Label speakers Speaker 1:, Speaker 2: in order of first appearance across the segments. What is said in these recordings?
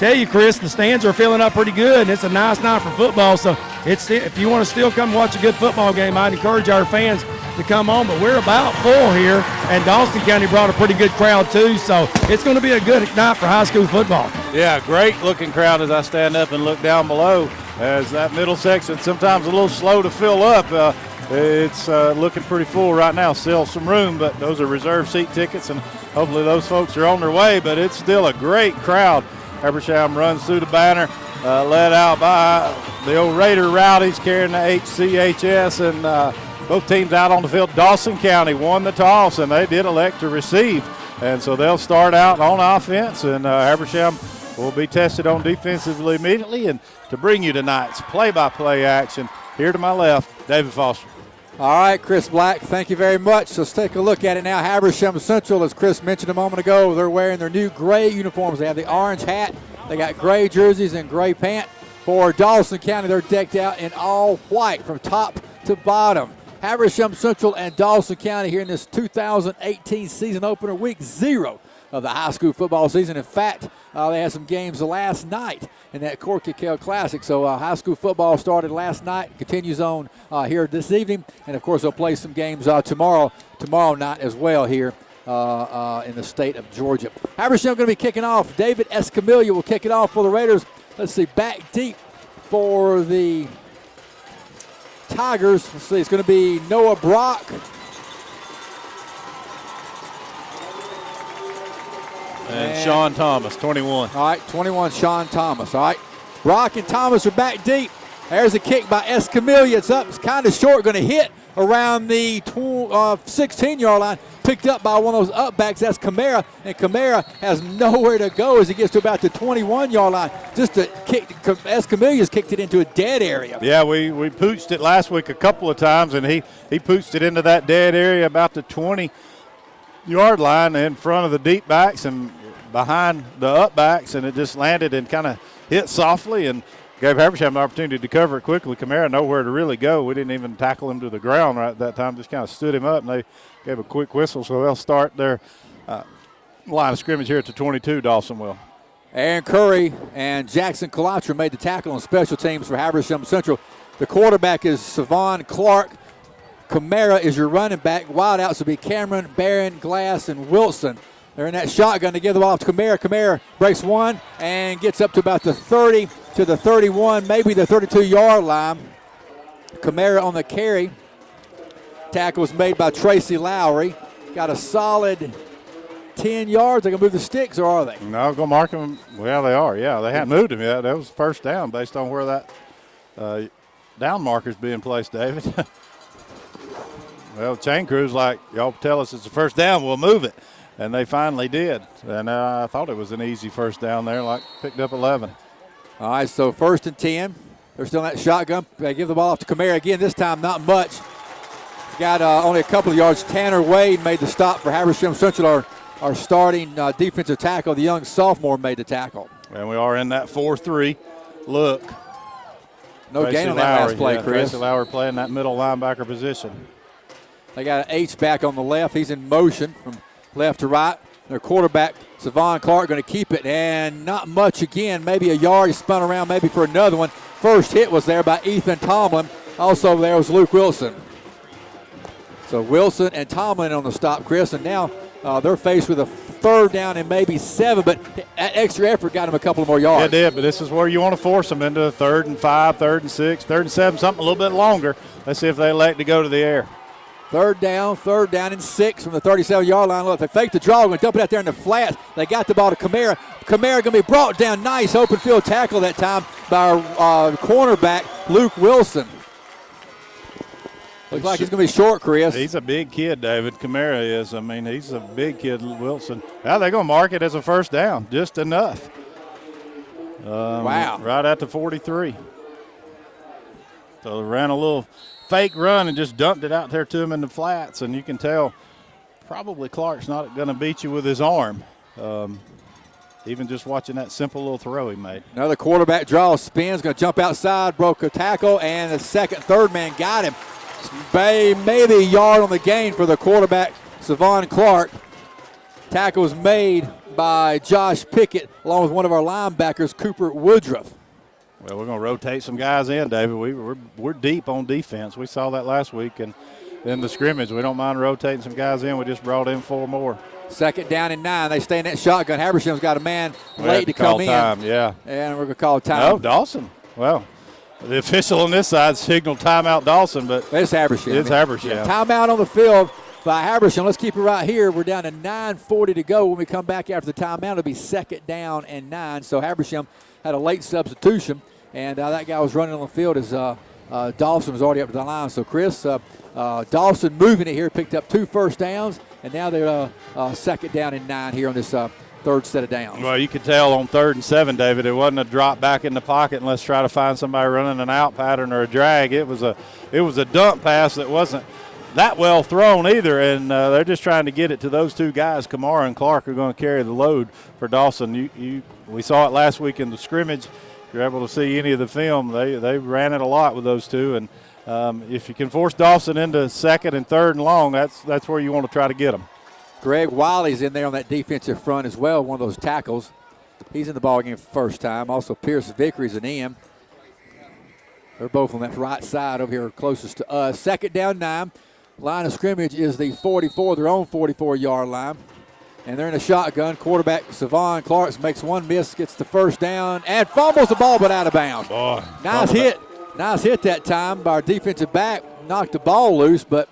Speaker 1: tell you, Chris, the stands are filling up pretty good, and it's a nice night for football. So if you want to still come watch a good football game, I'd encourage our fans to come on. But we're about full here, and Dawson County brought a pretty good crowd too. So it's going to be a good night for high school football.
Speaker 2: Yeah, great-looking crowd as I stand up and look down below, as that middle section sometimes a little slow to fill up. It's looking pretty full right now. Still some room, but those are reserved seat tickets, and hopefully those folks are on their way. But it's still a great crowd. Habersham runs through the banner, led out by the old Raider Rowdies carrying the HCHS, and both teams out on the field. Dawson County won the toss, and they did elect to receive. And so they'll start out on offense, and Habersham will be tested on defensively immediately. And to bring you tonight's play-by-play action, here to my left, David Foster.
Speaker 3: All right, Chris Black, thank you very much. Let's take a look at it now. Habersham Central, as Chris mentioned a moment ago, they're wearing their new gray uniforms. They have the orange hat. They got gray jerseys and gray pant. For Dawson County, they're decked out in all white from top to bottom. Habersham Central and Dawson County here in this 2018 season opener, week 0 of the high school football season. In fact, they had some games last night in that Corky Kell Classic. So high school football started last night, continues on here this evening, and of course they'll play some games tomorrow night as well here in the state of Georgia. Habersham going to be kicking off. David Escamilla will kick it off for the Raiders. Let's see, back deep for the Tigers. Let's see, it's going to be Noah Brock.
Speaker 2: And Sean Thomas, 21.
Speaker 3: All right, 21, Sean Thomas. All right, Brock and Thomas are back deep. There's a kick by Escamilla. It's up. It's kind of short. Going to hit around the 16-yard line. Picked up by one of those upbacks. That's Camara. And Camara has nowhere to go as he gets to about the 21-yard line. Just a kick. Escamilla's kicked it into a dead area.
Speaker 2: Yeah, we pooched it last week a couple of times, and he pooched it into that dead area about the 20-yard line in front of the deep backs and behind the up backs, and it just landed and kind of hit softly and gave Habersham an opportunity to cover it quickly. Camara nowhere to really go. We didn't even tackle him to the ground right at that time, just kind of stood him up, and they gave a quick whistle, so they'll start their line of scrimmage here at the 22, Dawson will.
Speaker 3: Aaron Curry and Jackson Kalatra made the tackle on special teams for Habersham Central. The quarterback is Savon Clark. Camara is your running back. Wideouts will be Cameron, Barron, Glass, and Wilson. They're in that shotgun to give the ball to Camara. Camara breaks one and gets up to about the 30 to the 31, maybe the 32-yard line. Camara on the carry. Tackle was made by Tracy Lowry. Got a solid 10 yards. They going to move the sticks, or are they?
Speaker 2: No, go mark them. Well, they are, yeah. They hadn't moved him yet. That was first down based on where that down marker's being placed, David. Well, chain crew's like, y'all tell us it's a first down, we'll move it. And they finally did. And I thought it was an easy first down there, like picked up 11.
Speaker 3: All right, so 1st and 10. They're still in that shotgun. They give the ball off to Camara again, this time not much. Got only a couple of yards. Tanner Wade made the stop for Habersham Central. Our starting defensive tackle, the young sophomore, made the tackle.
Speaker 2: And we are in that 4-3 look.
Speaker 3: No gain on that last play, Chris.
Speaker 2: Tracy Lowry playing that middle linebacker position.
Speaker 3: They got an H-back on the left. He's in motion from left to right. Their quarterback, Savon Clark, going to keep it, and not much again. Maybe a yard. He spun around maybe for another one. First hit was there by Ethan Tomlin. Also there was Luke Wilson. So Wilson and Tomlin on the stop, Chris, and now they're faced with a 3rd down and maybe 7, but that extra effort got him a couple more yards.
Speaker 2: It did, but this is where you want to force them into 3rd and 5, 3rd and 6, 3rd and 7, something a little bit longer. Let's see if they elect to go to the air.
Speaker 3: 3rd down and 6 from the 37-yard line. Look, they fake the draw, going to dump it out there in the flats. They got the ball to Camara. Camara going to be brought down. Nice open field tackle that time by our cornerback, Luke Wilson. Looks like he's going to be short, Chris.
Speaker 2: He's a big kid, David. Camara is. I mean, he's a big kid, Wilson. Now they're going to mark it as a first down, just enough.
Speaker 3: Wow.
Speaker 2: Right at the 43. So they ran a little fake run and just dumped it out there to him in the flats, and you can tell probably Clark's not going to beat you with his arm. Even just watching that simple little throw he made.
Speaker 3: Another quarterback draw, spins, going to jump outside, broke a tackle, and the third man got him. Maybe a yard on the gain for the quarterback, Savon Clark. Tackle was made by Josh Pickett, along with one of our linebackers, Cooper Woodruff.
Speaker 2: Well, we're going to rotate some guys in, David. We're deep on defense. We saw that last week, and in the scrimmage, we don't mind rotating some guys in. We just brought in 4 more.
Speaker 3: 2nd down and 9. They stay in that shotgun. Habersham's got a man late to come in.
Speaker 2: Time, yeah.
Speaker 3: And we're going to call time.
Speaker 2: Oh, Dawson. Well, the official on this side signaled timeout Dawson, but
Speaker 3: it's Habersham.
Speaker 2: It's Habersham.
Speaker 3: Yeah. Timeout on the field by Habersham. Let's keep it right here. We're down to 9:40 to go. When we come back after the timeout, it'll be 2nd down and 9. So Habersham had a late substitution, and that guy was running on the field as Dawson was already up to the line. So, Chris, Dawson moving it here, picked up 2 first downs, and now they're 2nd down and 9 here on this 3rd set of downs.
Speaker 2: Well, you could tell on 3rd and 7, David, it wasn't a drop back in the pocket and let's try to find somebody running an out pattern or a drag. It was a dump pass that wasn't that well thrown either, and they're just trying to get it to those 2 guys. Kamara and Clark are going to carry the load for Dawson. We saw it last week in the scrimmage. If you're able to see any of the film, they ran it a lot with those 2, and if you can force Dawson into 2nd and 3rd and long, that's where you want to try to get them.
Speaker 3: Greg Wiley's in there on that defensive front as well, one of those tackles. He's in the ballgame for the first time. Also, Pierce Vickery's an end. They're both on that right side over here closest to us. 2nd down 9. Line of scrimmage is the 44, their own 44-yard line. And they're in a shotgun. Quarterback Savon Clarks makes one miss, gets the 1st down, and fumbles the ball but out of bounds.
Speaker 2: Boy,
Speaker 3: nice hit. Nice hit that time by our defensive back. Knocked the ball loose, but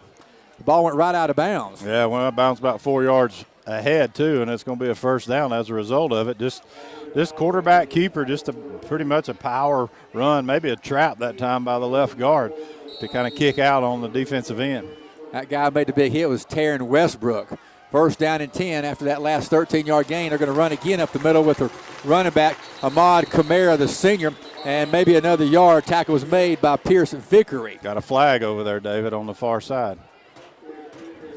Speaker 3: the ball went right out of bounds.
Speaker 2: Yeah, well, it bounced about 4 yards ahead, too, and it's going to be a 1st down as a result of it. Just this quarterback keeper, just pretty much a power run, maybe a trap that time by the left guard to kind of kick out on the defensive end.
Speaker 3: That guy made the big hit was Taryn Westbrook. 1st down and 10 after that last 13-yard gain. They're going to run again up the middle with their running back, Ahmad Kamara, the senior, and maybe another yard. Tackle was made by Pierce Vickery.
Speaker 2: Got a flag over there, David, on the far side.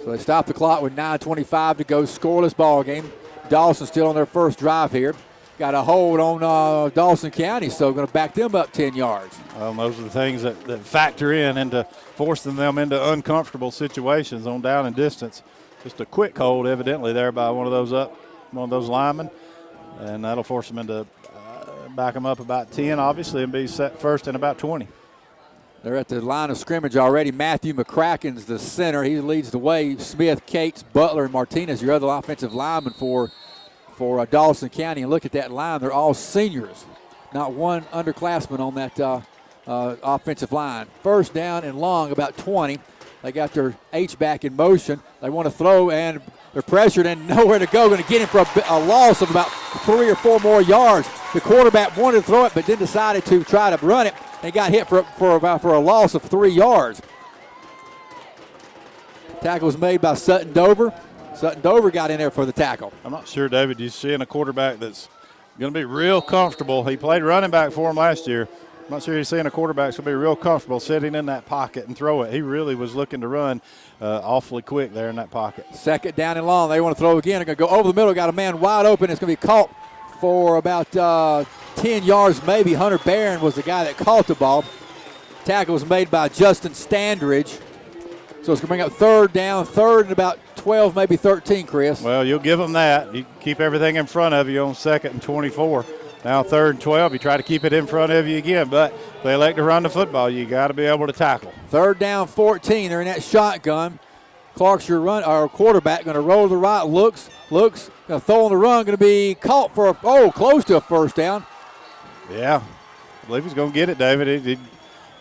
Speaker 3: So they stop the clock with 9:25 to go. Scoreless ball game. Dawson still on their first drive here. Got a hold on Dawson County, so going to back them up 10 yards.
Speaker 2: Well, those are the things that factor into forcing them into uncomfortable situations on down and distance. Just a quick hold, evidently, there by one of those linemen, and that'll force them into back them up about 10, obviously, and be set 1st and about 20.
Speaker 3: They're at the line of scrimmage already. Matthew McCracken's the center. He leads the way. Smith, Cates, Butler, and Martinez, your other offensive linemen for Dawson County. And look at that line. They're all seniors. Not one underclassman on that offensive line. 1st down and long, about 20. They got their H-back in motion. They want to throw, and they're pressured and nowhere to go. Going to get him for a loss of about 3 or 4 more yards. The quarterback wanted to throw it, but then decided to try to run it. They got hit for a loss of 3 yards. Tackle was made by Sutton Dover. Sutton Dover got in there for the tackle.
Speaker 2: I'm not sure, David, you're seeing a quarterback that's going to be real comfortable. He played running back for him last year. I'm not sure you're seeing a quarterback that's going to be real comfortable sitting in that pocket and throw it. He really was looking to run awfully quick there in that pocket. 2nd
Speaker 3: down and long. They want to throw again. They're going to go over the middle. Got a man wide open. It's going to be caught for about 10 yards maybe. Hunter Barron was the guy that caught the ball. Tackle was made by Justin Standridge. So it's going to bring up 3rd down, 3rd and about 12, maybe 13, Chris.
Speaker 2: Well, you'll give them that. You keep everything in front of you on 2nd and 24. Now 3rd and 12, you try to keep it in front of you again, but if they like to run the football, you got to be able to tackle.
Speaker 3: 3rd down, 14. They're in that shotgun. Clark's our quarterback, going to roll to the right, looks, going to throw on the run, going to be caught for close to a 1st down.
Speaker 2: Yeah, I believe he's going to get it, David. He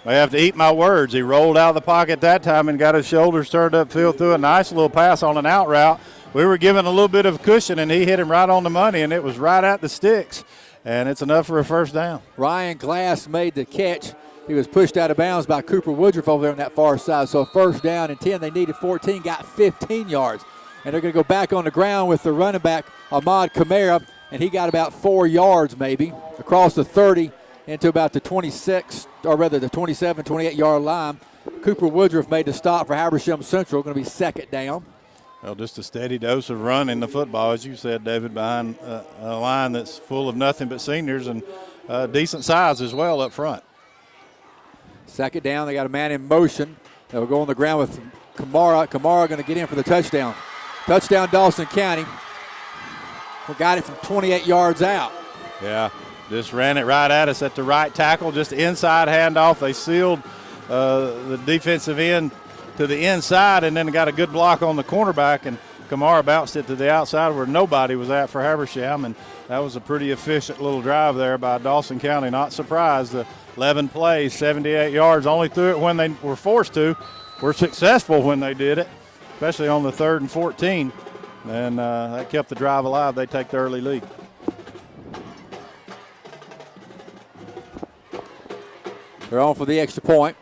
Speaker 2: may have to eat my words. He rolled out of the pocket that time and got his shoulders turned upfield through a nice little pass on an out route. We were given a little bit of cushion, and he hit him right on the money, and it was right at the sticks. And it's enough for a 1st down.
Speaker 3: Ryan Glass made the catch. He was pushed out of bounds by Cooper Woodruff over there on that far side. So 1st down and 10. They needed 14, got 15 yards. And they're going to go back on the ground with the running back, Ahmad Kamara, and he got about 4 yards maybe across the 30 into about the 26, or rather the 27, 28-yard line. Cooper Woodruff made the stop for Habersham Central. Going to be 2nd down.
Speaker 2: Well, just a steady dose of running the football, as you said, David, behind a line that's full of nothing but seniors and decent size as well up front.
Speaker 3: 2nd down, they got a man in motion. They'll go on the ground with Kamara. Kamara going to get in for the touchdown. Touchdown, Dawson County. We got it from 28 yards out.
Speaker 2: Yeah, just ran it right at us at the right tackle, just inside handoff. They sealed the defensive end to the inside, and then got a good block on the cornerback, and Kamara bounced it to the outside where nobody was at for Habersham, and that was a pretty efficient little drive there by Dawson County. Not surprised. 11 plays, 78 yards, only threw it when they were forced to. Were successful when they did it, especially on the 3rd and 14, and that kept the drive alive. They take the early lead.
Speaker 3: They're on for the extra point.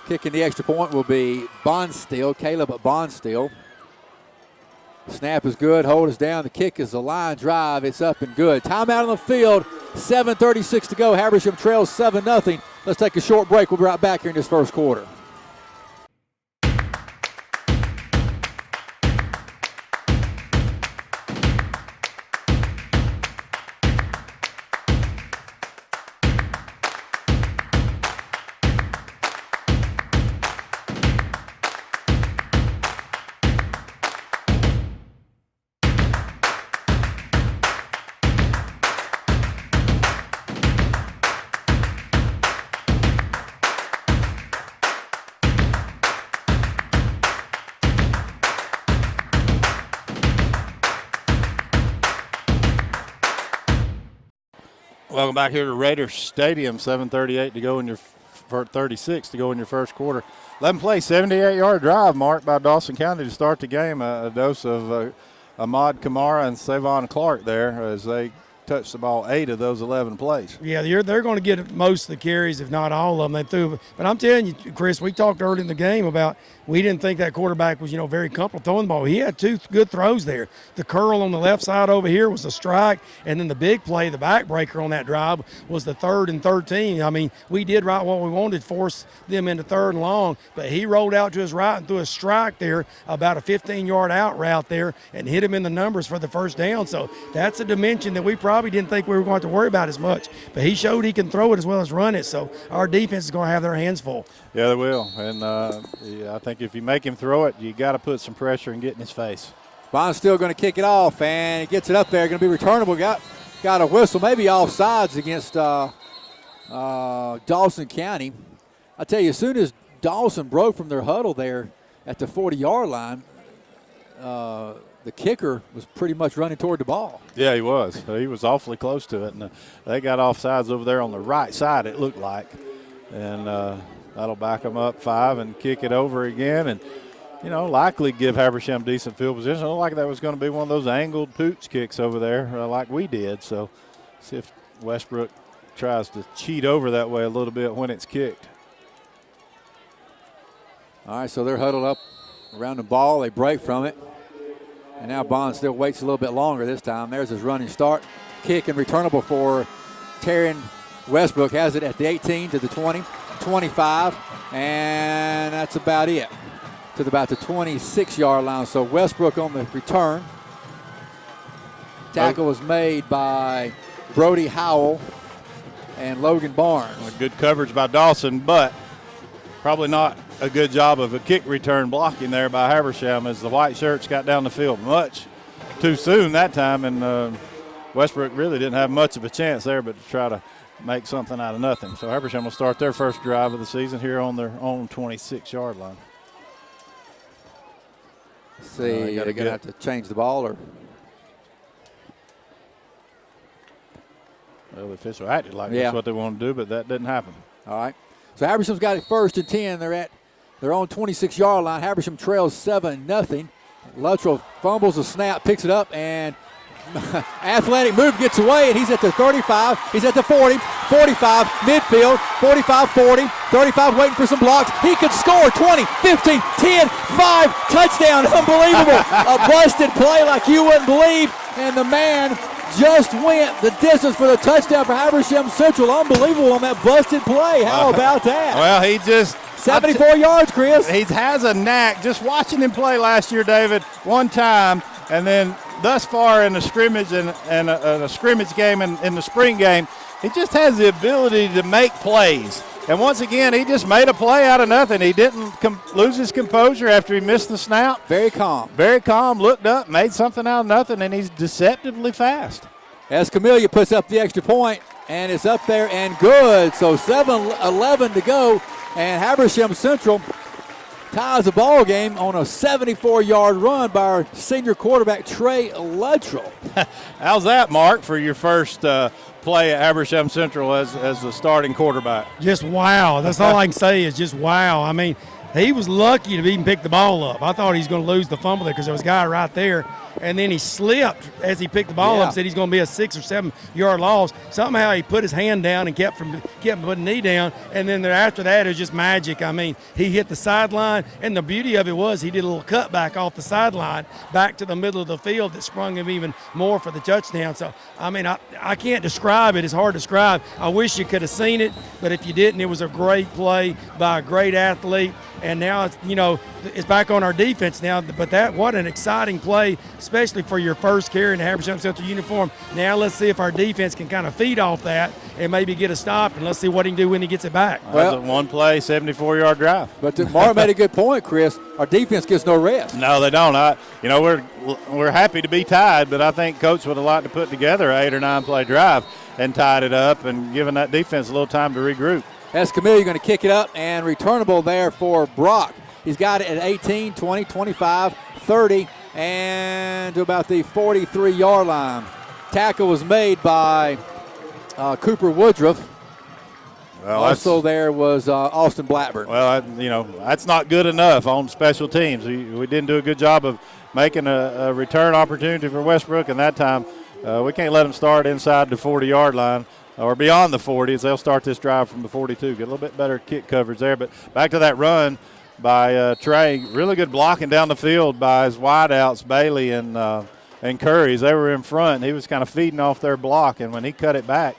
Speaker 3: Kicking the extra point will be Bonsteel, Caleb Bonsteel. Snap is good, hold is down. The kick is a line drive. It's up and good. Timeout on the field, 7:36 to go. Habersham trails 7-0. Let's take a short break. We'll be right back here in this first quarter.
Speaker 2: Welcome back here to Raiders Stadium. 7:38 to go in your 36 to go in your first quarter. 11 play, 78-yard drive marked by Dawson County to start the game. A dose of Ahmad Kamara and Savon Clark there as they touched the ball 8 of those 11 plays.
Speaker 1: Yeah, they're going to get most of the carries, if not all of them. They threw, but I'm telling you, Chris, we talked early in the game about we didn't think that quarterback was, very comfortable throwing the ball. He had 2 good throws there. The curl on the left side over here was a strike, and then the big play, the backbreaker on that drive, was the 3rd and 13. I mean, we did right what we wanted, force them into 3rd and long, but he rolled out to his right and threw a strike there, about a 15-yard out route there, and hit him in the numbers for the first down. So that's a dimension that we probably didn't think we were going to worry about as much, but he showed he can throw it as well as run it. So our defense is going to have their hands full.
Speaker 2: Yeah, they will, and I think if you make him throw it, you got to put some pressure and get in his face.
Speaker 3: Bond's still going to kick it off, and he gets it up there. Going to be returnable. Got a whistle, maybe offsides against Dawson County. I tell you, as soon as Dawson broke from their huddle there at the 40-yard line, the kicker was pretty much running toward the ball.
Speaker 2: Yeah, he was. He was awfully close to it, and they got offsides over there on the right side, it looked like. And that'll back them up 5 and kick it over again, and likely give Habersham decent field position. It looked like that was going to be one of those angled pooch kicks over there like we did. So see if Westbrook tries to cheat over that way a little bit when it's kicked.
Speaker 3: All right, so they're huddled up around the ball. They break from it. And now Bond still waits a little bit longer this time. There's his running start. Kick and returnable for Taryn Westbrook. Has it at the 18 to the 20, 25, and that's about it. To about the 26-yard line. So Westbrook on the return. Tackle was made by Brody Howell and Logan Barnes.
Speaker 2: Good coverage by Dawson, but probably not a good job of a kick return blocking there by Habersham as the white shirts got down the field much too soon that time, and Westbrook really didn't have much of a chance there but to try to make something out of nothing. So Habersham will start their first drive of the season here on their own 26-yard line.
Speaker 3: See, they're going to have to change the ball, or?
Speaker 2: Well, the official acted like that's what they wanted to do, but that didn't happen.
Speaker 3: All right. So Habersham's got it 1st and 10. They're at their own 26-yard line. Habersham trails 7-0. Luttrell fumbles the snap, picks it up, and athletic move gets away, and he's at the 35. He's at the 40, 45, midfield, 45, 40, 35 waiting for some blocks. He could score 20, 15, 10, 5, touchdown. Unbelievable. A busted play like you wouldn't believe, and the man just went the distance for the touchdown for Habersham Central. Unbelievable on that busted play. How about that?
Speaker 2: Well, he just
Speaker 3: 74 yards, Chris.
Speaker 2: He has a knack. Just watching him play last year, David, one time, and then thus far in the scrimmage and a scrimmage game in the spring game, he just has the ability to make plays. And once again, he just made a play out of nothing. He didn't lose his composure after he missed the snap.
Speaker 3: Very calm.
Speaker 2: Very calm, looked up, made something out of nothing, and he's deceptively fast.
Speaker 3: Escamilla puts up the extra point, and it's up there and good. So 7:11 to go, and Habersham Central ties the ball game on a 74-yard run by our senior quarterback, Trey Luttrell.
Speaker 2: How's that, Mark, for your first play at Habersham Central as the starting quarterback?
Speaker 1: Just wow. That's all I can say is just wow. I mean, he was lucky to even pick the ball up. I thought he was going to lose the fumble there because there was a guy right there. And then he slipped as he picked the ball up, said he's going to be a 6 or 7 yard loss. Somehow he put his hand down and kept putting the knee down. And then after that, it was just magic. I mean, he hit the sideline. And the beauty of it was he did a little cutback off the sideline back to the middle of the field that sprung him even more for the touchdown. So, I mean, I can't describe it. It's hard to describe. I wish you could have seen it. But if you didn't, it was a great play by a great athlete. And now it's back on our defense now. But what an exciting play, especially for your first carry in the Habersham Central uniform. Now let's see if our defense can kind of feed off that and maybe get a stop, and let's see what he can do when he gets it back.
Speaker 2: Well, that's a one-play, 74-yard drive.
Speaker 3: But Mark made a good point, Chris. Our defense gets no rest.
Speaker 2: No, they don't. We're happy to be tied, but I think Coach would have liked to put together an 8 or 9 play drive and tied it up and given that defense a little time to regroup.
Speaker 3: Escamilla going to kick it up and returnable there for Brock. He's got it at 18, 20, 25, 30, and to about the 43-yard line. Tackle was made by Cooper Woodruff.
Speaker 2: Well,
Speaker 3: also there was Austin Blackburn.
Speaker 2: Well, that's not good enough on special teams. We didn't do a good job of making a return opportunity for Westbrook, and that time we can't let them start inside the 40-yard line or beyond the 40 as they'll start this drive from the 42. Get a little bit better kick coverage there. But back to that run by Trey. Really good blocking down the field by his wideouts, Bailey and Curry. They were in front. He was kind of feeding off their block, and when he cut it back,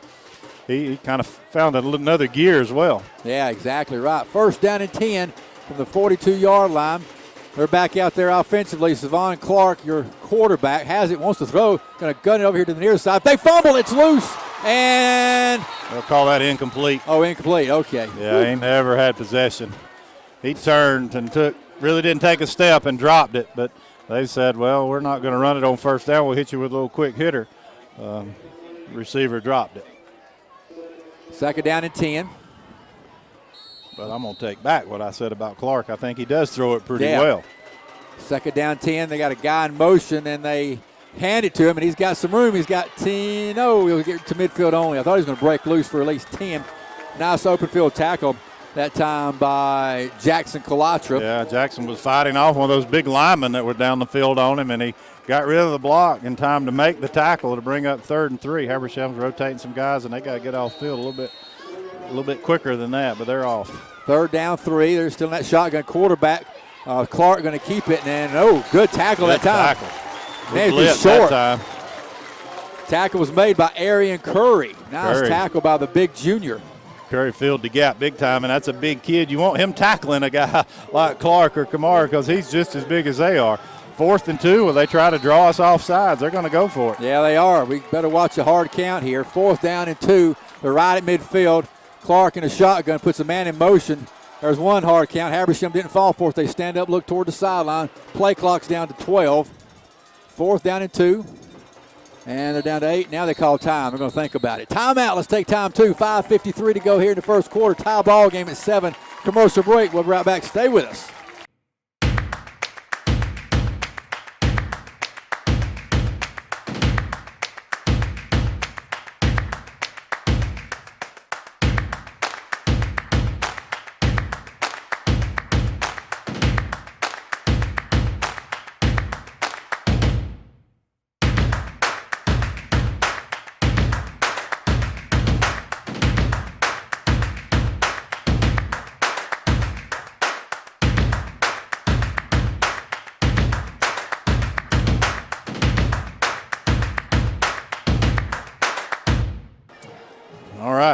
Speaker 2: he kind of found another gear as well.
Speaker 3: Yeah, exactly right. First down and 10 from the 42-yard line. They're back out there offensively. Savon Clark, your quarterback, has it, wants to throw, going to gun it over here to the near side. They fumble, it's loose, and
Speaker 2: they'll call that incomplete.
Speaker 3: Oh, incomplete, okay.
Speaker 2: Yeah, he never had possession. He turned and really didn't take a step and dropped it, but they said, well, we're not going to run it on first down. We'll hit you with a little quick hitter. Receiver dropped it.
Speaker 3: Second down and 10.
Speaker 2: But I'm going to take back what I said about Clark. I think he does throw it pretty well.
Speaker 3: Second down 10. They got a guy in motion, and they hand it to him, and he's got some room. He's got 10. No, he'll get to midfield only. I thought he was going to break loose for at least 10. Nice open field tackle that time by Jackson Kalatra.
Speaker 2: Yeah, Jackson was fighting off one of those big linemen that were down the field on him, and he got rid of the block in time to make the tackle to bring up 3rd and 3. Habersham's rotating some guys, and they got to get off field a little bit quicker than that, but they're off.
Speaker 3: 3rd down 3. They're still in that shotgun quarterback. Clark going to keep it, and good tackle
Speaker 2: good
Speaker 3: that time.
Speaker 2: Tackle.
Speaker 3: Man, he's short.
Speaker 2: That time.
Speaker 3: Tackle was made by Arian Curry. Nice tackle by the big junior.
Speaker 2: Curry filled the gap big time, and that's a big kid. You want him tackling a guy like Clark or Kamara because he's just as big as they are. 4th and 2, will they try to draw us off sides? They're going to go for it.
Speaker 3: Yeah, they are. We better watch a hard count here. 4th down and 2. They're right at midfield. Clark in a shotgun puts a man in motion. There's one hard count. Habersham didn't fall for it. They stand up, look toward the sideline. Play clock's down to 12. 4th down and 2. And they're down to 8. Now they call time. They're going to think about it. Timeout. Let's take time, too. 5:53 to go here in the first quarter. Tie ball game at 7. Commercial break. We'll be right back. Stay with us.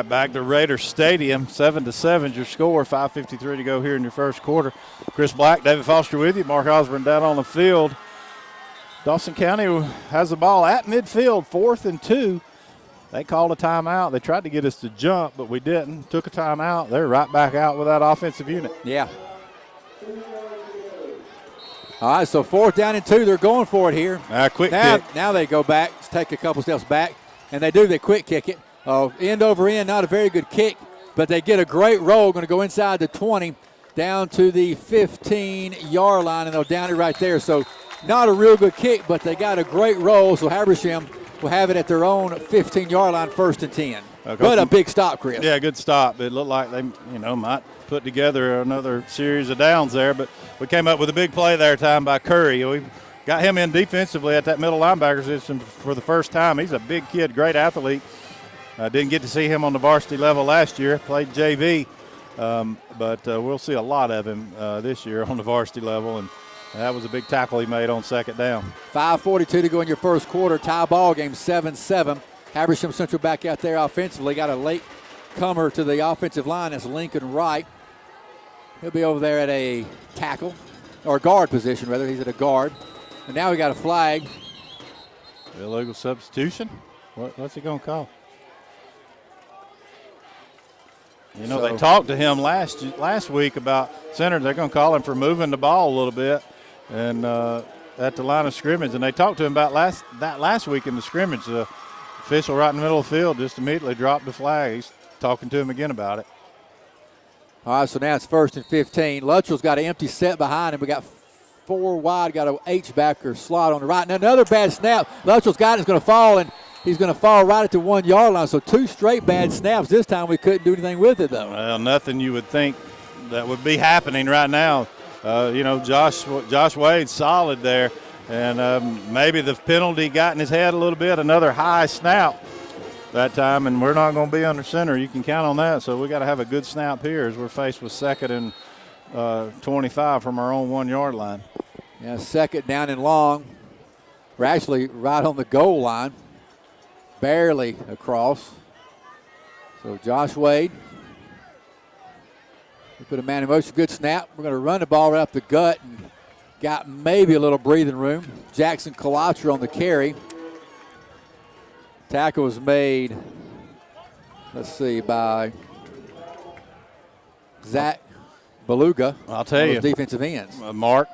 Speaker 2: Back to Raider Stadium, 7-7 is your score. 5:53 to go here in your first quarter. Chris Black, David Foster with you. Mark Osborne down on the field. Dawson County has the ball at midfield, 4th and 2. They called a timeout. They tried to get us to jump, but we didn't. Took a timeout. They're right back out with that offensive unit.
Speaker 3: Yeah. All right, so 4th down and 2. They're going for it here.
Speaker 2: Quick kick.
Speaker 3: Now they go back, take a couple steps back, and they do. They quick kick it. End over end, not a very good kick, but they get a great roll. Going to go inside the 20, down to the 15-yard line, and they'll down it right there. So not a real good kick, but they got a great roll. So Habersham will have it at their own 15-yard line, 1st and 10. But a big stop, Chris.
Speaker 2: Yeah, good stop. It looked like they, might put together another series of downs there, but we came up with a big play there time by Curry. We got him in defensively at that middle linebacker position for the first time. He's a big kid, great athlete. Didn't get to see him on the varsity level last year. Played JV, but we'll see a lot of him this year on the varsity level, and that was a big tackle he made on 2nd down.
Speaker 3: 5:42 to go in your first quarter. Tie ball game 7-7. Habersham Central back out there offensively. Got a late comer to the offensive line. That's Lincoln Wright. He'll be over there at a tackle, or guard position, rather. He's at a guard. And now we got a flag.
Speaker 2: Illegal substitution? What's he going to call? They talked to him last week about center. They're going to call him for moving the ball a little bit and at the line of scrimmage. And they talked to him about last week in the scrimmage. The official right in the middle of the field just immediately dropped the flag. He's talking to him again about it.
Speaker 3: All right, so now it's 1st and 15. Luttrell's got an empty set behind him. We got 4 wide, got an H-back or slot on the right. Now another bad snap. Luttrell's got it. It's going to fall, and he's going to fall right at the 1-yard line. So 2 straight bad snaps. This time we couldn't do anything with it, though.
Speaker 2: Well, nothing you would think that would be happening right now. Josh Wade's solid there, and maybe the penalty got in his head a little bit. Another high snap that time, and we're not going to be under center. You can count on that. So we got to have a good snap here as we're faced with 2nd and 25 from our own 1-yard line.
Speaker 3: Yeah, 2nd down and long. We're actually right on the goal line. Barely across. So Josh Wade. We put a man in motion. Good snap. We're going to run the ball right up the gut and got maybe a little breathing room. Jackson Kalatra on the carry. Tackle was made, let's see, by Zach Beluga.
Speaker 2: I'll tell you.
Speaker 3: Defensive ends.
Speaker 2: Mark,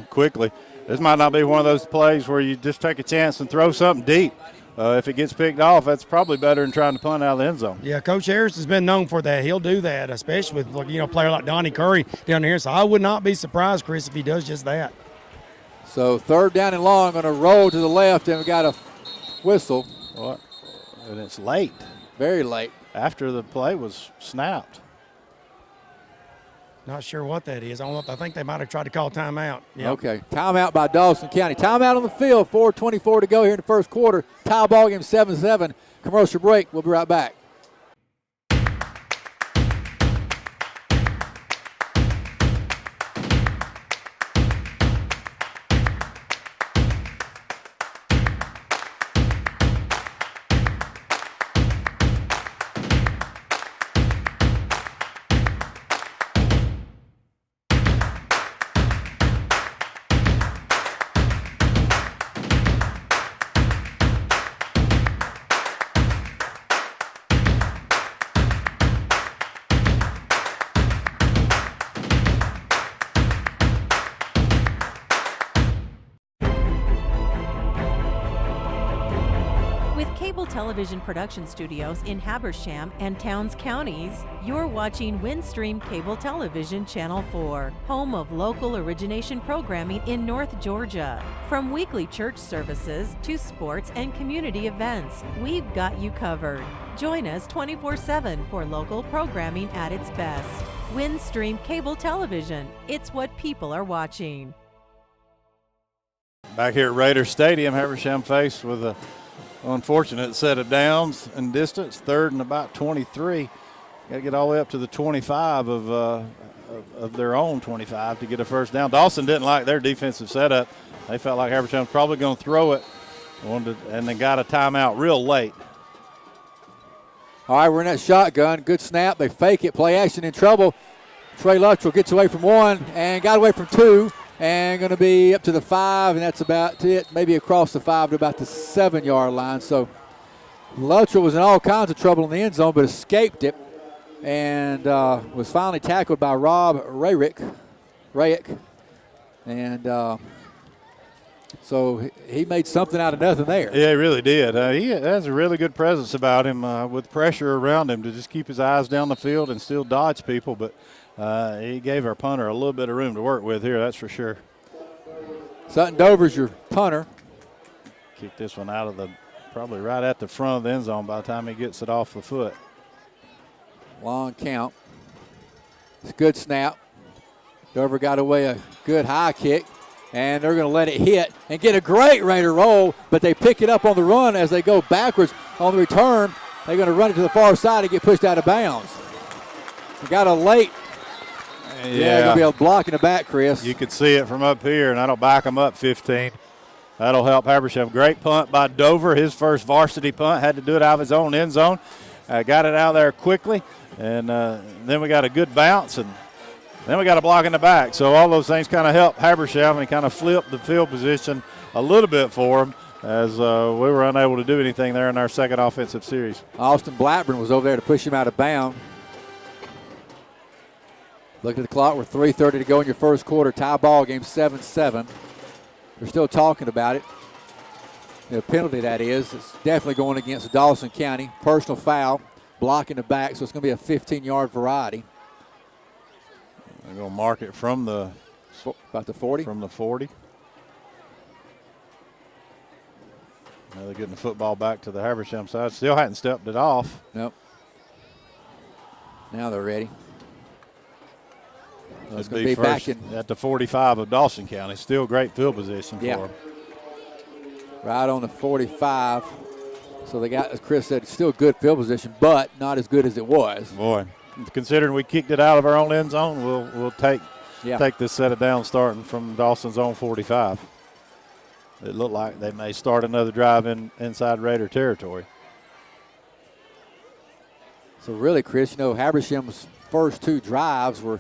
Speaker 2: quickly. This might not be one of those plays where you just take a chance and throw something deep. If it gets picked off, that's probably better than trying to punt out of the end zone.
Speaker 1: Yeah, Coach Harris has been known for that. He'll do that, especially with a player like Donnie Curry down here. So I would not be surprised, Chris, if he does just that.
Speaker 3: So 3rd down and long, going to roll to the left, and we got a whistle.
Speaker 2: What? And it's late.
Speaker 3: Very late.
Speaker 2: After the play was snapped.
Speaker 1: Not sure what that is. I think they might have tried to call timeout. Yep.
Speaker 3: Okay, timeout by Dawson County. Timeout on the field, 4:24 to go here in the first quarter. Tie ball game 7-7. Commercial break. We'll be right back.
Speaker 4: Television production studios in Habersham and Towns counties, you're watching Windstream Cable Television Channel 4, home of local origination programming in North Georgia. From weekly church services to sports and community events, we've got you covered. Join us 24/7 for local programming at its best. Windstream Cable Television, it's what people are watching.
Speaker 2: Back here at Raiders Stadium, Habersham faced with a unfortunate set of downs and distance, 3rd and about 23. Got to get all the way up to the 25 of their own 25 to get a first down. Dawson didn't like their defensive setup. They felt like Habersham was probably going to throw it, and they got a timeout real late.
Speaker 3: All right, we're in that shotgun. Good snap. They fake it. Play action in trouble. Trey Luttrell gets away from 1 and got away from 2. And going to be up to the 5, and that's about it. Maybe across the 5 to about the 7-yard line. So Luttrell was in all kinds of trouble in the end zone, but escaped it and was finally tackled by Rob Rayek. And so he made something out of nothing there.
Speaker 2: Yeah, he really did. He has a really good presence about him with pressure around him to just keep his eyes down the field and still dodge people. But he gave our punter a little bit of room to work with here, that's for sure.
Speaker 3: Sutton Dover's your punter.
Speaker 2: Kick this one out of probably right at the front of the end zone by the time he gets it off the foot.
Speaker 3: Long count. It's a good snap. Dover got away a good high kick. And they're going to let it hit and get a great Raider roll, but they pick it up on the run as they go backwards on the return. They're going to run it to the far side and get pushed out of bounds. We got a late. Yeah, going to be a block in the back, Chris.
Speaker 2: You could see it from up here, and that'll back them up 15. That'll help Habersham. Great punt by Dover. His first varsity punt. Had to do it out of his own end zone. Got it out there quickly, and then we got a good bounce, and then we got a block in the back. So all those things kind of helped Habersham and kind of flipped the field position a little bit for him as we were unable to do anything there in our second offensive series.
Speaker 3: Austin Blackburn was over there to push him out of bounds. Look at the clock. We're 3:30 to go in your first quarter. Tie ball game 7-7. They're still talking about it. The penalty, that is. It's definitely going against Dawson County. Personal foul, block in the back, so it's going to be a 15-yard variety.
Speaker 2: They're going to mark it from the
Speaker 3: about the 40.
Speaker 2: From the 40. Now they're getting the football back to the Habersham side. Still hadn't stepped it off.
Speaker 3: Nope. Now they're ready. Well, it's going to be back
Speaker 2: at the 45 of Dawson County. Still great field position for them.
Speaker 3: Right on the 45. So they got, as Chris said, still good field position, but not as good as it was.
Speaker 2: Boy, considering we kicked it out of our own end zone, we'll take this set of downs starting from Dawson's own 45. It looked like they may start another drive inside Raider territory.
Speaker 3: So really, Chris, Habersham's first two drives were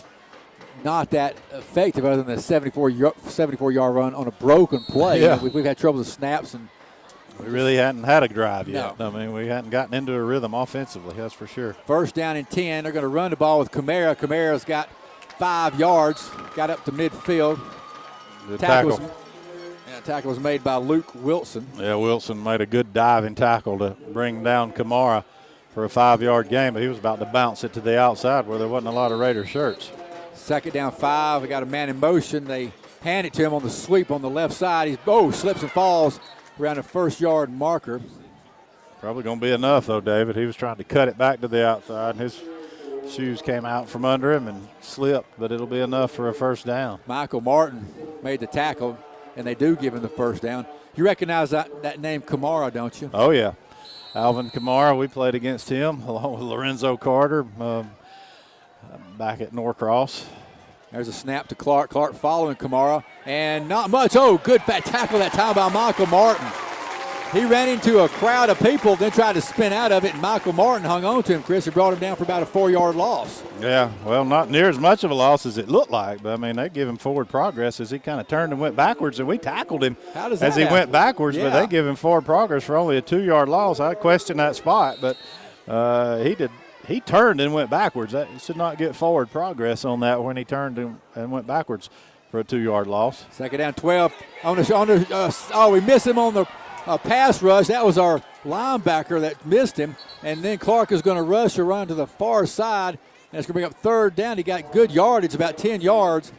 Speaker 3: not that effective other than the 74-yard run on a broken play.
Speaker 2: Yeah.
Speaker 3: We've had trouble with snaps. And
Speaker 2: we really hadn't had a drive yet.
Speaker 3: No.
Speaker 2: I mean, we hadn't gotten into a rhythm offensively, that's for sure.
Speaker 3: First down and 10. They're going to run the ball with Camara. Camara's got 5 yards, got up to midfield.
Speaker 2: The tackle.
Speaker 3: Tackle was made by Luke Wilson.
Speaker 2: Yeah, Wilson made a good diving tackle to bring down Kamara for a 5-yard gain, but he was about to bounce it to the outside where there wasn't a lot of Raider shirts.
Speaker 3: Second down 5. We got a man in motion. They hand it to him on the sweep on the left side. He slips and falls around the first-yard marker.
Speaker 2: Probably going to be enough, though, David. He was trying to cut it back to the outside, and his shoes came out from under him and slipped, but it'll be enough for a first down.
Speaker 3: Michael Martin made the tackle, and they do give him the first down. You recognize that name Kamara, don't you?
Speaker 2: Oh, yeah. Alvin Kamara, we played against him along with Lorenzo Carter back at Norcross.
Speaker 3: There's a snap to Clark. Clark following Kamara, and not much. Oh, good fat tackle that time by Michael Martin. He ran into a crowd of people, then tried to spin out of it, and Michael Martin hung on to him, Chris, and brought him down for about a 4-yard loss.
Speaker 2: Yeah, well, not near as much of a loss as it looked like, but, I mean, they give him forward progress as he kind of turned and went backwards, and we tackled him as he went backwards, but they give him forward progress for only a 2-yard loss. I question that spot, but he turned and went backwards. That should not get forward progress on that when he turned and went backwards for a 2-yard loss.
Speaker 3: Second down, 12. We miss him on the pass rush. That was our linebacker that missed him. And then Clark is going to rush or run to the far side. And it's going to bring up third down. He got good yardage, about 10 yards.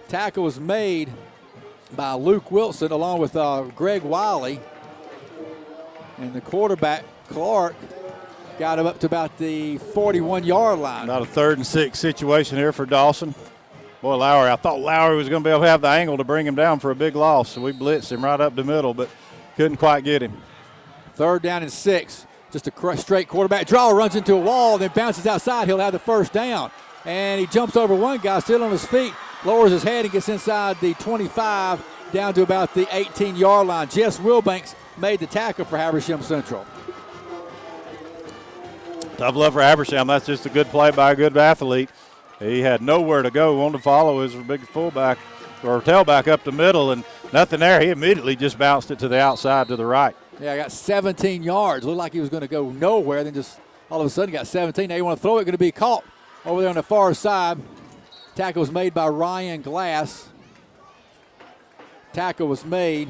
Speaker 3: Tackle was made by Luke Wilson along with Greg Wiley. And the quarterback, Clark, got him up to about the 41-yard line.
Speaker 2: About a 3rd and 6 situation here for Dawson. Boy, Lowry, I thought Lowry was going to be able to have the angle to bring him down for a big loss. So we blitzed him right up the middle, but couldn't quite get him.
Speaker 3: 3rd down and 6. Just a straight quarterback draw, runs into a wall, then bounces outside. He'll have the first down. And he jumps over one guy still on his feet, lowers his head and gets inside the 25 down to about the 18-yard line. Jess Wilbanks made the tackle for Habersham Central.
Speaker 2: Tough love for Habersham. That's just a good play by a good athlete. He had nowhere to go, wanted to follow his big fullback or tailback up the middle, and nothing there. He immediately just bounced it to the outside to the right.
Speaker 3: Yeah, I got 17 yards. Looked like he was going to go nowhere. Then just all of a sudden got 17. Now you want to throw it. Going to be caught over there on the far side. Tackle was made by Ryan Glass. Tackle was made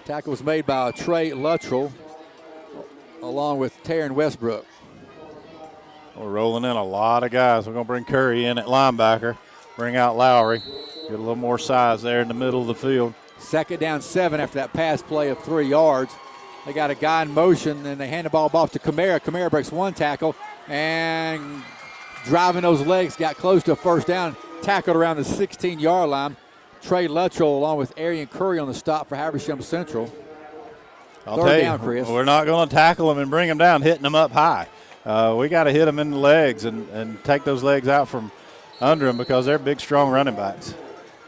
Speaker 3: by Trey Luttrell along with Taryn Westbrook.
Speaker 2: We're rolling in a lot of guys. We're going to bring Curry in at linebacker, bring out Lowry, get a little more size there in the middle of the field.
Speaker 3: 2nd down 7 after that pass play of 3 yards. They got a guy in motion, and they hand the ball off to Kamara. Kamara breaks 1 tackle, and driving those legs, got close to a 1st down, tackled around the 16-yard line. Trey Luttrell along with Arian Curry on the stop for Habersham Central.
Speaker 2: Third
Speaker 3: down, Chris.
Speaker 2: We're not going to tackle them and bring them down, hitting them up high. We got to hit them in the legs and take those legs out from under them because they're big, strong running backs.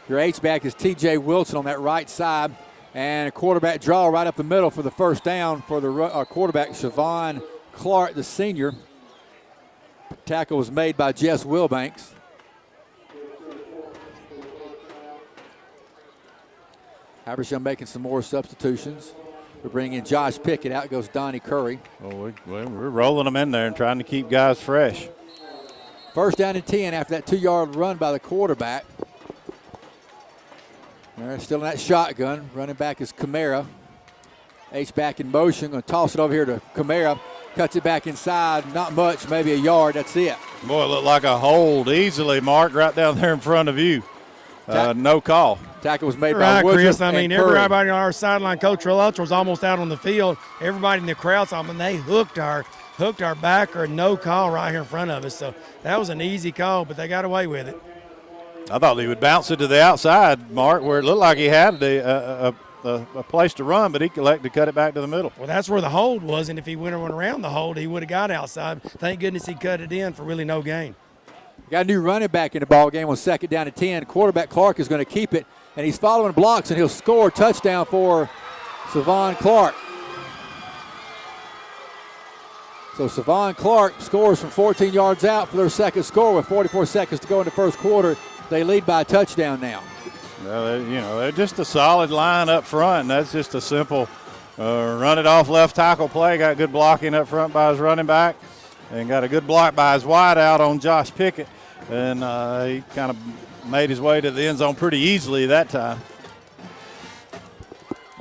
Speaker 3: Your H-back is T.J. Wilson on that right side, and a quarterback draw right up the middle for the 1st down for the quarterback, Siobhan Clark, the senior. Tackle was made by Jess Wilbanks. Habersham making some more substitutions. We're bringing in Josh Pickett. Out goes Donnie Curry.
Speaker 2: Well, we're rolling them in there and trying to keep guys fresh.
Speaker 3: 1st down and 10 after that 2-yard run by the quarterback. They're still in that shotgun. Running back is Kamara. H-back in motion. Going to toss it over here to Kamara. Cuts it back inside. Not much, maybe a yard. That's it.
Speaker 2: Boy, it looked like a hold easily, Mark, right down there in front of you. No call.
Speaker 3: Tackle was made
Speaker 1: Right,
Speaker 3: by Woodruff
Speaker 1: Chris. I mean,
Speaker 3: and Curry.
Speaker 1: everybody on our sideline, Coach Luttrell was almost out on the field. Everybody in the crowd, I mean, they hooked our backer, no call right here in front of us. So that was an easy call, but they got away with it.
Speaker 2: I thought he would bounce it to the outside, Mark, where it looked like he had a place to run, but he elected to cut it back to the middle.
Speaker 1: Well, that's where the hold was, and if he went around the hold, he would have got outside. Thank goodness he cut it in for really no gain.
Speaker 3: Got a new running back in the ball game on 2nd down and 10. Quarterback Clark is going to keep it, and he's following blocks, and he'll score a touchdown for Savon Clark. So Savon Clark scores from 14 yards out for their 2nd score with 44 seconds to go in the 1st quarter. They lead by a touchdown now.
Speaker 2: Well, they're just a solid line up front, and that's just a simple run it off left tackle play. Got good blocking up front by his running back, and got a good block by his wide out on Josh Pickett, and he kind of made his way to the end zone pretty easily that time.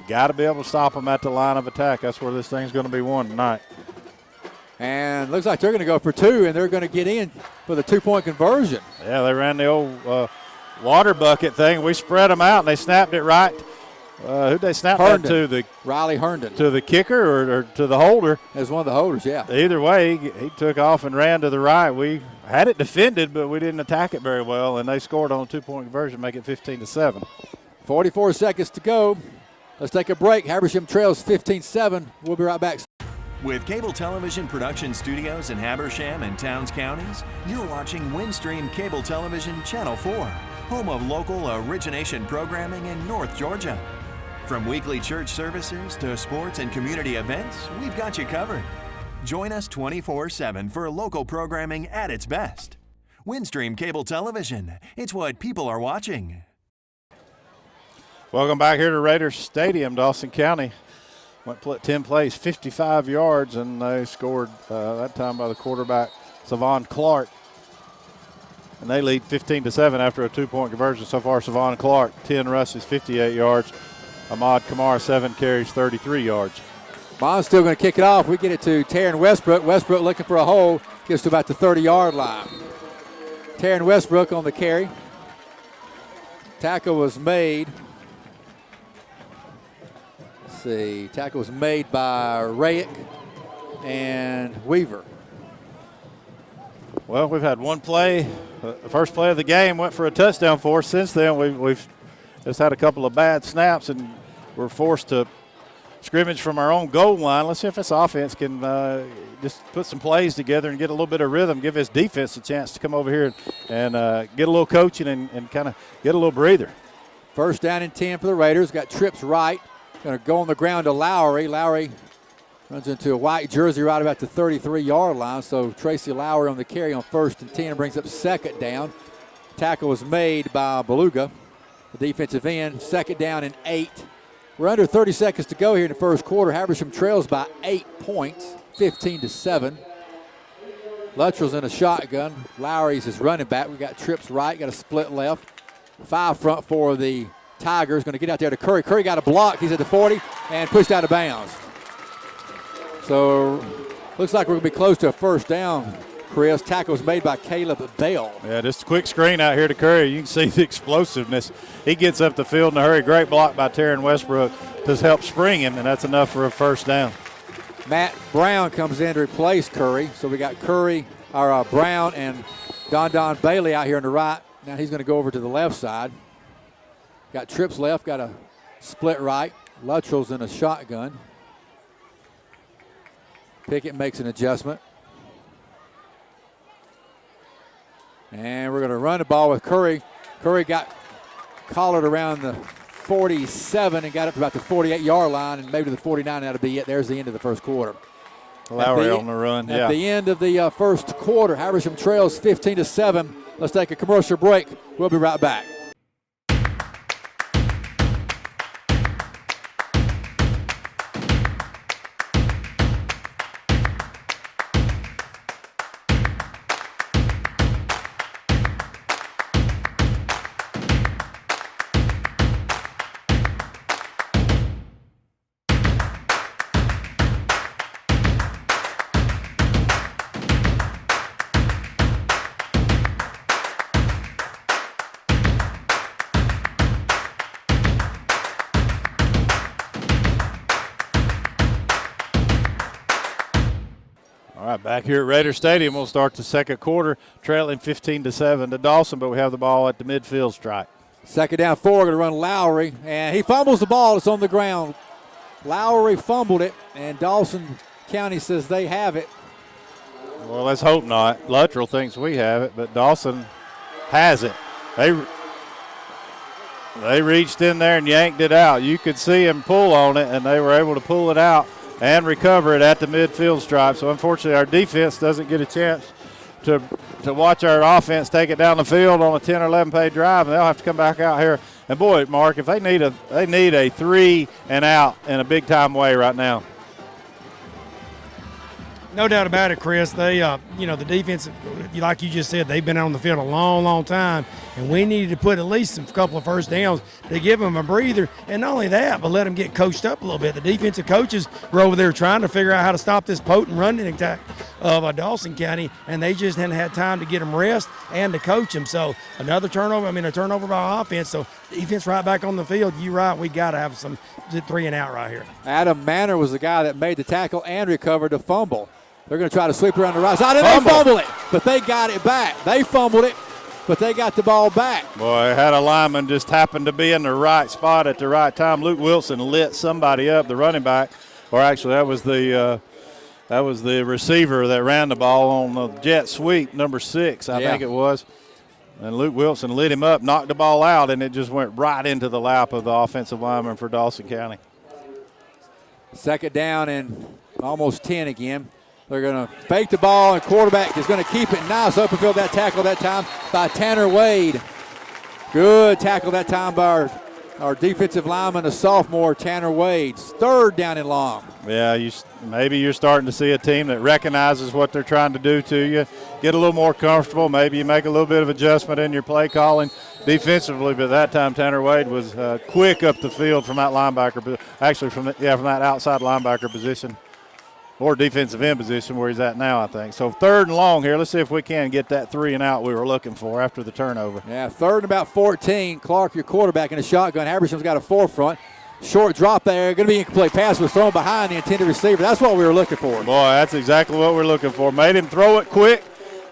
Speaker 2: Got to be able to stop them at the line of attack. That's where this thing's going to be won tonight.
Speaker 3: And looks like they're going to go for 2, and they're going to get in for the 2-point conversion.
Speaker 2: Yeah, they ran the old water bucket thing. We spread them out, and they snapped it right. Who'd they snap that to?
Speaker 3: Riley Herndon.
Speaker 2: To the kicker or to the holder?
Speaker 3: As one of the holders, yeah.
Speaker 2: Either way, he took off and ran to the right. We had it defended, but we didn't attack it very well, and they scored on a 2-point conversion, make it 15-7.
Speaker 3: 44 seconds to go. Let's take a break. Habersham trails 15-7. We'll be right back.
Speaker 5: With cable television production studios in Habersham and Towns counties, you're watching Windstream Cable Television Channel 4, home of local origination programming in North Georgia. From weekly church services to sports and community events, we've got you covered. Join us 24/7 for local programming at its best. Windstream Cable Television, it's what people are watching.
Speaker 2: Welcome back here to Raiders Stadium, Dawson County. Went 10 plays, 55 yards, and they scored that time by the quarterback, Savon Clark. And they lead 15-7 after a 2-point conversion. So far, Savon Clark, 10 rushes, 58 yards. Ahmad Kamar, 7 carries, 33 yards.
Speaker 3: Bond's still going to kick it off. We get it to Taryn Westbrook. Westbrook looking for a hole, gets to about the 30-yard line. Taryn Westbrook on the carry. Tackle was made. Tackle was made by Rayick and Weaver.
Speaker 2: Well, we've had one play. The first play of the game went for a touchdown for us. Since then, we've just had a couple of bad snaps, and we're forced to scrimmage from our own goal line. Let's see if this offense can just put some plays together and get a little bit of rhythm, give his defense a chance to come over here and get a little coaching and kind of get a little breather.
Speaker 3: 1st down and 10 for the Raiders. Got trips right. Going to go on the ground to Lowry. Lowry runs into a white jersey right about the 33-yard line. So Tracy Lowry on the carry on 1st and 10 and brings up 2nd down. Tackle was made by Beluga, the defensive end. 2nd down and 8. We're under 30 seconds to go here in the first quarter. Habersham trails by 8 points, 15-7. Luttrell's in a shotgun. Lowry's his running back. We got trips right, got a split left. 5 front for the Tigers. Going to get out there to Curry. Curry got a block. He's at the 40 and pushed out of bounds. So looks like we're going to be close to a first down, Chris. Tackles made by Caleb Bell.
Speaker 2: Yeah, just a quick screen out here to Curry. You can see the explosiveness. He gets up the field in a hurry. Great block by Taryn Westbrook to help spring him, and that's enough for a first down.
Speaker 3: Matt Brown comes in to replace Curry. So we got Brown and Don Bailey out here on the right. Now he's going to go over to the left side. Got trips left, got a split right. Luttrell's in a shotgun. Pickett makes an adjustment. And we're going to run the ball with Curry. Curry got collared around the 47 and got up to about the 48-yard line, and maybe to the 49. That'll be it. There's the end of the first quarter.
Speaker 2: Lowry on the run.
Speaker 3: At the end of the first quarter, Habersham trails 15-7. Let's take a commercial break. We'll be right back.
Speaker 2: Back here at Raider Stadium, we'll start the second quarter, trailing 15-7 to Dawson, but we have the ball at the midfield stripe.
Speaker 3: Second down, 4. Going to run Lowry, and he fumbles the ball. It's on the ground. Lowry fumbled it, and Dawson County says they have it.
Speaker 2: Well, let's hope not. Luttrell thinks we have it, but Dawson has it. They reached in there and yanked it out. You could see him pull on it, and they were able to pull it out and recover it at the midfield stripe. So unfortunately our defense doesn't get a chance to watch our offense take it down the field on a 10 or 11 play drive, and they'll have to come back out here. And boy, Mark, if they need a 3 and out in a big time way right now.
Speaker 1: No doubt about it, Chris. They, the defense, like you just said, they've been on the field a long, long time, and we needed to put at least a couple of first downs to give them a breather. And not only that, but let them get coached up a little bit. The defensive coaches were over there trying to figure out how to stop this potent running attack of Dawson County, and they just hadn't had time to get them rest and to coach them. So a turnover by offense. So defense right back on the field. You're right, we got to have some 3 and out right here.
Speaker 3: Adam Manor was the guy that made the tackle and recovered the fumble. They're going to try to sweep around the right side, and they fumble it, but they got it back. They fumbled it, but they got the ball back.
Speaker 2: Boy, had a lineman just happened to be in the right spot at the right time. Luke Wilson lit somebody up, the running back, or actually that was the receiver that ran the ball on the jet sweep, number 6, I think it was. And Luke Wilson lit him up, knocked the ball out, and it just went right into the lap of the offensive lineman for Dawson County.
Speaker 3: Second down and almost 10 again. They're going to fake the ball, and quarterback is going to keep it. Nice open field that tackle that time by Tanner Wade. Good tackle that time by our defensive lineman, a sophomore, Tanner Wade. Third down and long.
Speaker 2: Yeah, maybe you're starting to see a team that recognizes what they're trying to do to you, get a little more comfortable. Maybe you make a little bit of adjustment in your play calling defensively, but that time Tanner Wade was quick up the field from that linebacker, actually from that outside linebacker position. Or defensive end position where he's at now, I think. So 3rd and long here. Let's see if we can get that 3 and out we were looking for after the turnover.
Speaker 3: Yeah, 3rd and about 14. Clark, your quarterback, in a shotgun. Habersham's got a 4-front. Short drop there. Going to be an incomplete pass. Was thrown behind the intended receiver. That's what we were looking for.
Speaker 2: Boy, that's exactly what we're looking for. Made him throw it quick.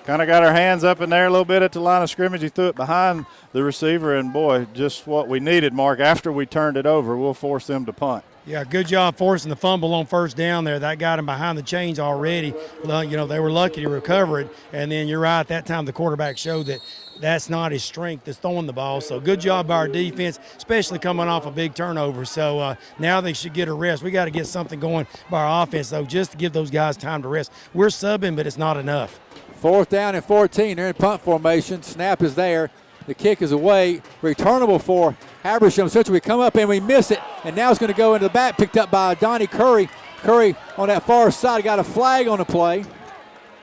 Speaker 2: Kind of got our hands up in there a little bit at the line of scrimmage. He threw it behind the receiver, and, boy, just what we needed, Mark. After we turned it over, we'll force them to punt.
Speaker 1: Yeah, good job forcing the fumble on first down there. That got him behind the chains already. They were lucky to recover it. And then you're right, that time the quarterback showed that that's not his strength, is throwing the ball. So good job by our defense, especially coming off a big turnover. So now they should get a rest. We got to get something going by our offense, though, just to give those guys time to rest. We're subbing, but it's not enough.
Speaker 3: 4th down and 14. They're in punt formation. Snap is there. The kick is away. Returnable for Habersham Central. We come up and we miss it, and now it's going to go into the back, picked up by Donnie Curry. Curry on that far side got a flag on the play.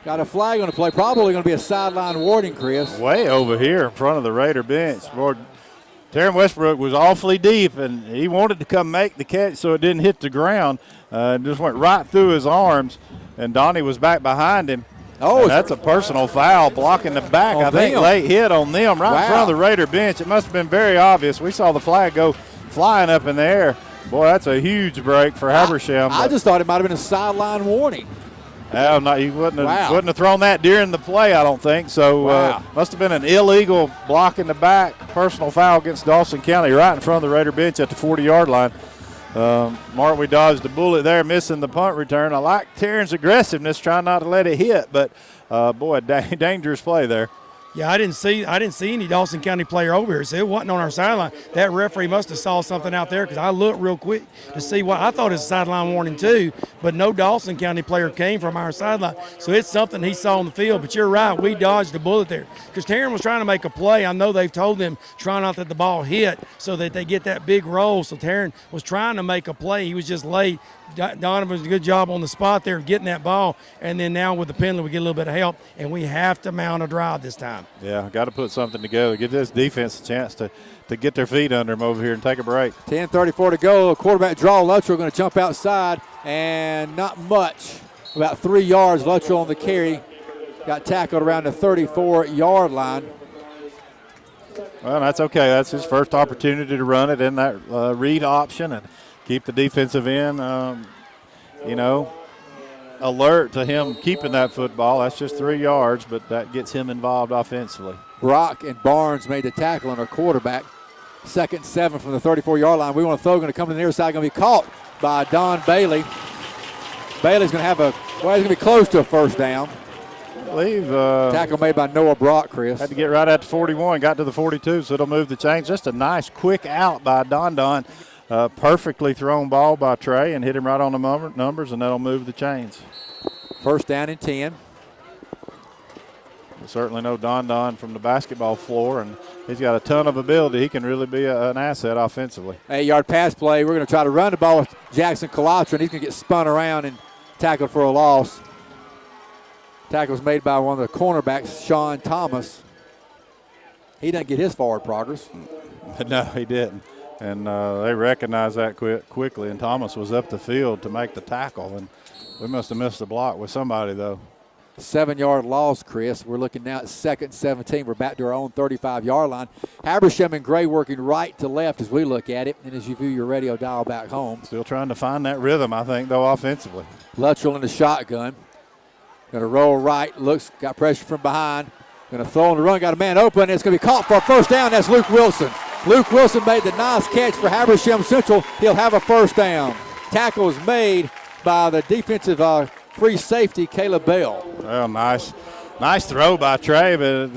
Speaker 3: Probably going to be a sideline warning, Chris.
Speaker 2: Way over here in front of the Raider bench. Lord, Taryn Westbrook was awfully deep, and he wanted to come make the catch so it didn't hit the ground. Just went right through his arms, and Donnie was back behind him.
Speaker 3: Oh,
Speaker 2: and that's a personal foul blocking the back. I think late hit on them right in front of the Raider bench. It must have been very obvious. We saw the flag go flying up in the air. Boy, that's a huge break for Habersham.
Speaker 3: I just thought it might have been a sideline warning.
Speaker 2: You wouldn't have thrown that during the play, I don't think. So must have been an illegal block in the back, personal foul against Dawson County right in front of the Raider bench at the 40-yard line. Mark, we dodged a bullet there, missing the punt return. I like Taryn's aggressiveness, trying not to let it hit, but boy, dangerous play there.
Speaker 1: Yeah, I didn't see any Dawson County player over here, so it wasn't on our sideline. That referee must have saw something out there because I looked real quick to see what I thought it was a sideline warning too, but no Dawson County player came from our sideline, so it's something he saw on the field. But you're right, we dodged a bullet there because Taryn was trying to make a play. I know they've told them try not to let the ball hit so that they get that big roll. So Taryn was trying to make a play. He was just late. Donovan's a good job on the spot there getting that ball, and then now with the penalty we get a little bit of help, and we have to mount a drive this time.
Speaker 2: Yeah, got to put something together. Give this defense a chance to get their feet under them over here and take a break.
Speaker 3: 10:34 to go. Quarterback draw. Luttrell going to jump outside, and not much. About 3 yards. Luttrell on the carry. Got tackled around the 34-yard line.
Speaker 2: Well, that's okay. That's his first opportunity to run it in that read option and keep the defensive end, alert to him keeping that football. That's just 3 yards, but that gets him involved offensively.
Speaker 3: Brock and Barnes made the tackle on our quarterback. 2nd and 7 from the 34-yard line. We want to throw, going to come to the near side, going to be caught by Don Bailey. Bailey's going to have he's going to be close to a first down.
Speaker 2: I believe
Speaker 3: tackle made by Noah Brock, Chris.
Speaker 2: Had to get right at the 41, got to the 42, so it'll move the chains. Just a nice quick out by Don. Perfectly thrown ball by Trey and hit him right on the numbers, and that'll move the chains.
Speaker 3: First down and 10.
Speaker 2: We certainly know Don from the basketball floor, and he's got a ton of ability. He can really be an asset offensively.
Speaker 3: 8-yard pass play. We're going to try to run the ball with Jackson Kalatra, and he's going to get spun around and tackled for a loss. Tackle was made by one of the cornerbacks, Sean Thomas. He didn't get his forward progress.
Speaker 2: No, he didn't. And they recognized that quickly, and Thomas was up the field to make the tackle, and we must have missed the block with somebody, though.
Speaker 3: 7-yard loss, Chris. We're looking now at 2nd and 17. We're back to our own 35-yard line. Habersham and Gray working right to left as we look at it, and as you view your radio dial back home.
Speaker 2: Still trying to find that rhythm, I think, though, offensively.
Speaker 3: Luttrell in the shotgun. Going to roll right, got pressure from behind. Going to throw on the run, got a man open. It's going to be caught for a first down. That's Luke Wilson. Luke Wilson made the nice catch for Habersham Central. He'll have a first down. Tackle is made by the defensive free safety, Caleb Bell.
Speaker 2: Well, nice throw by Trey, but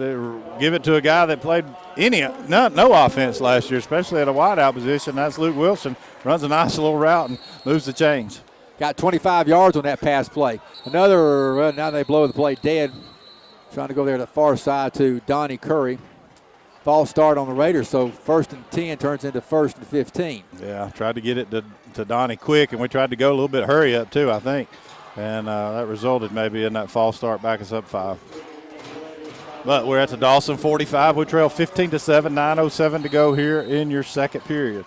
Speaker 2: give it to a guy that played no offense last year, especially at a wideout position. That's Luke Wilson. Runs a nice little route and moves the chains.
Speaker 3: Got 25 yards on that pass play. Now they blow the play dead. Trying to go there to the far side to Donnie Curry. False start on the Raiders, so 1st and 10 turns into 1st and 15.
Speaker 2: Yeah, tried to get it to Donnie quick, and we tried to go a little bit hurry up too, I think. And that resulted maybe in that false start, back us up 5. But we're at the Dawson 45. We trail 15-7, 9:07 to go here in your second period.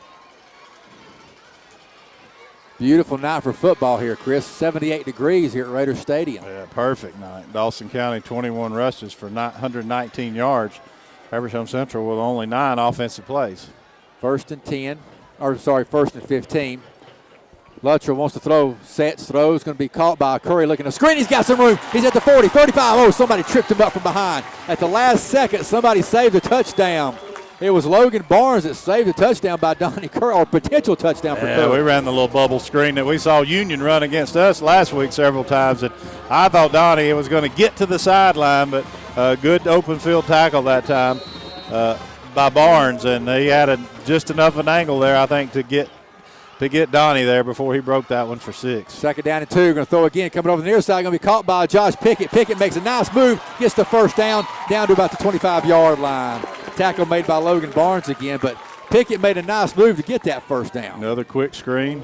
Speaker 3: Beautiful night for football here, Chris. 78 degrees here at Raider Stadium.
Speaker 2: Yeah, perfect night. Dawson County 21 rushes for 119 yards. Habersham Central with only 9 offensive plays.
Speaker 3: 1st and 15. Luttrell wants to throw, throws, going to be caught by Curry looking to screen. He's got some room. He's at the 40, 35. Oh, somebody tripped him up from behind. At the last second, somebody saved a touchdown. It was Logan Barnes that saved a touchdown by Donnie Curry, or potential touchdown for Curry.
Speaker 2: Yeah, we ran the little bubble screen that we saw Union run against us last week several times. And I thought Donnie was going to get to the sideline, but good open field tackle that time by Barnes, and he had just enough of an angle there, I think, to get Donnie there before he broke that one for 6.
Speaker 3: 2nd down and 2. Going to throw again, coming over the near side. Going to be caught by Josh Pickett. Pickett makes a nice move, gets the first down to about the 25-yard line. Tackle made by Logan Barnes again, but Pickett made a nice move to get that first down.
Speaker 2: Another quick screen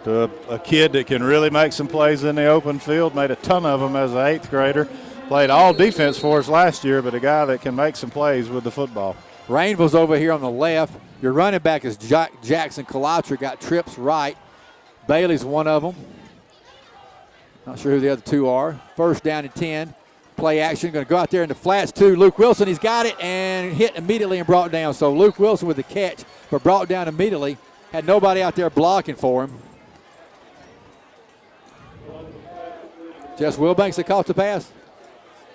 Speaker 2: to a kid that can really make some plays in the open field. Made a ton of them as an 8th grader. Played all defense for us last year, but a guy that can make some plays with the football.
Speaker 3: Rainville's over here on the left. Your running back is Jackson Kalatra, got trips right. Bailey's one of them. Not sure who the other two are. First down and 10. Play action, going to go out there in the flats too. Luke Wilson, he's got it and hit immediately and brought down. So Luke Wilson with the catch, but brought down immediately. Had nobody out there blocking for him. Jess Wilbanks that caught the pass.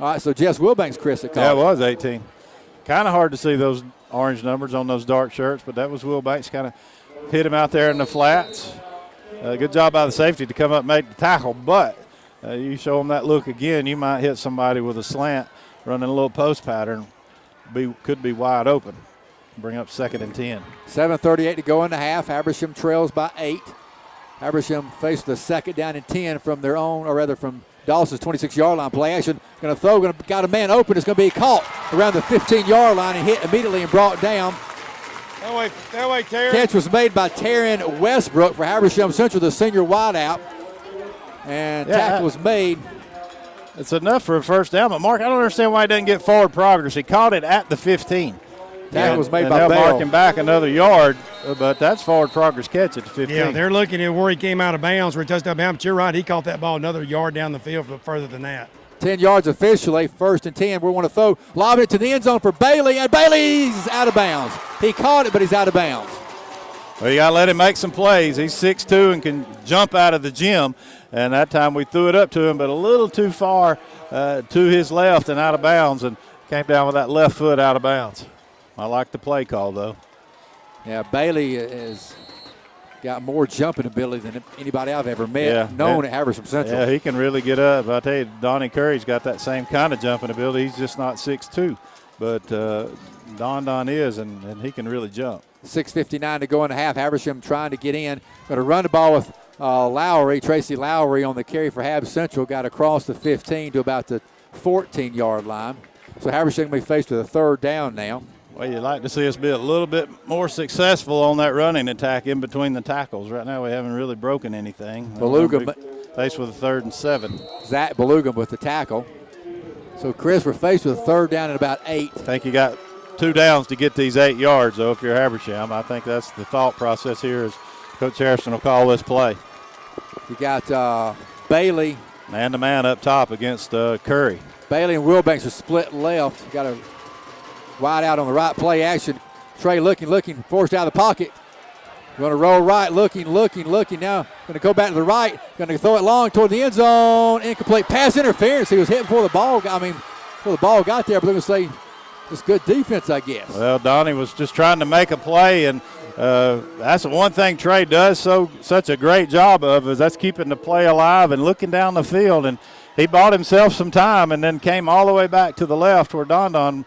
Speaker 3: All right, so Jess Wilbanks, Chris, that caught
Speaker 2: Yeah,
Speaker 3: it.
Speaker 2: it was 18. Kind of hard to see those orange numbers on those dark shirts, but that was Wilbanks. Kind of hit him out there in the flats. Good job by the safety to come up and make the tackle, but you show them that look again, you might hit somebody with a slant running a little post pattern. Could be wide open. Bring up 2nd and 10.
Speaker 3: 7:38 to go in the half. Habersham trails by 8. Habersham faced the 2nd down and 10 from their own, or rather from Dawson's 26-yard line. Play action. Going to throw. Got a man open. It's going to be caught around the 15-yard line and hit immediately and brought down.
Speaker 1: That way, Terry.
Speaker 3: Catch was made by Taryn Westbrook for Habersham Central, the senior wideout. And tackle was made.
Speaker 2: It's enough for a first down, but Mark, I don't understand why he doesn't get forward progress. He caught it at the 15.
Speaker 3: Tackle was made by
Speaker 2: they'll
Speaker 3: Bell.
Speaker 2: mark him back another yard, but that's forward progress catch at the 15.
Speaker 1: Yeah, they're looking at where he came out of bounds, where he touched out of bounds. But you're right, he caught that ball another yard down the field, but further than that.
Speaker 3: 10 yards officially, 1st and 10. We want to throw, lob it to the end zone for Bailey, and Bailey's out of bounds. He caught it, but he's out of bounds.
Speaker 2: Well, you got to let him make some plays. He's 6'2" and can jump out of the gym. And that time we threw it up to him, but a little too far to his left and out of bounds, and came down with that left foot out of bounds. I like the play call, though.
Speaker 3: Yeah, Bailey has got more jumping ability than anybody I've ever met, known at Habersham Central.
Speaker 2: Yeah, he can really get up. I tell you, Donnie Curry's got that same kind of jumping ability. He's just not 6'2", but Don is, and he can really jump.
Speaker 3: 6:59 to go in the half. Habersham trying to get in. Going to run the ball with Lowry, Tracy Lowry on the carry for Hab Central. Got across the 15 to about the 14-yard line. So Habersham will be faced with a 3rd down now.
Speaker 2: Well, you'd like to see us be a little bit more successful on that running attack in between the tackles. Right now we haven't really broken anything.
Speaker 3: Beluga
Speaker 2: faced with a 3rd and 7.
Speaker 3: Zach Beluga with the tackle. So, Chris, we're faced with a 3rd down at about 8.
Speaker 2: I think you got 2 downs to get these 8 yards, though, if you're Habersham. I think that's the thought process here is Coach Harrison will call this play.
Speaker 3: You got Bailey.
Speaker 2: Man-to-man up top against Curry.
Speaker 3: Bailey and Wilbanks are split left. Got a wide out on the right, play action. Trey looking, forced out of the pocket. Going to roll right, looking. Now going to go back to the right. Going to throw it long toward the end zone. Incomplete pass interference. He was hit before the ball got there, but they're going to say it's good defense, I guess.
Speaker 2: Well, Donnie was just trying to make a play, and that's the one thing Trey does such a great job of, is that's keeping the play alive and looking down the field. And he bought himself some time and then came all the way back to the left where Don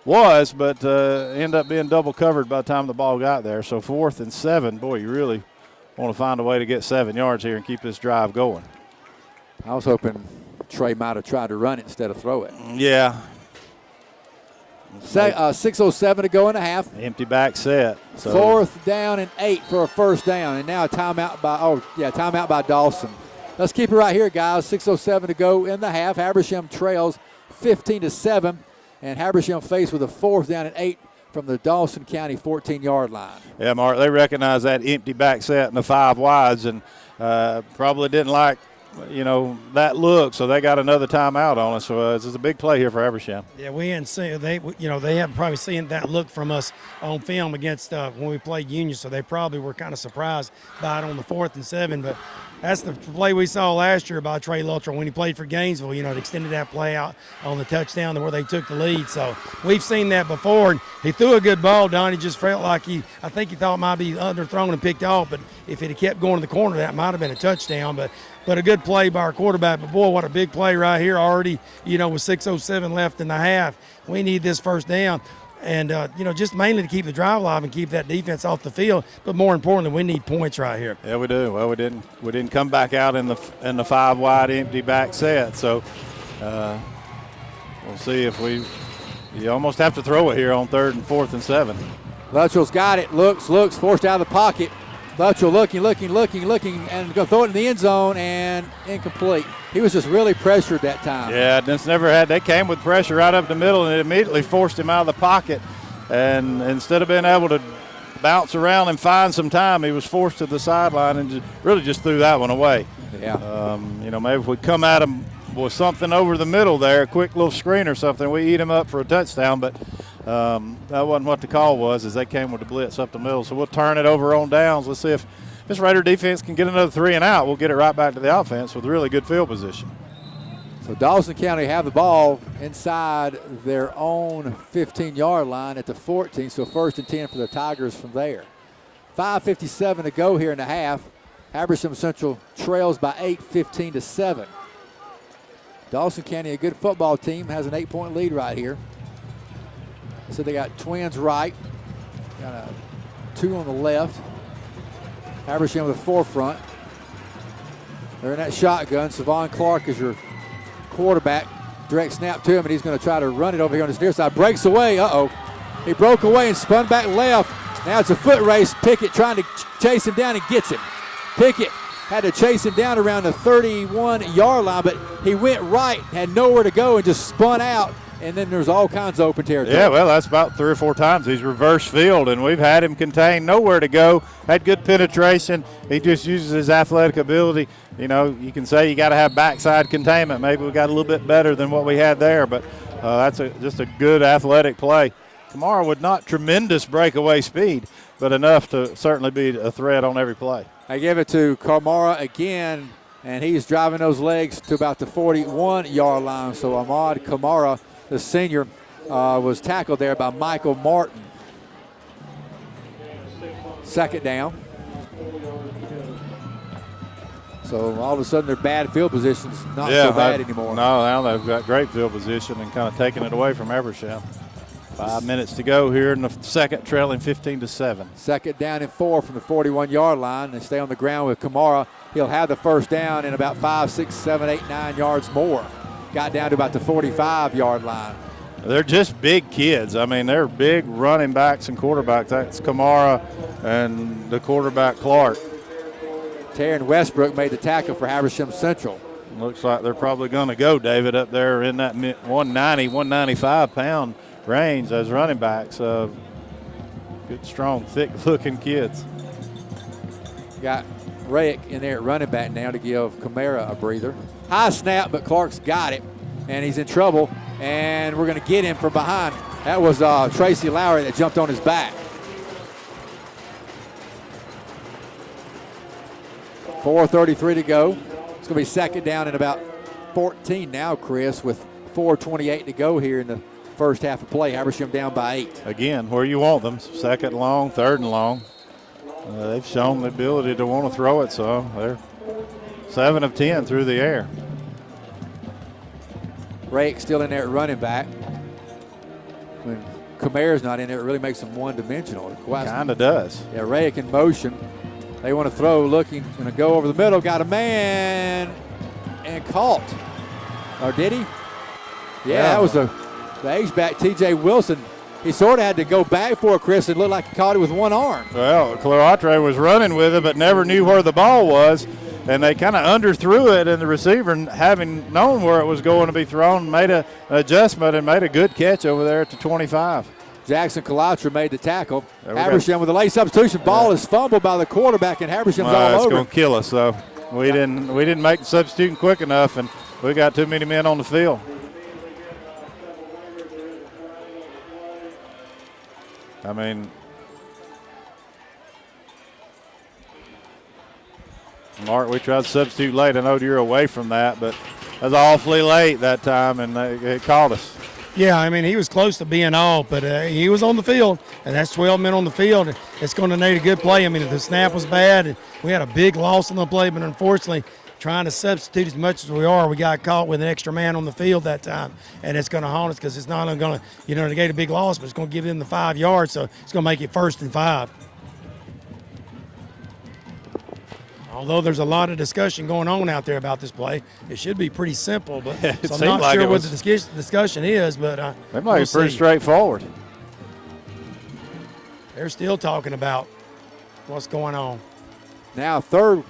Speaker 2: was, but ended up being double covered by the time the ball got there. So 4th and 7, boy, you really want to find a way to get 7 yards here and keep this drive going.
Speaker 3: I was hoping Trey might have tried to run it instead of throw it.
Speaker 2: Yeah.
Speaker 3: 6:07 to go in the half.
Speaker 2: Empty back set. So
Speaker 3: 4th down and 8 for a 1st down, and now a timeout by Dawson. Let's keep it right here, guys. 6:07 to go in the half. Habersham trails 15-7, and Habersham faced with a 4th down and 8 from the Dawson County 14-yard line.
Speaker 2: Yeah, Mark, they recognize that empty back set and the 5 wides, and probably didn't like, that look, so they got another timeout on us. So this is a big play here for Habersham.
Speaker 1: Yeah, we hadn't seen they haven't probably seen that look from us on film against when we played Union, so they probably were kind of surprised by it on the 4th and 7. But that's the play we saw last year by Trey Luttrell when he played for Gainesville. It extended that play out on the touchdown to where they took the lead. So we've seen that before. And he threw a good ball, Don. He just felt like I think he thought it might be underthrown and picked off. But if it had kept going to the corner, that might have been a touchdown. But a good play by our quarterback. But, boy, what a big play right here already, with 6:07 left in the half. We need this 1st down. And, just mainly to keep the drive alive and keep that defense off the field. But more importantly, we need points right here.
Speaker 2: Yeah, we do. Well, we didn't come back out in the 5 wide empty back set. So we'll see if you almost have to throw it here on 3rd and 4th and 7.
Speaker 3: Luttrell's got it. Looks, forced out of the pocket. Luttrell looking, and going to throw it in the end zone, and incomplete. He was just really pressured that time.
Speaker 2: Yeah, that's never had. They came with pressure right up the middle, and it immediately forced him out of the pocket. And instead of being able to bounce around and find some time, he was forced to the sideline and really just threw that one away.
Speaker 3: Yeah.
Speaker 2: Maybe if we come at him with something over the middle there, a quick little screen or something, we eat him up for a touchdown. But that wasn't what the call was, as they came with the blitz up the middle. So we'll turn it over on downs. Let's see if this Raider defense can get another 3 and out. We'll get it right back to the offense with really good field position.
Speaker 3: So Dawson County have the ball inside their own 15-yard line at the 14, so 1st and 10 for the Tigers from there. 5:57 to go here in the half. Habersham Central trails by 8, 15-7. Dawson County, a good football team, has an 8-point lead right here. So they got twins right, got 2 on the left. Habersham with the forefront. They're in that shotgun. Savon Clark is your quarterback. Direct snap to him, and he's going to try to run it over here on his near side. Breaks away. He broke away and spun back left. Now it's a foot race. Pickett trying to chase him down and gets him. Pickett had to chase him down around the 31-yard line, but he went right, had nowhere to go, and just spun out. And then there's all kinds of open territory.
Speaker 2: Yeah, well, that's about 3 or 4 times he's reverse field, and we've had him contained, nowhere to go, had good penetration. He just uses his athletic ability. You can say you got to have backside containment. Maybe we got a little bit better than what we had there, but that's just a good athletic play. Kamara with not tremendous breakaway speed, but enough to certainly be a threat on every play.
Speaker 3: I give it to Kamara again, and he's driving those legs to about the 41-yard line. So Ahmad Kamara, the senior, was tackled there by Michael Martin. 2nd down. So all of a sudden their bad field position's not so bad anymore.
Speaker 2: No, now they've got great field position and kind of taking it away from Habersham. 5 minutes to go here in the second, trailing 15-7.
Speaker 3: 2nd down and 4 from the 41-yard line. They stay on the ground with Kamara. He'll have the 1st down in about 5, 6, 7, 8, 9 yards more. Got down to about the 45-yard line.
Speaker 2: They're just big kids. I mean, they're big running backs and quarterbacks. That's Kamara and the quarterback Clark.
Speaker 3: Taryn Westbrook made the tackle for Habersham Central.
Speaker 2: Looks like they're probably going to go, David, up there in that 190, 195-pound range as running backs. Good, strong, thick-looking kids.
Speaker 3: Got Rayek in there at running back now to give Kamara a breather. High snap, but Clark's got it, and he's in trouble, and we're going to get him from behind. That was Tracy Lowry that jumped on his back. 4:33 to go. It's going to be 2nd down and about 14 now, Chris, with 4:28 to go here in the first half of play. Habersham down by 8.
Speaker 2: Again, where you want them, 2nd long, 3rd and long. They've shown the ability to want to throw it, so they're 7 of 10 through the air.
Speaker 3: Rayek still in there at running back. When Kamara's not in there, it really makes them one-dimensional.
Speaker 2: Kind of does.
Speaker 3: Yeah, Rayek in motion. They want to throw, looking, going to go over the middle. Got a man and caught. Or did he? Yeah, that was the H-back, T.J. Wilson. He sort of had to go back for it, Chris, and looked like he caught it with one arm.
Speaker 2: Well, Clearatre was running with it, but never knew where the ball was, and they kind of underthrew it, and the receiver, having known where it was going to be thrown, made an adjustment and made a good catch over there at the 25.
Speaker 3: Jackson Kalatra made the tackle. Habersham with a late substitution. Ball is fumbled by the quarterback, and Habersham's all over.
Speaker 2: It's going to kill us, though. We didn't make the substitution quick enough, and we got too many men on the field. I mean, Mark, we tried to substitute late. I know you're away from that, but that was awfully late that time, and it caught us.
Speaker 1: Yeah, I mean, he was close to being off, but he was on the field, and that's 12 men on the field. It's going to need a good play. I mean, the snap was bad, and we had a big loss on the play, but unfortunately, trying to substitute as much as we are, we got caught with an extra man on the field that time, and it's going to haunt us because it's not only going to, negate a big loss, but it's going to give them the 5 yards, so it's going to make it 1st and 5. Although there's a lot of discussion going on out there about this play, it should be pretty simple, but so I'm not sure what the discussion is, but
Speaker 2: it might be pretty straightforward.
Speaker 1: they're still talking about what's going on.
Speaker 3: Now third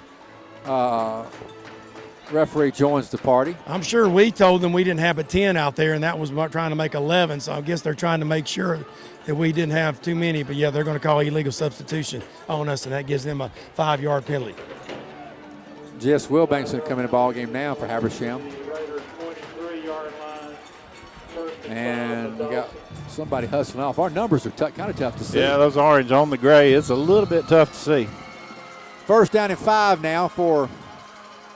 Speaker 3: referee joins the party.
Speaker 1: I'm sure we told them we didn't have a 10 out there, and that was trying to make 11. So I guess they're trying to make sure that we didn't have too many. But, yeah, they're going to call illegal substitution on us, and that gives them a 5-yard penalty.
Speaker 3: Jess Wilbanks going to come in the ball game now for Habersham. And we got somebody hustling off. Our numbers are kind of tough to see.
Speaker 2: Yeah, those orange on the gray, it's a little bit tough to see.
Speaker 3: First down and 5 now for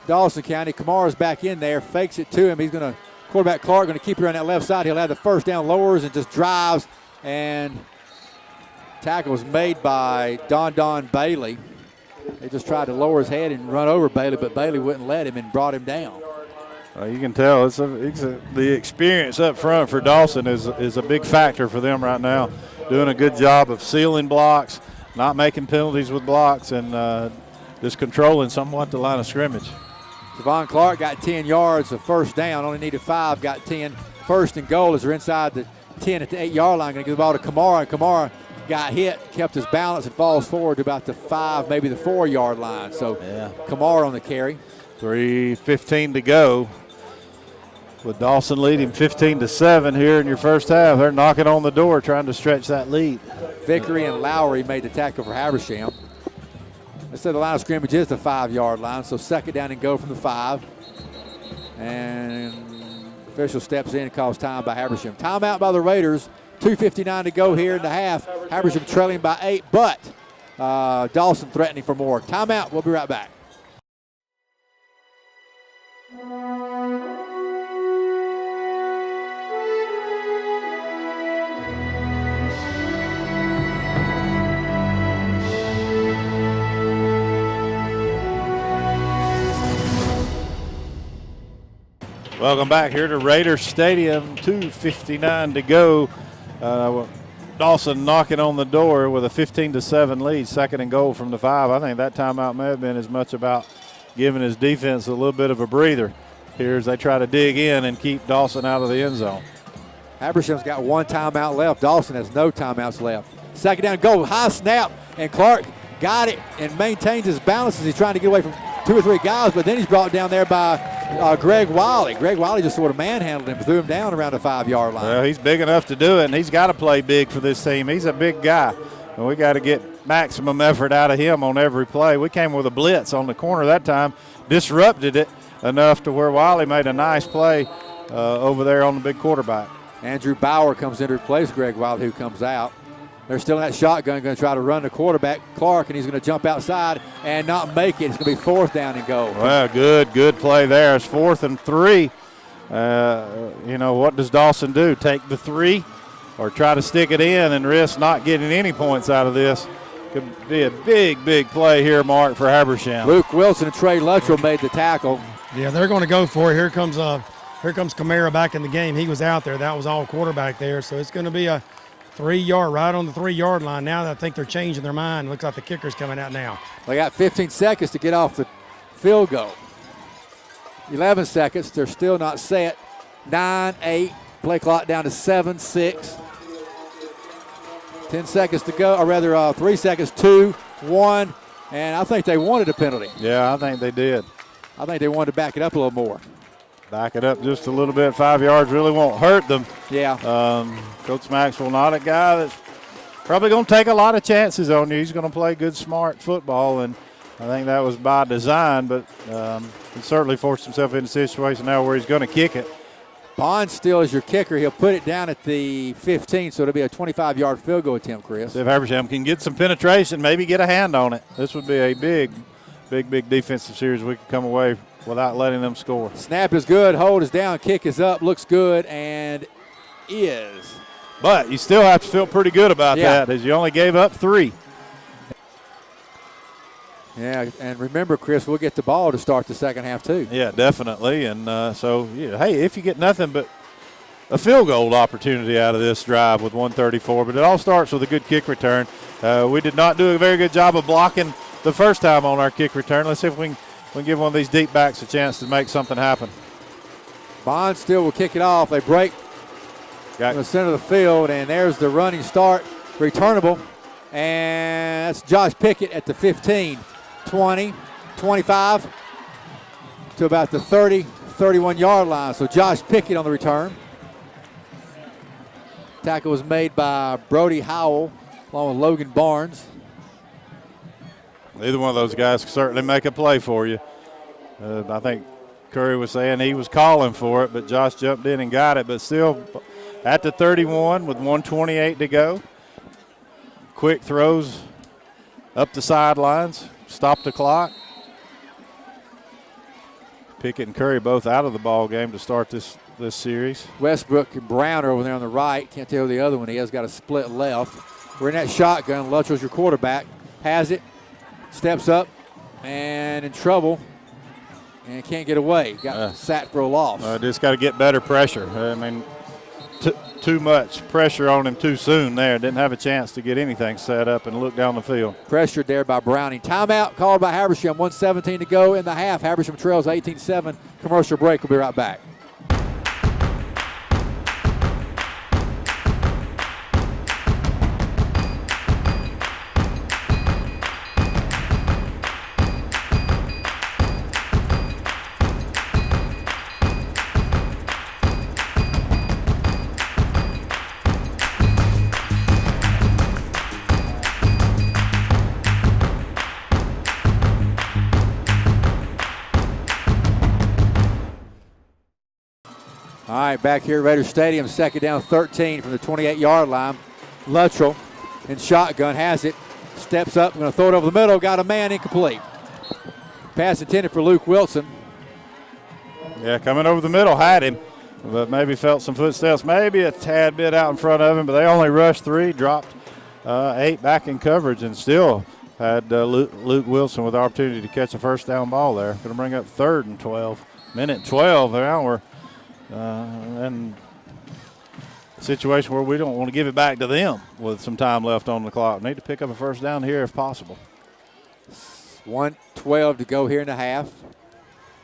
Speaker 3: Dawson County. Kamara's back in there, fakes it to him. He's going to, quarterback Clark going to keep it on that left side. He'll have the first down, lowers and just drives. And tackle was made by Don Bailey. They just tried to lower his head and run over Bailey, but Bailey wouldn't let him and brought him down.
Speaker 2: You can tell the experience up front for Dawson is a big factor for them right now. Doing a good job of sealing blocks, not making penalties with blocks, and just controlling somewhat the line of scrimmage.
Speaker 3: Javon Clark got 10 yards of first down, only needed 5, got 10. First and goal as they're inside the 10 at the 8-yard line. Going to give the ball to Kamara, and Kamara got hit, kept his balance, and falls forward to about the 5, maybe the 4-yard line. So yeah. Kamara on the carry.
Speaker 2: 3:15 to go. With Dawson leading 15-7 here in your first half. They're knocking on the door trying to stretch that lead.
Speaker 3: Vickery and Lowry made the tackle for Habersham. They said the line of scrimmage is the 5-yard line, so second down and go from the 5. And official steps in and calls time by Habersham. Timeout by the Raiders. 2:59 to go here in the half. Habersham trailing by 8, but Dawson threatening for more. Timeout. We'll be right back.
Speaker 2: Welcome back here to Raiders Stadium. 2:59 to go. Dawson knocking on the door with a 15-7 lead, second and goal from the 5. I think that timeout may have been as much about giving his defense a little bit of a breather here as they try to dig in and keep Dawson out of the end zone.
Speaker 3: Habersham's got 1 timeout left. Dawson has no timeouts left. Second down, goal, high snap, and Clark got it and maintains his balance as he's trying to get away from 2 or 3 guys, but then he's brought down there by Greg Wiley. Greg Wiley just sort of manhandled him, threw him down around the 5-yard line.
Speaker 2: Well, he's big enough to do it, and he's got to play big for this team. He's a big guy, and we got to get maximum effort out of him on every play. We came with a blitz on the corner that time, disrupted it enough to where Wiley made a nice play over there on the big quarterback.
Speaker 3: Andrew Bauer comes in to replace Greg Wiley, who comes out. They're still in that shotgun, going to try to run the quarterback, Clark, and he's going to jump outside and not make it. It's going to be 4th down and goal.
Speaker 2: Well, good play there. It's 4th and 3. What does Dawson do? Take the 3 or try to stick it in and risk not getting any points out of this? Could be a big play here, Mark, for Habersham.
Speaker 3: Luke Wilson and Trey Luttrell made the tackle.
Speaker 1: Yeah, they're going to go for it. Here comes Kamara back in the game. He was out there. That was all quarterback there. So it's going to be a 3-yard, right on the 3-yard line. Now I think they're changing their mind. Looks like the kicker's coming out now.
Speaker 3: They got 15 seconds to get off the field goal. 11 seconds. They're still not set. 9, 8. Play clock down to 7, 6. 10 seconds to go, or rather 3 seconds, 2, 1. And I think they wanted a penalty.
Speaker 2: Yeah, I think they did.
Speaker 3: I think they wanted to back it up a little more.
Speaker 2: Back it up just a little bit. 5 yards really won't hurt them.
Speaker 3: Yeah.
Speaker 2: Coach Maxwell, not a guy that's probably going to take a lot of chances on you. He's going to play good, smart football, and I think that was by design, but he certainly forced himself into a situation now where he's going to kick it.
Speaker 3: Bond still is your kicker. He'll put it down at the 15, so it'll be a 25-yard field goal attempt, Chris.
Speaker 2: If Habersham can get some penetration, maybe get a hand on it, this would be a big defensive series. We could come away without letting them score.
Speaker 3: Snap is good, hold is down, kick is up, looks good, and is.
Speaker 2: But you still have to feel pretty good about that, as you only gave up 3.
Speaker 3: Yeah, and remember, Chris, we'll get the ball to start the second half too.
Speaker 2: Yeah, definitely. And hey, if you get nothing but a field goal opportunity out of this drive with 1:34, but it all starts with a good kick return. We did not do a very good job of blocking the first time on our kick return. Let's see if we can give one of these deep backs a chance to make something happen.
Speaker 3: Bond still will kick it off. They break in the center of the field, and there's the running start. Returnable. And that's Josh Pickett at the 15, 20, 25 to about the 30, 31-yard line. So Josh Pickett on the return. Tackle was made by Brody Howell along with Logan Barnes.
Speaker 2: Either one of those guys can certainly make a play for you. I think Curry was saying he was calling for it, but Josh jumped in and got it. But still at the 31 with 1:28 to go. Quick throws up the sidelines, stop the clock. Pickett and Curry both out of the ball game to start this series.
Speaker 3: Westbrook and Brown are over there on the right. Can't tell who the other one is. Got a split left. We're in that shotgun. Luttrell's your quarterback. Has it. Steps up and in trouble. And can't get away. Got sat for a loss.
Speaker 2: Just got to get better pressure. I mean, too much pressure on him too soon there. Didn't have a chance to get anything set up and look down the field.
Speaker 3: Pressured there by Browning. Timeout called by Habersham. 1:17 to go in the half. Habersham trails 18-7. Commercial break. We'll be right back. All right, back here at Raider Stadium, second down 13 from the 28-yard line. Luttrell in shotgun has it, steps up, going to throw it over the middle, got a man, incomplete. Pass intended for Luke Wilson.
Speaker 2: Yeah, coming over the middle, had him, but maybe felt some footsteps, maybe a tad bit out in front of him, but they only rushed 3, dropped 8 back in coverage, and still had Luke Wilson with the opportunity to catch a first down ball there. Going to bring up 3rd and 12. Minute 12, now we're and a situation where we don't want to give it back to them with some time left on the clock. Need to pick up a first down here if possible.
Speaker 3: 1:12 to go here in the half.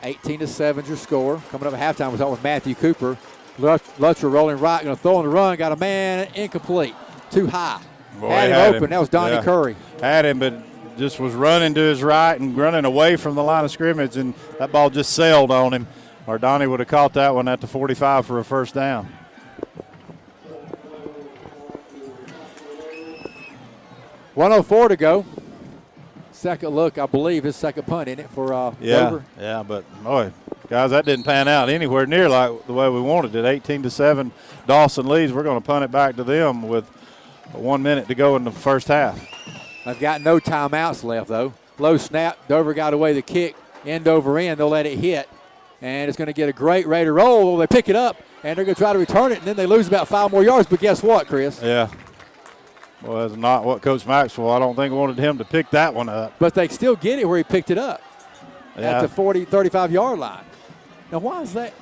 Speaker 3: 18-7 your score. Coming up at halftime, we're talking with Matthew Cooper. Luttrell rolling right, going to throw on the run. Got a man, incomplete. Too high.
Speaker 2: Boy,
Speaker 3: had him open. That was Donnie Curry.
Speaker 2: Had him, but just was running to his right and running away from the line of scrimmage, and that ball just sailed on him. Or Donnie would have caught that one at the 45 for a first down.
Speaker 3: $104 to go. Second look, I believe, his second punt, isn't it, for Dover?
Speaker 2: Yeah, but, boy, guys, that didn't pan out anywhere near like the way we wanted it. 18-7, Dawson leads. We're going to punt it back to them with 1 minute to go in the first half.
Speaker 3: They've got no timeouts left, though. Low snap. Dover got away the kick. End over end. They'll let it hit. And it's going to get a great Raider roll. They pick it up, and they're going to try to return it, and then they lose about 5 more yards. But guess what, Chris?
Speaker 2: Yeah. Well, that's not what Coach Maxwell, I don't think, wanted him to pick that one up.
Speaker 3: But they still get it where he picked it up at the 40, 35-yard line. Now, why is that?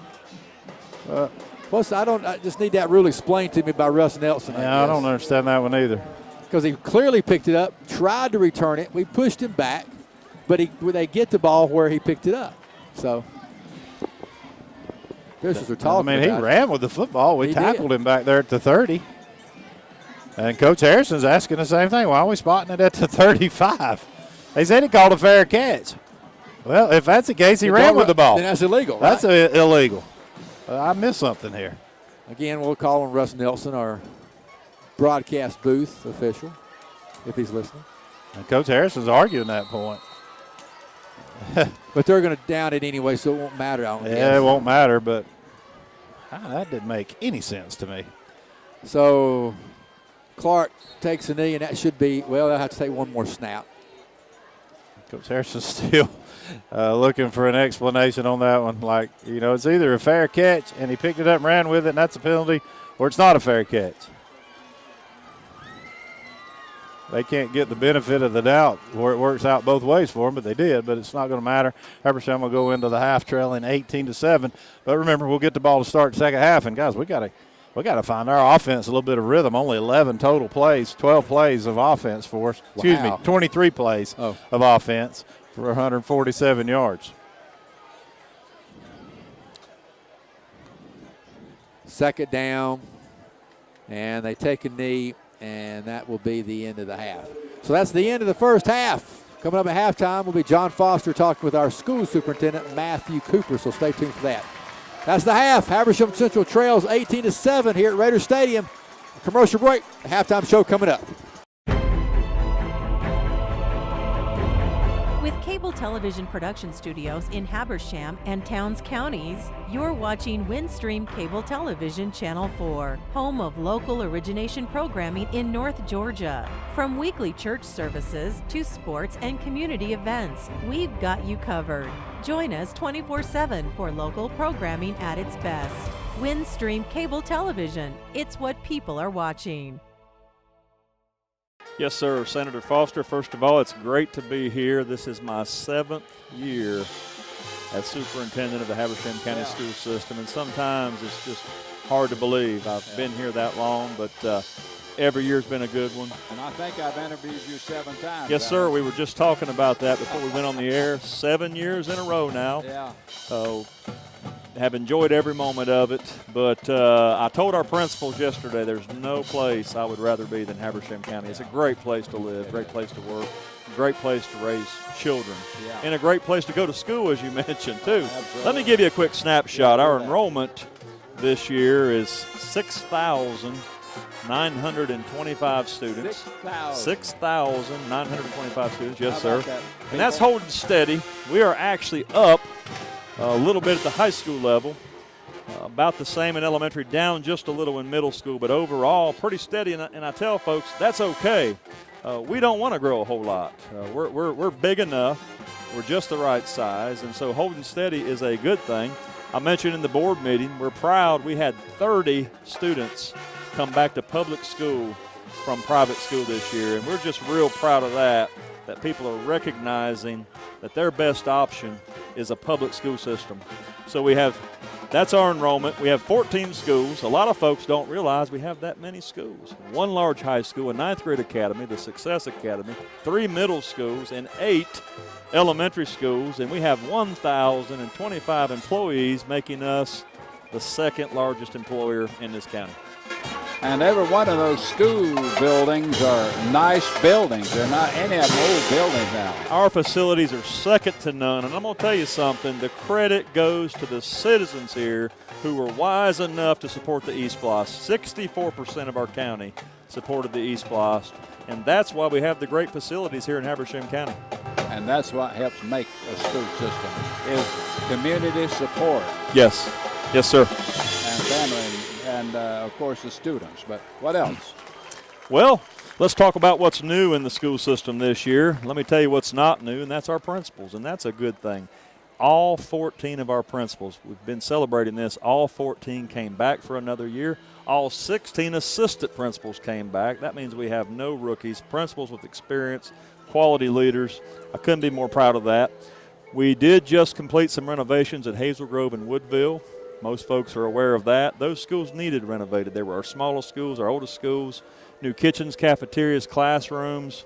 Speaker 3: I just need that rule explained to me by Russ Nelson.
Speaker 2: I don't understand that one either.
Speaker 3: Because he clearly picked it up, tried to return it. We pushed him back, but they get the ball where he picked it up. So officials are talking.
Speaker 2: I mean, he ran with the football. We tackled him back there at the 30. And Coach Harrison's asking the same thing. Why are we spotting it at the 35? They said he called a fair catch. Well, if that's the case, he ran with the ball.
Speaker 3: Then that's illegal.
Speaker 2: That's illegal. I missed something here.
Speaker 3: Again, we'll call him Russ Nelson, our broadcast booth official, if he's listening.
Speaker 2: And Coach Harrison's arguing that point.
Speaker 3: But they're going to down it anyway, so it won't matter.
Speaker 2: It won't matter, but that didn't make any sense to me.
Speaker 3: So Clark takes a knee, and that should be, well, they'll have to take one more snap.
Speaker 2: Coach Harrison's still looking for an explanation on that one. Like, it's either a fair catch, and he picked it up and ran with it, and that's a penalty, or it's not a fair catch. They can't get the benefit of the doubt where it works out both ways for them, but they did. But it's not going to matter. Habersham will go into the half trailing 18-7. But remember, we'll get the ball to start the second half. And guys, we got to find our offense a little bit of rhythm. Only 11 total plays, 12 plays of offense for us. Excuse me, 23 plays of offense for 147 yards.
Speaker 3: Second down, and they take a knee and that will be the end of the half. So that's the end of the first half. Coming up at halftime will be John Foster talking with our school superintendent, Matthew Cooper, so stay tuned for that. That's the half. Habersham Central trails 18-7 here at Raider Stadium. Commercial break, the halftime show coming up.
Speaker 4: With cable television production studios in Habersham and Towns counties, you're watching Windstream Cable Television Channel 4, home of local origination programming in North Georgia. From weekly church services to sports and community events, we've got you covered. Join us 24/7 for local programming at its best. Windstream Cable Television, it's what people are watching.
Speaker 2: Yes, sir, Senator Foster. First of all, it's great to be here. This is my 7th year as superintendent of the Habersham County School System, and sometimes it's just hard to believe I've been here that long, but every year's been a good one.
Speaker 6: And I think I've interviewed you 7 times.
Speaker 2: Yes, sir. We were just talking about that before we went on the air. 7 years in a row now.
Speaker 6: Yeah.
Speaker 2: So have enjoyed every moment of it, but I told our principals yesterday there's no place I would rather be than Habersham County. It's a great place to live, great place to work, great place to raise children, and a great place to go to school, as you mentioned, too.
Speaker 6: Absolutely.
Speaker 2: Let me give you a quick snapshot. Our enrollment this year is 6,925 students. 6,925 students, yes, sir. And that's holding steady. We are actually up a little bit at the high school level, about the same in elementary, down just a little in middle school, but overall pretty steady. And I tell folks that's okay. We don't want to grow a whole lot. We're big enough. We're just the right size, and so holding steady is a good thing. I mentioned in the board meeting, we're proud we had 30 students come back to public school from private school this year, and we're just real proud of that people are recognizing that their best option is a public school system. So that's our enrollment. We have 14 schools. A lot of folks don't realize we have that many schools. 1 large high school, a 9th grade academy, the Success Academy, 3 middle schools, and 8 elementary schools, and we have 1,025 employees, making us the 2nd largest employer in this county.
Speaker 6: And every one of those school buildings are nice buildings. They're not any of them old buildings now.
Speaker 2: Our facilities are second to none, and I'm going to tell you something. The credit goes to the citizens here who were wise enough to support the East Blast. 64% of our county supported the East Blast, and that's why we have the great facilities here in Habersham County.
Speaker 6: And that's what helps make a school system, is community support.
Speaker 2: Yes. Yes, sir.
Speaker 6: And family and of course, the students. But what else?
Speaker 2: Well, let's talk about what's new in the school system this year. Let me tell you what's not new, and that's our principals, and that's a good thing. All 14 of our principals, we've been celebrating this, all 14 came back for another year. All 16 assistant principals came back. That means we have no rookies, principals with experience, quality leaders. I couldn't be more proud of that. We did just complete some renovations at Hazel Grove and Woodville. Most folks are aware of that. Those schools needed renovated. They were our smallest schools, our oldest schools, new kitchens, cafeterias, classrooms.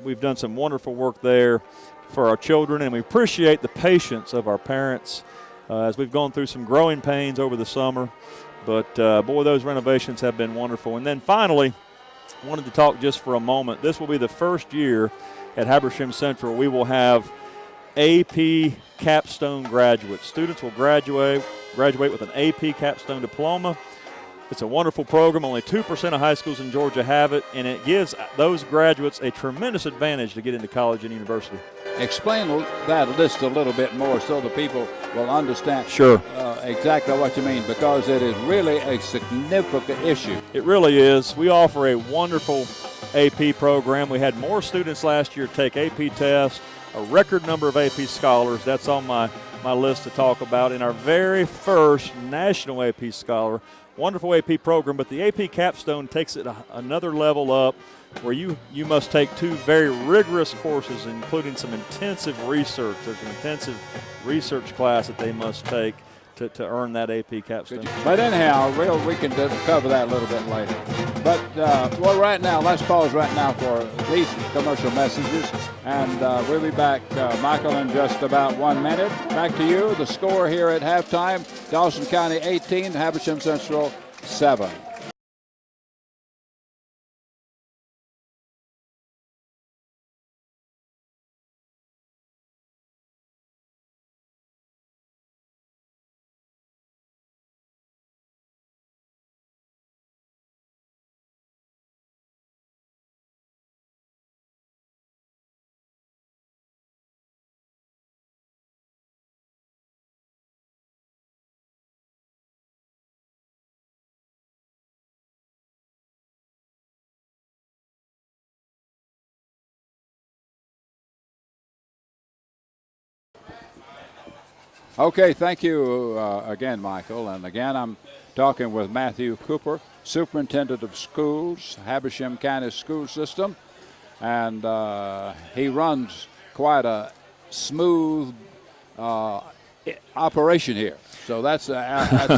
Speaker 2: We've done some wonderful work there for our children, and we appreciate the patience of our parents as we've gone through some growing pains over the summer. But, boy, those renovations have been wonderful. And then finally, I wanted to talk just for a moment. This will be the first year at Habersham Central we will have AP capstone graduates. Students will graduate with an AP capstone diploma. It's a wonderful program. Only 2% of high schools in Georgia have it, and it gives those graduates a tremendous advantage to get into college and university.
Speaker 6: Explain that list a little bit more so the people will understand exactly what you mean, because it is really a significant issue.
Speaker 2: It really is. We offer a wonderful AP program. We had more students last year take AP tests, a record number of AP scholars. That's on my list to talk about. In our very first national AP scholar, wonderful AP program, but the AP capstone takes it another level up, where you must take 2 very rigorous courses, including some intensive research. There's an intensive research class that they must take to earn that AP capstone.
Speaker 6: But anyhow, we can cover that a little bit later. But right now, let's pause right now for these commercial messages, and we'll be back, Michael, in just about 1 minute. Back to you. The score here at halftime: Dawson County 18, Habersham Central 7. Okay, thank you again, Michael. And again, I'm talking with Matthew Cooper, Superintendent of Schools, Habersham County School System. And he runs quite a smooth operation here. So that's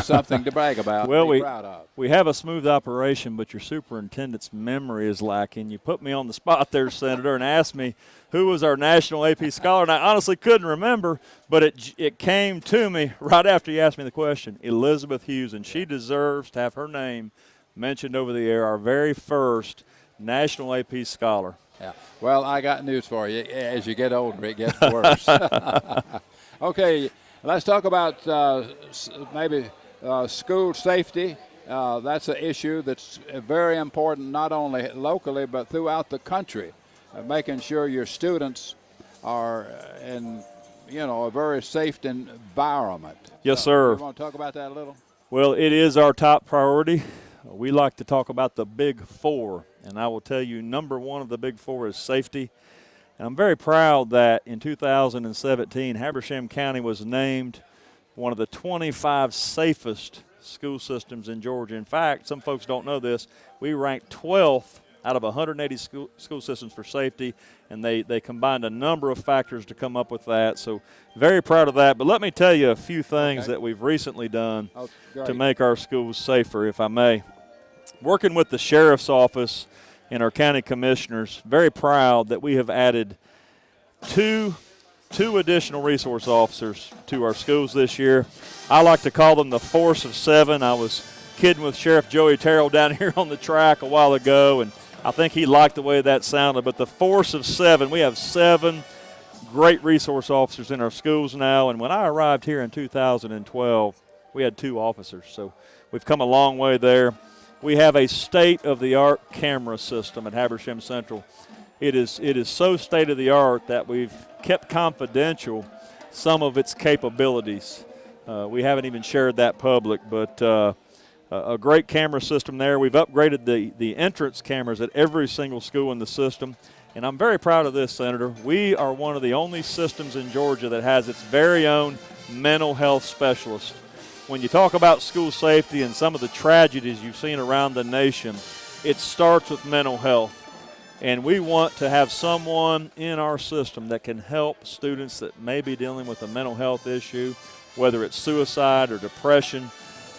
Speaker 6: something to brag about.
Speaker 7: Well,
Speaker 6: be proud of.
Speaker 7: we have a smooth operation, but your superintendent's memory is lacking. You put me on the spot there, Senator, and asked me who was our National AP Scholar, and I honestly couldn't remember, but it came to me right after you asked me the question, Elizabeth Hughes, and she deserves to have her name mentioned over the air, our very first National AP Scholar.
Speaker 6: Yeah. Well, I got news for you. As you get older, it gets worse. Okay, let's talk about maybe school safety. That's an issue that's very important not only locally but throughout the country. Making sure your students are in, a very safe environment.
Speaker 7: Yes, sir.
Speaker 6: You want to talk about that a little?
Speaker 7: Well, it is our top priority. We like to talk about the big four, and I will tell you number one of the big four is safety. And I'm very proud that in 2017, Habersham County was named one of the 25 safest school systems in Georgia. In fact, some folks don't know this, we ranked 12th out of 180 school systems for safety, and they combined a number of factors to come up with that. So very proud of that. But let me tell you a few things that we've recently done to make our schools safer, if I may. Working with the Sheriff's Office and our county commissioners, very proud that we have added two additional resource officers to our schools this year. I like to call them the Force of Seven. I was kidding with Sheriff Joey Terrell down here on the track a while ago, and I think he liked the way that sounded. But the Force of Seven, we have 7 great resource officers in our schools now. And when I arrived here in 2012, we had 2 officers. So we've come a long way there. We have a state-of-the-art camera system at Habersham Central. It is so state-of-the-art that we've kept confidential some of its capabilities. We haven't even shared that public, but a great camera system there. We've upgraded the entrance cameras at every single school in the system. And I'm very proud of this, Senator. We are one of the only systems in Georgia that has its very own mental health specialist. When you talk about school safety and some of the tragedies you've seen around the nation, it starts with mental health. And we want to have someone in our system that can help students that may be dealing with a mental health issue, whether it's suicide or depression,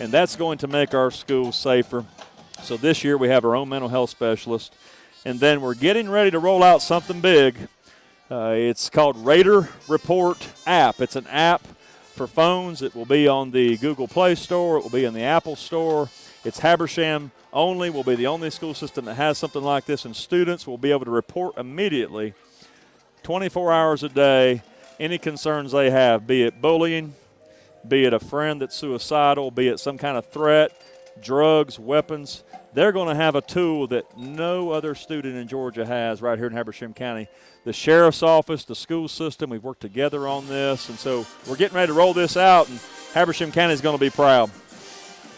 Speaker 7: and that's going to make our schools safer. So this year we have our own mental health specialist, and then we're getting ready to roll out something big. It's called Radar Report app. It's an app for phones. It will be on the Google Play Store. It will be in the Apple Store. It's Habersham only. We'll be the only school system that has something like this, and students will be able to report immediately, 24 hours a day, any concerns they have, be it bullying, be it a friend that's suicidal, be it some kind of threat, drugs, weapons. They're going to have a tool that no other student in Georgia has right here in Habersham County. The Sheriff's Office, the school system, we've worked together on this, and so we're getting ready to roll this out, and Habersham County is going to be proud.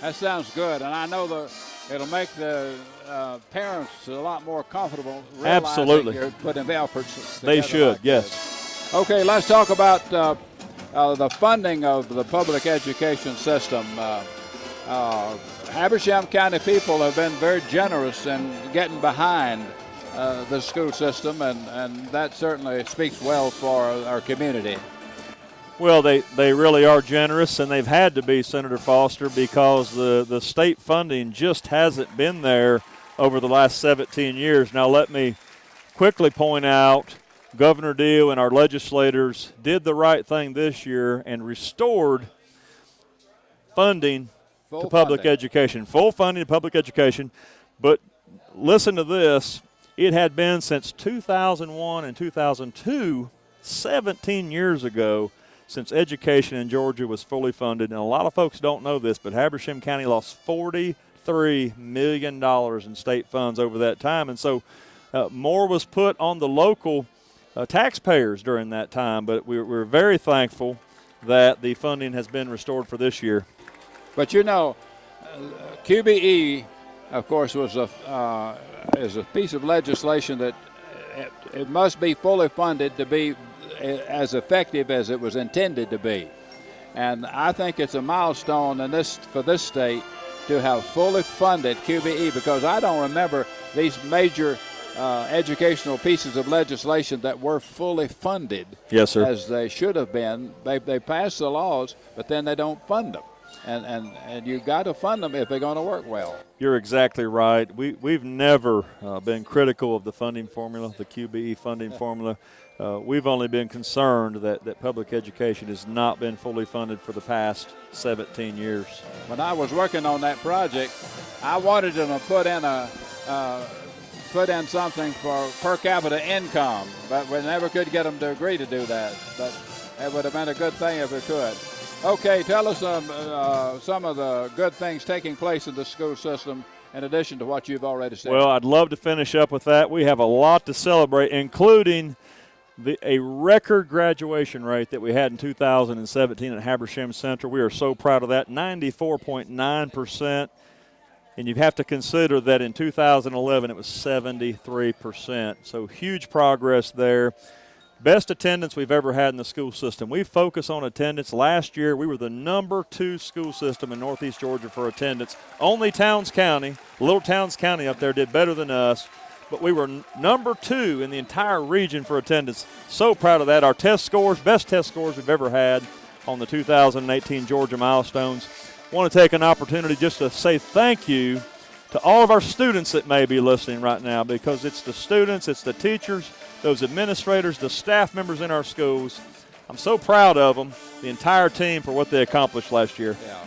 Speaker 6: That sounds good, and I know it'll make the parents a lot more comfortable realizing
Speaker 7: Absolutely.
Speaker 6: you're putting efforts
Speaker 7: They
Speaker 6: together
Speaker 7: should,
Speaker 6: like
Speaker 7: yes.
Speaker 6: this. Okay, let's talk about the funding of the public education system. Habersham County people have been very generous in getting behind the school system, and that certainly speaks well for our community.
Speaker 7: Well, they really are generous, and they've had to be, Senator Foster, because the state funding just hasn't been there over the last 17 years. Now, let me quickly point out Governor Deal and our legislators did the right thing this year and restored funding to public education, full funding to public education. But listen to this. It had been since 2001 and 2002, 17 years ago, since education in Georgia was fully funded. And a lot of folks don't know this, but Habersham County lost $43 million in state funds over that time. And so more was put on the local taxpayers during that time. But we're very thankful that the funding has been restored for this year.
Speaker 6: But QBE, of course, is a piece of legislation that it must be fully funded to be as effective as it was intended to be. And I think it's a milestone for this state to have fully funded QBE, because I don't remember these major educational pieces of legislation that were fully funded.
Speaker 7: Yes, sir.
Speaker 6: As they should have been. They pass the laws, but then they don't fund them. And you've got to fund them if they're going to work well.
Speaker 7: You're exactly right. We've never been critical of the funding formula, the QBE funding formula. We've only been concerned that public education has not been fully funded for the past 17 years.
Speaker 6: When I was working on that project, I wanted them to put in something for per capita income, but we never could get them to agree to do that. But it would have been a good thing if we could. Okay, tell us some of the good things taking place in the school system in addition to what you've already said.
Speaker 7: Well, I'd love to finish up with that. We have a lot to celebrate, including a record graduation rate that we had in 2017 at Habersham Central. We are so proud of that, 94.9%. And you have to consider that in 2011 it was 73%. So huge progress there. Best attendance we've ever had in the school system. We focus on attendance. Last year we were the #2 school system in Northeast Georgia for attendance. Only Towns County, Little Towns County up there, did better than us. But we were #2 in the entire region for attendance. So proud of that. Our test scores, best test scores we've ever had on the 2018 Georgia Milestones. I want to take an opportunity just to say thank you to all of our students that may be listening right now, because it's the students, it's the teachers, those administrators, the staff members in our schools. I'm so proud of them, the entire team, for what they accomplished last year.
Speaker 6: Yeah.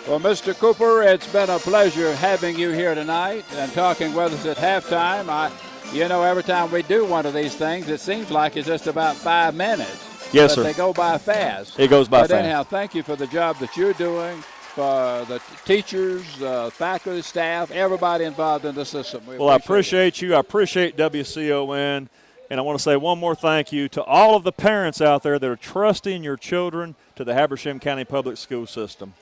Speaker 6: Well, Mr. Cooper, it's been a pleasure having you here tonight and talking with us at halftime. Every time we do one of these things, it seems like it's just about 5 minutes.
Speaker 7: Yes,
Speaker 6: but
Speaker 7: sir.
Speaker 6: they go by fast.
Speaker 7: It goes by fast.
Speaker 6: But anyhow, thank you for the job that you're doing, for the teachers, faculty, staff, everybody involved in the system.
Speaker 7: Well, I appreciate you. I appreciate WCON. And I want to say one more thank you to all of the parents out there that are trusting your children to the Habersham County Public School System.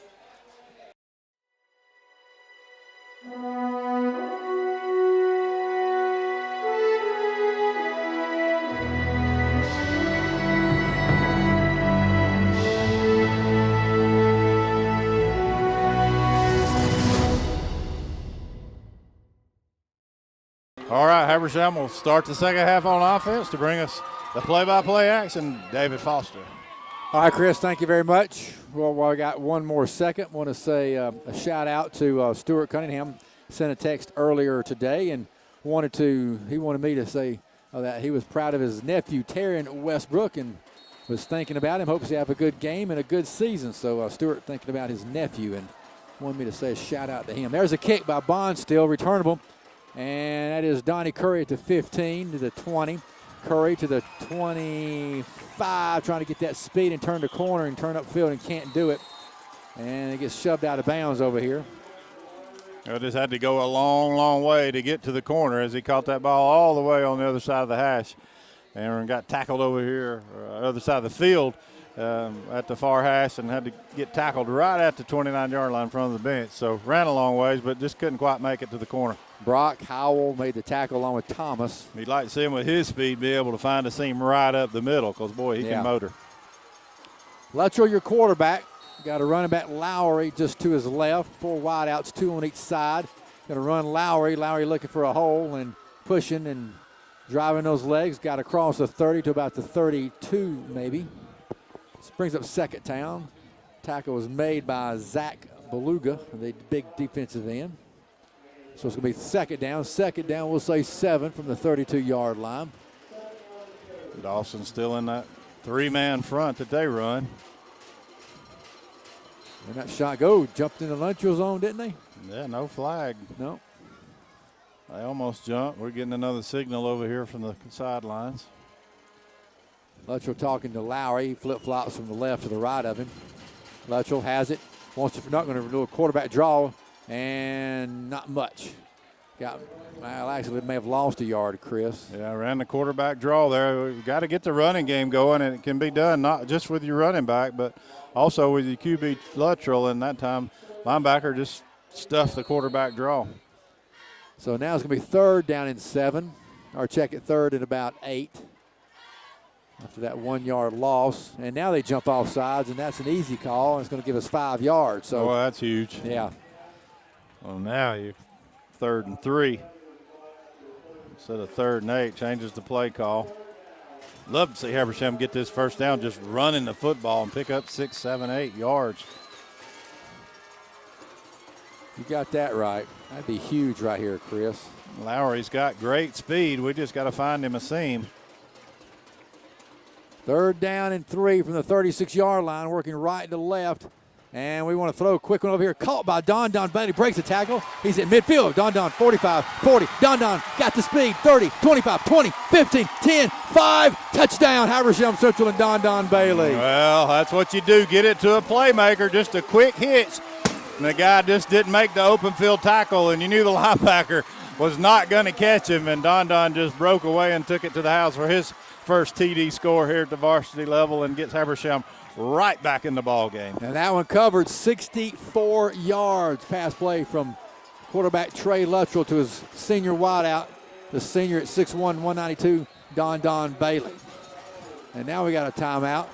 Speaker 2: All right, Habersham will start the second half on offense to bring us the play-by-play action. David Foster.
Speaker 3: All right, Chris, thank you very much. Well, while I got one more second, I want to say a shout-out to Stuart Cunningham. Sent a text earlier today and he wanted me to say that he was proud of his nephew, Taryn Westbrook, and was thinking about him. Hopes he have a good game and a good season. So Stuart thinking about his nephew and wanted me to say a shout-out to him. There's a kick by Bonstill, returnable. And that is Donnie Curry at the 15 to the 20. Curry to the 25, trying to get that speed and turn the corner and turn upfield and can't do it. And it gets shoved out of bounds over here.
Speaker 2: I just had to go a long, long way to get to the corner as he caught that ball all the way on the other side of the hash. And got tackled over here, other side of the field at the far hash, and had to get tackled right at the 29-yard line in front of the bench. So ran a long ways, but just couldn't quite make it to the corner.
Speaker 3: Brock Howell made the tackle along with Thomas.
Speaker 2: You'd like to see him with his speed be able to find a seam right up the middle, because, boy, he can motor.
Speaker 3: Luttrell, your quarterback. Got a running back, Lowry, just to his left. 4 wideouts, 2 on each side. Going to run Lowry. Lowry looking for a hole and pushing and driving those legs. Got across the 30 to about the 32 maybe. This brings up second down. Tackle was made by Zach Beluga, the big defensive end. So it's going to be second down. Second down, we'll say 7 from the 32-yard line.
Speaker 2: Dawson still in that 3-man front that they run.
Speaker 3: And that shot jumped in the Luttrell zone, didn't they?
Speaker 2: Yeah, no flag.
Speaker 3: No.
Speaker 2: They almost jumped. We're getting another signal over here from the sidelines.
Speaker 3: Luttrell talking to Lowry. He flip-flops from the left to the right of him. Luttrell has it. Wants if not going to do a quarterback draw, and not much. Actually may have lost a yard, Chris.
Speaker 2: Yeah, ran the quarterback draw there. We've got to get the running game going, and it can be done not just with your running back, but also with your QB Luttrell. And that time, linebacker just stuffed the quarterback draw.
Speaker 3: So now it's going to be third down and 7. Or check it, third and about 8. after that 1 yard loss. And now they jump off sides, and that's an easy call, and it's going to give us 5 yards. So,
Speaker 2: well, that's huge.
Speaker 3: yeah.
Speaker 2: Well, now you 3rd and 3. Instead of 3rd and 8, changes the play call. Love to see Habersham get this first down, just running the football and pick up 6, 7, 8 yards.
Speaker 3: You got that right. That'd be huge right here, Chris.
Speaker 2: Lowry's got great speed. We just got to find him a seam.
Speaker 3: 3rd down and 3 from the 36-yard line, working right to left. And we want to throw a quick one over here. Caught by Don Bailey. Breaks the tackle. He's at midfield. Don 45, 40. Don got the speed. 30, 25, 20, 15, 10, 5. Touchdown, Habersham Central and Don Bailey.
Speaker 2: Well, that's what you do. Get it to a playmaker. Just a quick hitch. And the guy just didn't make the open field tackle, and you knew the linebacker was not going to catch him. And Don just broke away and took it to the house for his first TD score here at the varsity level and gets Habersham right back in the ball game.
Speaker 3: And that one covered 64 yards. Pass play from quarterback Trey Luttrell to his senior wideout, the senior at 6'1", 192, Don Bailey. And now we got a timeout.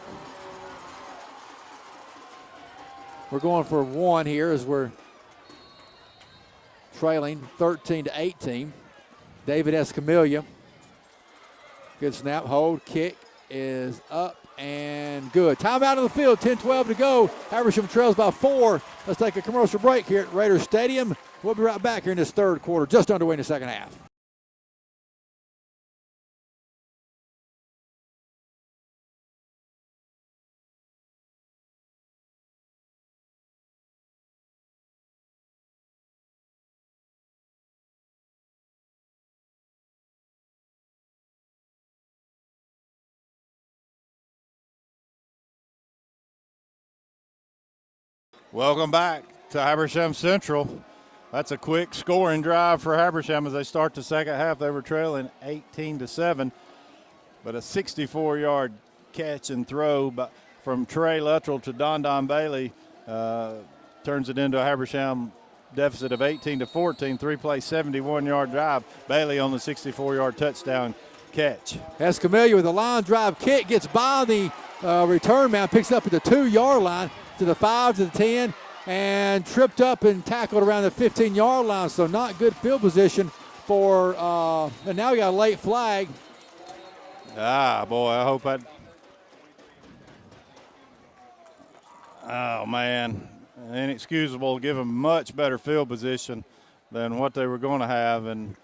Speaker 3: We're going for 1 here as we're trailing 13-18. David Escamilla. Good snap, hold, kick is up and good. Timeout on the field, 10-12 to go. Habersham trails by 4. Let's take a commercial break here at Raiders Stadium. We'll be right back here in this 3rd quarter, just underway in the 2nd half.
Speaker 2: Welcome back to Habersham Central. That's a quick scoring drive for Habersham as they start the 2nd half. They were trailing 18-7, but a 64-yard catch and throw from Trey Luttrell to Don Bailey turns it into a Habersham deficit of 18-14. 3-play, 71-yard drive. Bailey on the 64-yard touchdown catch.
Speaker 3: Escamilla with a line drive kick, gets by the return man, picks up at the 2-yard line to the 5, to the 10, and tripped up and tackled around the 15-yard line. So not good field position for, and now we got a late flag.
Speaker 2: Ah, boy, I hope I. Oh, man. Inexcusable. Give them much better field position than what they were going to have, and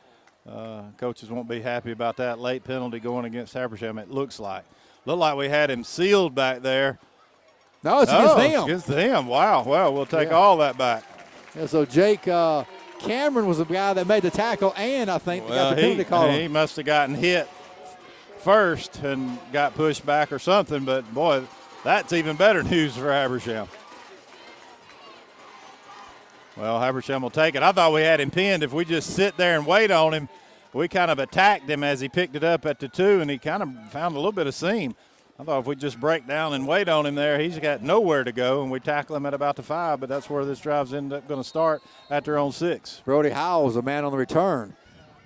Speaker 2: coaches won't be happy about that late penalty going against Habersham, it looks like. Looked like we had him sealed back there.
Speaker 3: No, it's against them.
Speaker 2: Against them. Wow. Well, we'll take all that back.
Speaker 3: Yeah, so Jake Cameron was the guy that made the tackle, and I think got the penalty call.
Speaker 2: He must have gotten hit first and got pushed back or something, but, boy, that's even better news for Habersham. Well, Habersham will take it. I thought we had him pinned. If we just sit there and wait on him, we kind of attacked him as he picked it up at the 2, and he kind of found a little bit of seam. I thought if we just break down and wait on him there, he's got nowhere to go, and we tackle him at about the 5, but that's where this drive's end up going to start at their own 6.
Speaker 3: Brody Howell's the man on the return.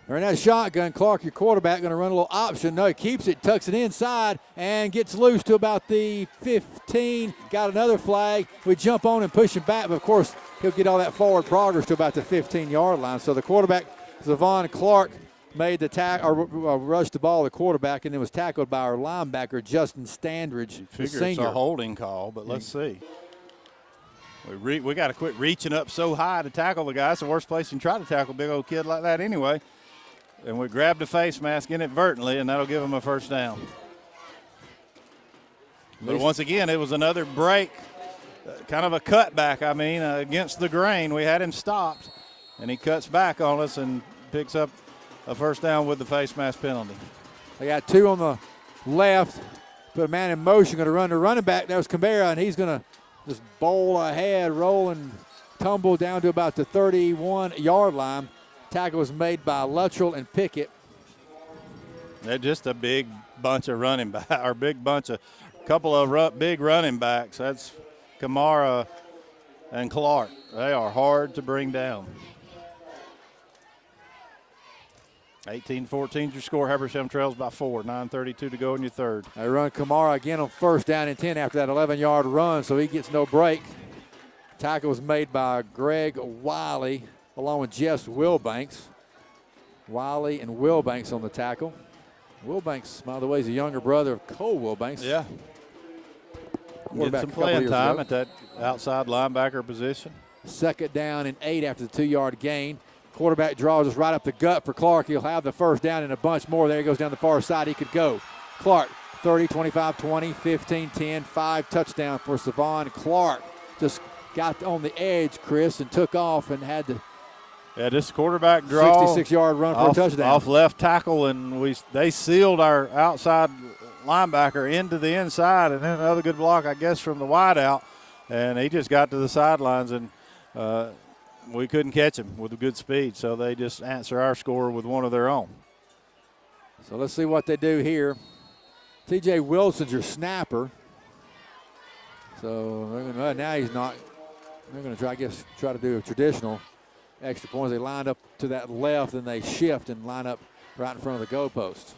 Speaker 3: They're in that shotgun. Clark, your quarterback, going to run a little option. No, he keeps it, tucks it inside, and gets loose to about the 15. Got another flag. We jump on and push him back, but, of course, he'll get all that forward progress to about the 15-yard line. So the quarterback, Zavon Clark, made the rushed the ball to the quarterback, and then was tackled by our linebacker, Justin Standridge, the senior.
Speaker 2: It's a holding call, but let's see. We got to quit reaching up so high to tackle the guy. It's the worst place you can try to tackle a big old kid like that anyway. And we grabbed the face mask inadvertently, and that'll give him a first down. But once again, it was another break, kind of a cutback, against the grain. We had him stopped, and he cuts back on us and picks up a first down with the face mask penalty.
Speaker 3: They got 2 on the left, put a man in motion, going to run the running back. There's Camara, and he's going to just bowl ahead, roll and tumble down to about the 31-yard line. Tackle was made by Luttrell and Pickett.
Speaker 2: They're just a big bunch of running back, or couple of big running backs. That's Kamara and Clark. They are hard to bring down. 18-14 your score. Habersham trails by 4. 9:32 to go in your third.
Speaker 3: They run Kamara again on first down and 10 after that 11-yard run, so he gets no break. Tackle was made by Greg Wiley along with Jess Wilbanks. Wiley and Wilbanks on the tackle. Wilbanks, by the way, is a younger brother of Cole Wilbanks.
Speaker 2: Yeah. Getting some playing time at that outside linebacker position.
Speaker 3: Second down and 8 after the 2-yard gain. Quarterback draws us right up the gut for Clark. He'll have the first down and a bunch more. There he goes down the far side. He could go. Clark, 30, 25, 20, 15, 10, 5 touchdown for Savon Clark. Just got on the edge, Chris, and took off and had the
Speaker 2: this quarterback draw.
Speaker 3: 66-yard run for a touchdown.
Speaker 2: Off left tackle, and they sealed our outside linebacker into the inside, and then another good block, I guess, from the wideout. And he just got to the sidelines, and we couldn't catch him with a good speed, so they just answer our score with one of their own.
Speaker 3: So let's see what they do here. T.J. Wilson's your snapper. So now he's not. They're going to try to do a traditional extra points. They line up to that left, and they shift and line up right in front of the goalpost.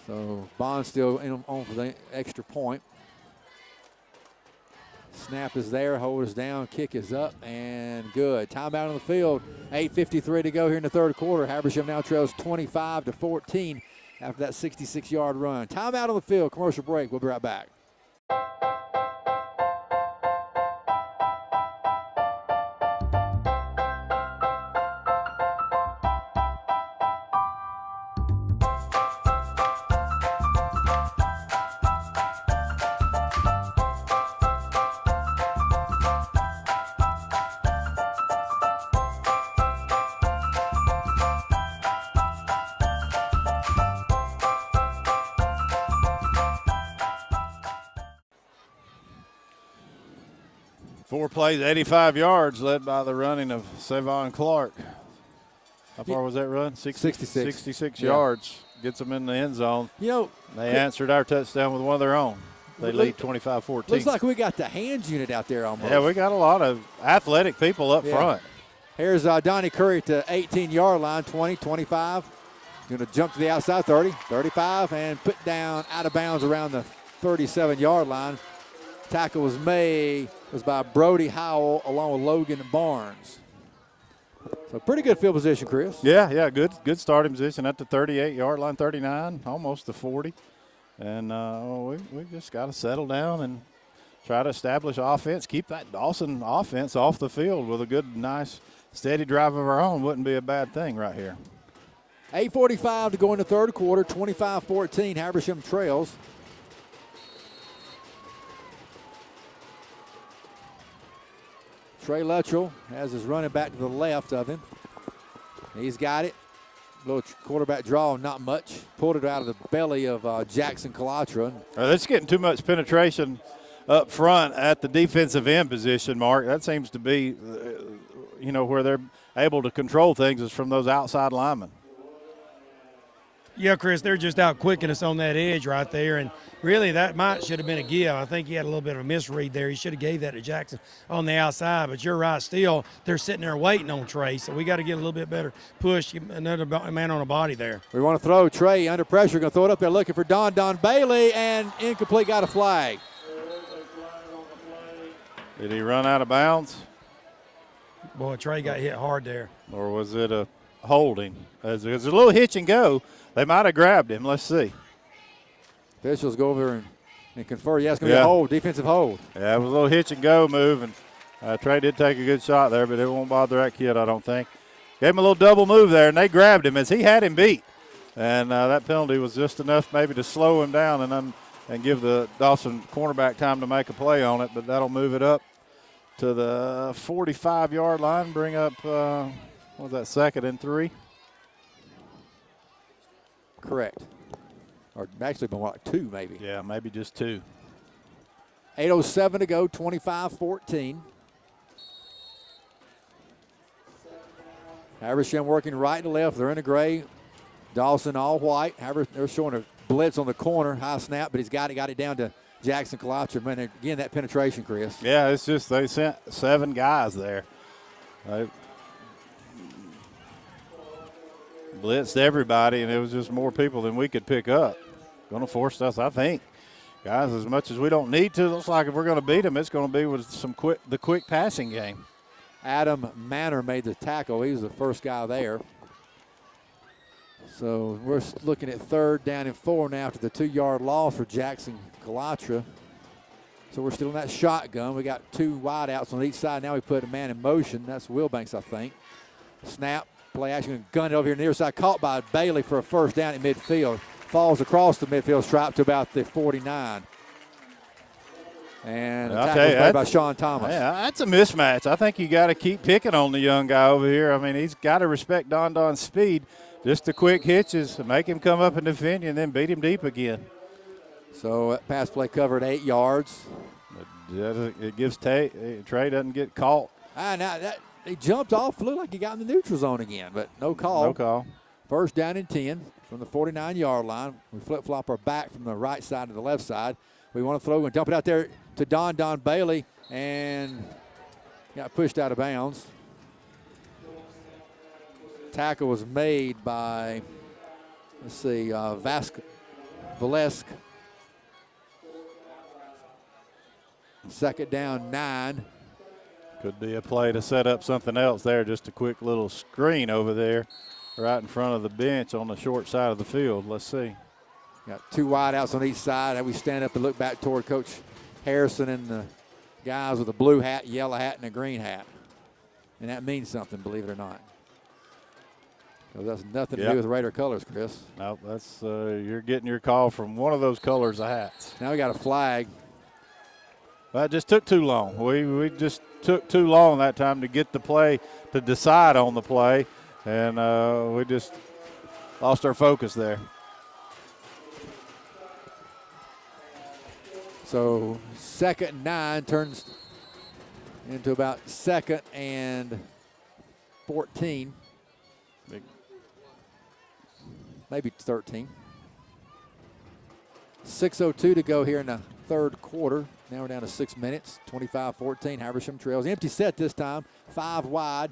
Speaker 3: So Bond still on for the extra point. Snap is there, hold is down, kick is up, and good. Timeout on the field. 8:53 to go here in the third quarter. Habersham now trails 25-14 after that 66-yard run. Timeout on the field, commercial break. We'll be right back.
Speaker 2: Four plays, 85 yards, led by the running of Savon Clark. How far was that run?
Speaker 3: 66.
Speaker 2: 66 yards. Gets them in the end zone.
Speaker 3: You know,
Speaker 2: they answered our touchdown with one of their own. They lead 25-14.
Speaker 3: Looks like we got the hands unit out there almost.
Speaker 2: Yeah, we got a lot of athletic people up front.
Speaker 3: Here's Donnie Curry at the 18-yard line, 20, 25. Going to jump to the outside, 30, 35, and put down out of bounds around the 37-yard line. Tackle was by Brody Howell along with Logan Barnes. So pretty good field position, Chris.
Speaker 2: Yeah, good starting position at the 38-yard line, 39, almost the 40. And we just got to settle down and try to establish offense, keep that Dawson offense off the field with a good, nice, steady drive of our own. Wouldn't be a bad thing right here.
Speaker 3: 8:45 to go in the third quarter, 25-14, Habersham trails. Trey Luttrell has his running back to the left of him. He's got it. Little quarterback draw, not much. Pulled it out of the belly of Jackson Kalatra.
Speaker 2: That's getting too much penetration up front at the defensive end position, Mark. That seems to be, where they're able to control things is from those outside linemen.
Speaker 1: Yeah, Chris, they're just out quicking us on that edge right there, and really that should have been a give. I think he had a little bit of a misread there. He should have gave that to Jackson on the outside, but you're right. Still, they're sitting there waiting on Trey, so we got to get a little bit better push. Another man on a body there.
Speaker 3: We want to throw Trey under pressure. Going to throw it up there looking for Don Bailey, and incomplete, got a flag.
Speaker 2: Did he run out of bounds?
Speaker 1: Boy, Trey got hit hard there.
Speaker 2: Or was it a holding? As a little hitch and go. They might have grabbed him. Let's see.
Speaker 3: Officials go over and confer. Yeah, it's going to be a hold, defensive hold.
Speaker 2: Yeah, it was a little hitch and go move, and Trey did take a good shot there, but it won't bother that kid, I don't think. Gave him a little double move there, and they grabbed him as he had him beat. And that penalty was just enough maybe to slow him down and give the Dawson cornerback time to make a play on it, but that'll move it up to the 45-yard line, bring up, what was that, 2nd and 3?
Speaker 3: Correct. Or actually been like 2 maybe.
Speaker 2: Yeah, maybe just 2.
Speaker 3: 8:07 to go, 25-14. Habersham working right to left. They're in the gray. Dawson all white. They're showing a blitz on the corner. High snap, but he's got it down to Jackson Kalatra. Man, again, that penetration, Chris.
Speaker 2: Yeah, it's just they sent 7 guys there. blitzed everybody, and it was just more people than we could pick up. Going to force us, I think. Guys, as much as we don't need to, looks like if we're going to beat them, it's going to be with the quick passing game.
Speaker 3: Adam Manor made the tackle. He was the first guy there. So we're looking at 3rd down and 4 now after the 2-yard loss for Jackson Kalatra. So we're still in that shotgun. We got 2 wideouts on each side. Now we put a man in motion. That's Wilbanks, I think. Snap, play action, gun it over here near side. Caught by Bailey for a first down at midfield. Falls across the midfield stripe to about the 49. And a tackle made by Sean Thomas.
Speaker 2: Yeah, that's a mismatch. I think you got to keep picking on the young guy over here. I mean, he's got to respect Don Don's speed. Just the quick hitches, make him come up and defend you, and then beat him deep again.
Speaker 3: So pass play covered 8 yards.
Speaker 2: It gives Trey doesn't get caught.
Speaker 3: Now he jumped off, looked like he got in the neutral zone again, but no call.
Speaker 2: No call.
Speaker 3: 1st down and 10 from the 49-yard line. We flip-flop our back from the right side to the left side. We want to throw and dump it out there to Don Bailey, and got pushed out of bounds. Tackle was made by, let's see, Valesk. 2nd down, 9.
Speaker 2: Could be a play to set up something else there. Just a quick little screen over there right in front of the bench on the short side of the field. Let's see.
Speaker 3: Got 2 wideouts on each side. And we stand up and look back toward Coach Harrison and the guys with a blue hat, yellow hat, and a green hat. And that means something, believe it or not. Because that's nothing to do with Raider colors, Chris.
Speaker 2: No, that's you're getting your call from one of those colors of hats.
Speaker 3: Now we got a flag.
Speaker 2: Well, it just took too long. We just took too long that time to get the play, to decide on the play, and we just lost our focus there.
Speaker 3: So 2nd and 9 turns into about 2nd and 14. Maybe 13. 6:02 to go here in the 3rd quarter. Now we're down to 6 minutes. 25-14. Habersham trails. Empty set this time. 5 wide.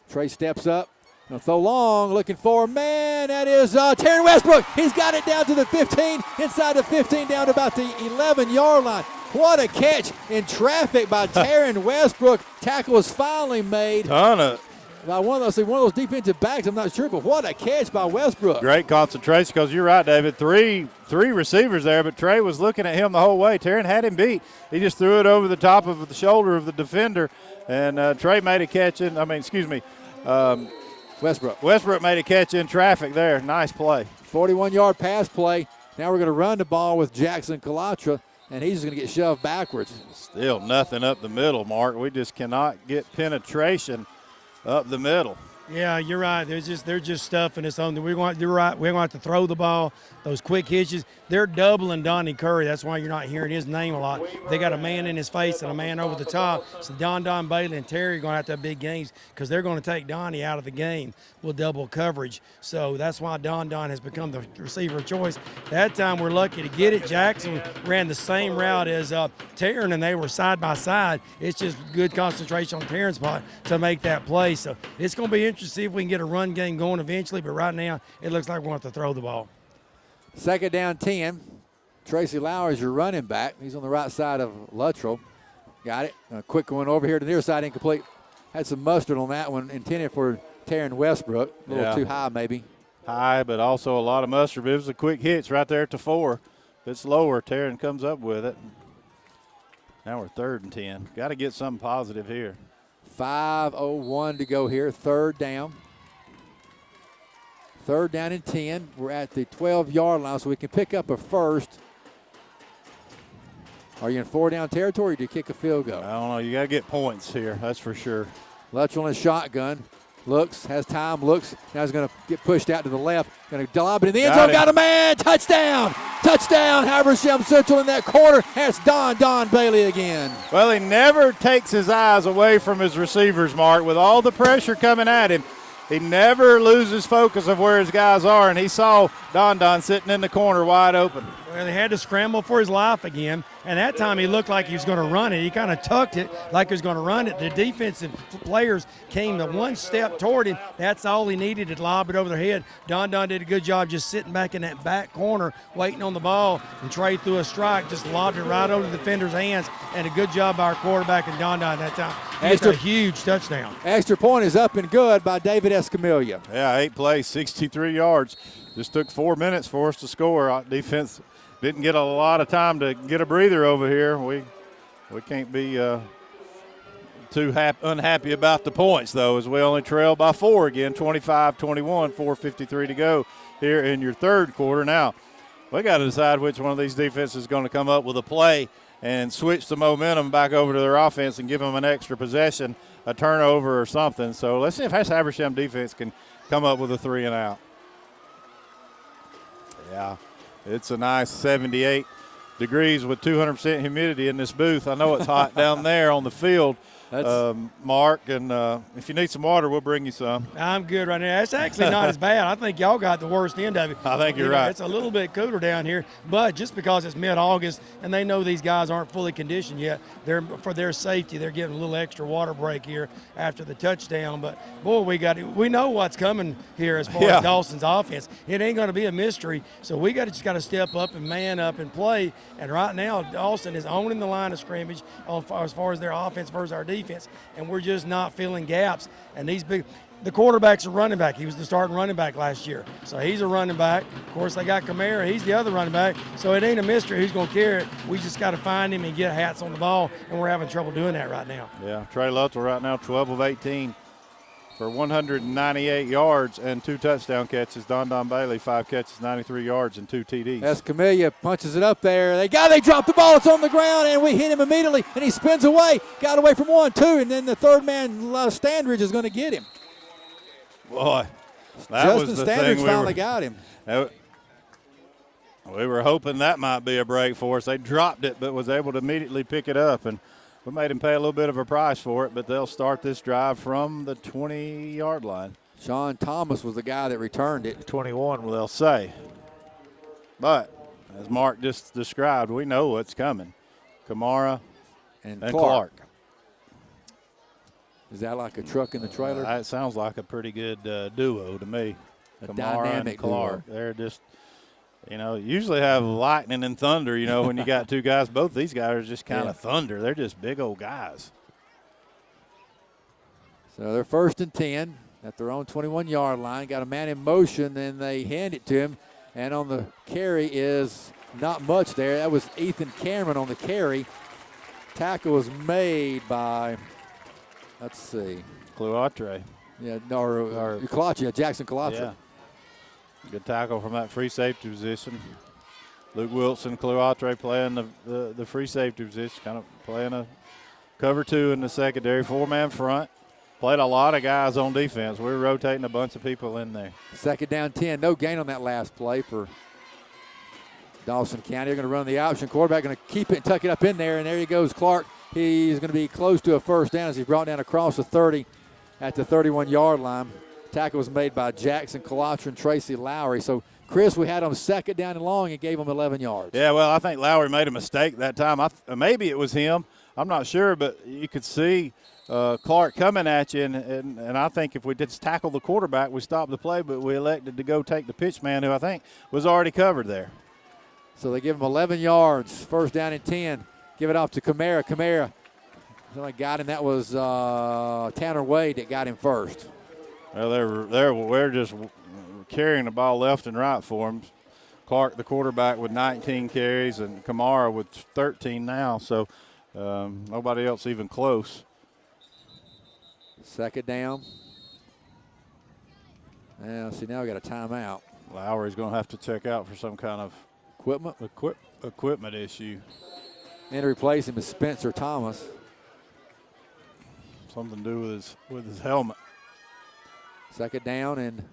Speaker 3: Trey steps up. Gonna throw long, looking for, man, that is Taryn Westbrook. He's got it down to the 15, inside the 15, down to about the 11-yard line. What a catch in traffic by Taryn Westbrook. Tackle was finally made. By one of those defensive backs, I'm not sure, but what a catch by Westbrook.
Speaker 2: Great concentration, because you're right, David. Three receivers there, but Trey was looking at him the whole way. Taryn had him beat. He just threw it over the top of the shoulder of the defender, and Trey made a catch Westbrook made a catch in traffic there. Nice play.
Speaker 3: 41-yard pass play. Now we're going to run the ball with Jackson Kalatra, and he's going to get shoved backwards.
Speaker 2: Still nothing up the middle, Mark. We just cannot get penetration up the middle.
Speaker 1: Yeah, you're right. They're just stuffing us on. You're right. We're going to have to throw the ball. Those quick hitches. They're doubling Donnie Curry. That's why you're not hearing his name a lot. They got a man in his face and a man over the top. So Don Bailey and Terry are going to have to have big games because they're going to take Donnie out of the game with double coverage. So that's why Don has become the receiver of choice. That time we're lucky to get it. Jackson ran the same route as Taryn, and they were side by side. It's just good concentration on Taryn's part to make that play. So it's going to be interesting to see if we can get a run game going eventually. But right now it looks like we're going to have to throw the ball.
Speaker 3: 2nd down 10. Tracy Lauer is your running back. He's on the right side of Luttrell. Got it. A quick one over here to the near side, incomplete. Had some mustard on that one, intended for Taryn Westbrook. A little too high, maybe.
Speaker 2: High, but also a lot of mustard. But it was a quick hitch right there at the 4. If it's lower, Taryn comes up with it. Now we're 3rd and 10. Got to get something positive here.
Speaker 3: 5:01 to go here. 3rd down. 3rd down and 10. We're at the 12-yard line, so we can pick up a first. Are you in 4-down territory, or do you kick a field goal?
Speaker 2: I don't know. You got to get points here. That's for sure.
Speaker 3: Luttrell in shotgun. Looks, has time, looks. Now he's going to get pushed out to the left. Going to lob it in the end zone. Got a man. Touchdown. Touchdown. Habersham Central in that corner. That's Don Bailey again.
Speaker 2: Well, he never takes his eyes away from his receivers, Mark. With all the pressure coming at him, he never loses focus of where his guys are, and he saw Don sitting in the corner wide open.
Speaker 1: Well, he had to scramble for his life again, and that time he looked like he was going to run it. He kind of tucked it like he was going to run it. The defensive players came the one step toward him. That's all he needed to lob it over their head. Don did a good job just sitting back in that back corner waiting on the ball, and Trey threw a strike, just lobbed it right over the defender's hands, and a good job by our quarterback and Don that time. It's a huge touchdown.
Speaker 3: Extra point is up and good by David Escamilla.
Speaker 2: Yeah, 8 plays, 63 yards. Just took 4 minutes for us to score. Our defense didn't get a lot of time to get a breather over here. We can't be too unhappy about the points, though, as we only trail by 4 again, 25-21, 4:53 to go here in your third quarter. Now, we got to decide which one of these defenses is going to come up with a play and switch the momentum back over to their offense and give them an extra possession, a turnover or something. So let's see if Habersham defense can come up with a 3 and out. Yeah, it's a nice 78 degrees with 200% humidity in this booth. I know it's hot down there on the field, Mark, and if you need some water, we'll bring you some.
Speaker 1: I'm good right now. It's actually not as bad. I think y'all got the worst end of it.
Speaker 2: I think you're right.
Speaker 1: It's a little bit cooler down here, but just because it's mid-August and they know these guys aren't fully conditioned yet, for their safety, they're getting a little extra water break here after the touchdown. But, boy, we know what's coming here as far as Dawson's offense. It ain't going to be a mystery, so we just got to step up and man up and play. And right now, Dawson is owning the line of scrimmage as far as their offense versus our defense, and we're just not filling gaps. And the quarterback's a running back. He was the starting running back last year, so he's a running back. Of course, they got Kamara. He's the other running back, so it ain't a mystery who's going to carry it. We just got to find him and get hats on the ball, and we're having trouble doing that right now.
Speaker 2: Yeah, Trey Luttrell right now 12 of 18 for 198 yards and 2 touchdown catches. Don Bailey, 5 catches, 93 yards and 2 TDs.
Speaker 3: Escamilla punches it up there. They dropped the ball. It's on the ground, and we hit him immediately, and he spins away. Got away from 1, 2, and then the third man, Standridge, is going to get him.
Speaker 2: Boy, that
Speaker 3: Justin
Speaker 2: was the
Speaker 3: Standridge
Speaker 2: thing
Speaker 3: finally got him.
Speaker 2: We were hoping that might be a break for us. They dropped it, but was able to immediately pick it up, and we made him pay a little bit of a price for it, but they'll start this drive from the 20-yard line.
Speaker 3: Sean Thomas was the guy that returned it.
Speaker 2: 21, they'll say. But as Mark just described, we know what's coming. Kamara and Clark.
Speaker 3: Is that like a truck in the trailer?
Speaker 2: It sounds like a pretty good duo to me.
Speaker 3: A
Speaker 2: Kamara
Speaker 3: dynamic
Speaker 2: and Clark.
Speaker 3: duo.
Speaker 2: They're just, usually have lightning and thunder, when you got 2 guys. Both these guys are just kind of thunder. They're just big old guys.
Speaker 3: So they're 1st and 10 at their own 21-yard line. Got a man in motion, then they hand it to him. And on the carry is not much there. That was Ethan Cameron on the carry. Tackle was made by, let's see.
Speaker 2: Cloatre.
Speaker 3: Yeah, or Cloatre, Jackson Cloatre.
Speaker 2: Yeah. Good tackle from that free safety position. Luke Wilson, Cloatre playing the free safety position, kind of playing a cover 2 in the secondary, 4-man front. Played a lot of guys on defense. We were rotating a bunch of people in there.
Speaker 3: 2nd down 10. No gain on that last play for Dawson County. They're going to run the option. Quarterback going to keep it and tuck it up in there, and there he goes, Clark. He's going to be close to a 1st down as he's brought down across the 30 at the 31-yard line. Tackle was made by Jackson Cloatre and Tracy Lowry. So, Chris, we had him 2nd down and long and gave him 11 yards.
Speaker 2: Yeah, well, I think Lowry made a mistake that time. Maybe it was him. I'm not sure, but you could see Clark coming at you, and I think if we did tackle the quarterback, we stopped the play, but we elected to go take the pitch man, who I think was already covered there.
Speaker 3: So they give him 11 yards, 1st down and 10. Give it off to Kamara. Kamara, somebody got him. That was Tanner Wade that got him first.
Speaker 2: Well, we're just carrying the ball left and right for him. Clark, the quarterback, with 19 carries, and Kamara with 13 now. So nobody else even close.
Speaker 3: 2nd down. Yeah, see, now we got a timeout.
Speaker 2: Lowry's going to have to check out for some kind of equipment issue.
Speaker 3: And to replace him is Spencer Thomas.
Speaker 2: Something to do with his helmet.
Speaker 3: 2nd down and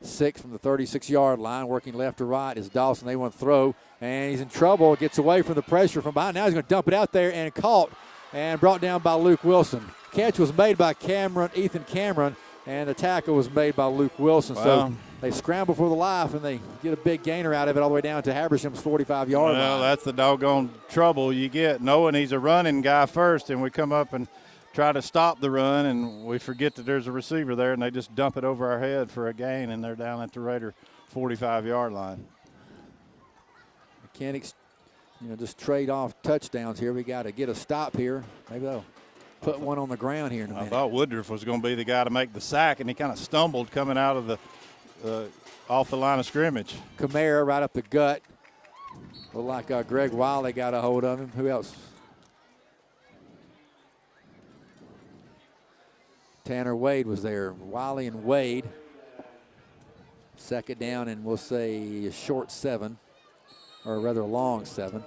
Speaker 3: 6 from the 36-yard line. Working left to right is Dawson. They want to throw, and he's in trouble. Gets away from the pressure from behind. Now he's going to dump it out there and caught and brought down by Luke Wilson. Catch was made by Ethan Cameron, and the tackle was made by Luke Wilson.
Speaker 2: Well,
Speaker 3: They scramble for the life, and they get a big gainer out of it all the way down to Habersham's 45-yard
Speaker 2: Well,
Speaker 3: line.
Speaker 2: that's the doggone trouble you get, knowing he's a running guy first, and we come up and try to stop the run, and we forget that there's a receiver there, and they just dump it over our head for a gain, and they're down at the Raider 45-yard line.
Speaker 3: Mechanics, just trade off touchdowns here. We got to get a stop here. Maybe they'll put one on the ground here in a
Speaker 2: I
Speaker 3: minute.
Speaker 2: thought Woodruff was going to be the guy to make the sack, and he kind of stumbled coming out of the off the line of scrimmage.
Speaker 3: Kamara right up the gut. Looked like Greg Wiley got a hold of him. Who else? Tanner Wade was there. Wiley and Wade. Second down, and we'll say a short 7, or rather a long 7.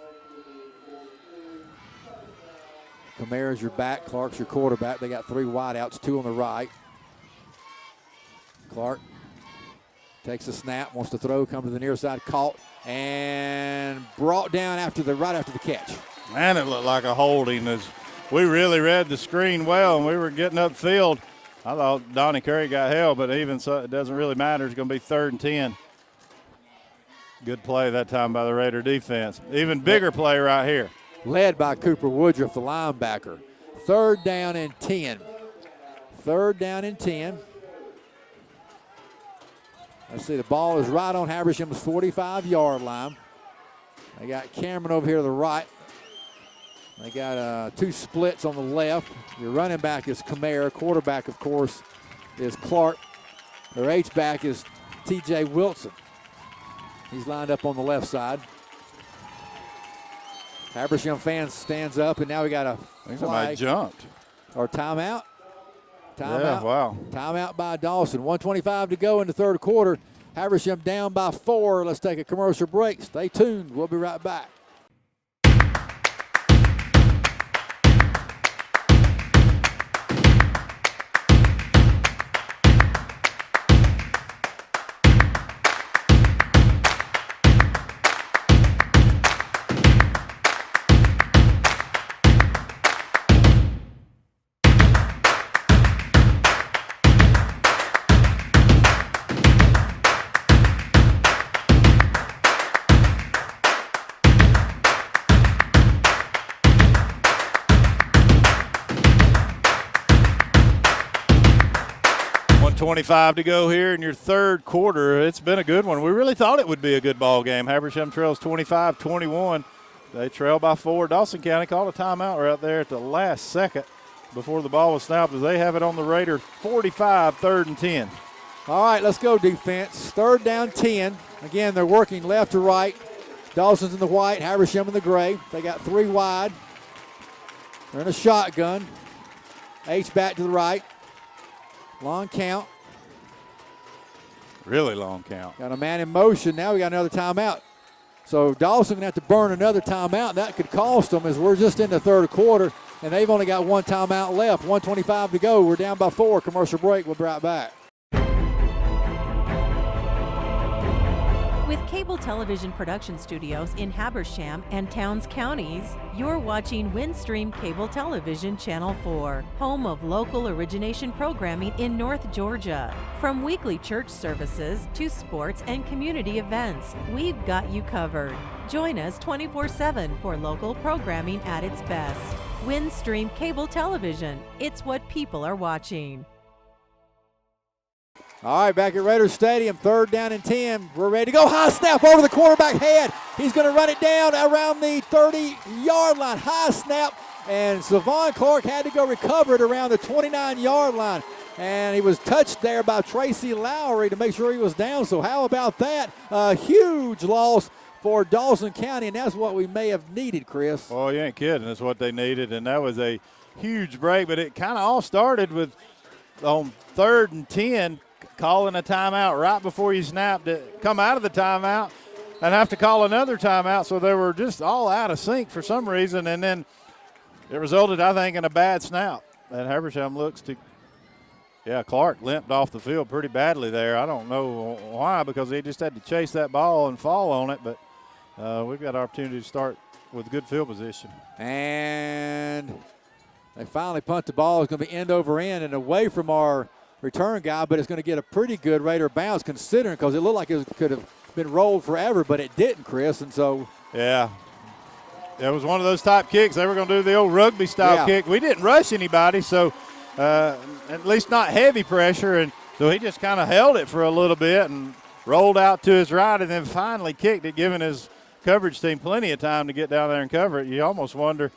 Speaker 3: Kamara's your back. Clark's your quarterback. They got 3 wideouts, 2 on the right. Clark takes a snap, wants to throw, comes to the near side, caught, and brought down right after the catch.
Speaker 2: Man, it looked like a holding. As we really read the screen well, and we were getting upfield. I thought Donnie Curry got held, but even so, it doesn't really matter. It's going to be 3rd and 10. Good play that time by the Raider defense. Even bigger play right here.
Speaker 3: Led by Cooper Woodruff, the linebacker. 3rd down and 10. 3rd down and 10. Let's see, the ball is right on Habersham's 45-yard line. They got Cameron over here to the right. They got 2 splits on the left. Your running back is Kamara. Quarterback, of course, is Clark. Their H-back is T.J. Wilson. He's lined up on the left side. Habersham fan stands up, and now we got a
Speaker 2: I think
Speaker 3: flag
Speaker 2: somebody jumped.
Speaker 3: or timeout. Timeout.
Speaker 2: Yeah, wow.
Speaker 3: Timeout by Dawson. 1:25 to go in the 3rd quarter. Habersham down by 4. Let's take a commercial break. Stay tuned. We'll be right back.
Speaker 2: .25 to go here in your 3rd quarter. It's been a good one. We really thought it would be a good ball game. Habersham trails 25-21. They trail by 4. Dawson County called a timeout right there at the last second before the ball was snapped, as they have it on the Raider 45, 3rd and 10.
Speaker 3: All right, let's go defense. 3rd down 10. Again, they're working left to right. Dawson's in the white, Habersham in the gray. They got 3 wide. They're in a shotgun. H back to the right. Long count.
Speaker 2: Really long count.
Speaker 3: Got a man in motion. Now we got another timeout. So Dawson going to have to burn another timeout. That could cost them, as we're just in the 3rd quarter, and they've only got 1 timeout left. 1:25 to go. We're down by 4. Commercial break. We'll be right back.
Speaker 4: With cable television production studios in Habersham and Towns counties, you're watching Windstream Cable Television Channel 4, home of local origination programming in North Georgia. From weekly church services to sports and community events, we've got you covered. Join us 24/7 for local programming at its best. Windstream Cable Television, it's what people are watching.
Speaker 3: All right, back at Raiders Stadium, 3rd down and 10. We're ready to go. High snap over the quarterback head. He's going to run it down around the 30-yard line. High snap, and Savon Clark had to go recover it around the 29-yard line. And he was touched there by Tracy Lowry to make sure he was down. So how about that? A huge loss for Dawson County, and that's what we may have needed, Chris.
Speaker 2: Oh, you ain't kidding. That's what they needed, and that was a huge break. But it kind of all started with on 3rd and 10, calling a timeout right before you snapped it, come out of the timeout and have to call another timeout. So they were just all out of sync for some reason, and then it resulted, I think, in a bad snap. And Habersham looks to, Clark limped off the field pretty badly there. I don't know why, because he just had to chase that ball and fall on it, but we've got an opportunity to start with good field position.
Speaker 3: And they finally punt the ball. It's going to be end over end and away from our return guy, but it's going to get a pretty good Raider bounce considering, because it looked like it could have been rolled forever, but it didn't, Chris. And so,
Speaker 2: yeah, it was one of those type kicks. They were going to do the old rugby style kick. We didn't rush anybody, so at least not heavy pressure, and so he just kind of held it for a little bit and rolled out to his right, and then finally kicked it, giving his coverage team plenty of time to get down there and cover it. You almost wonder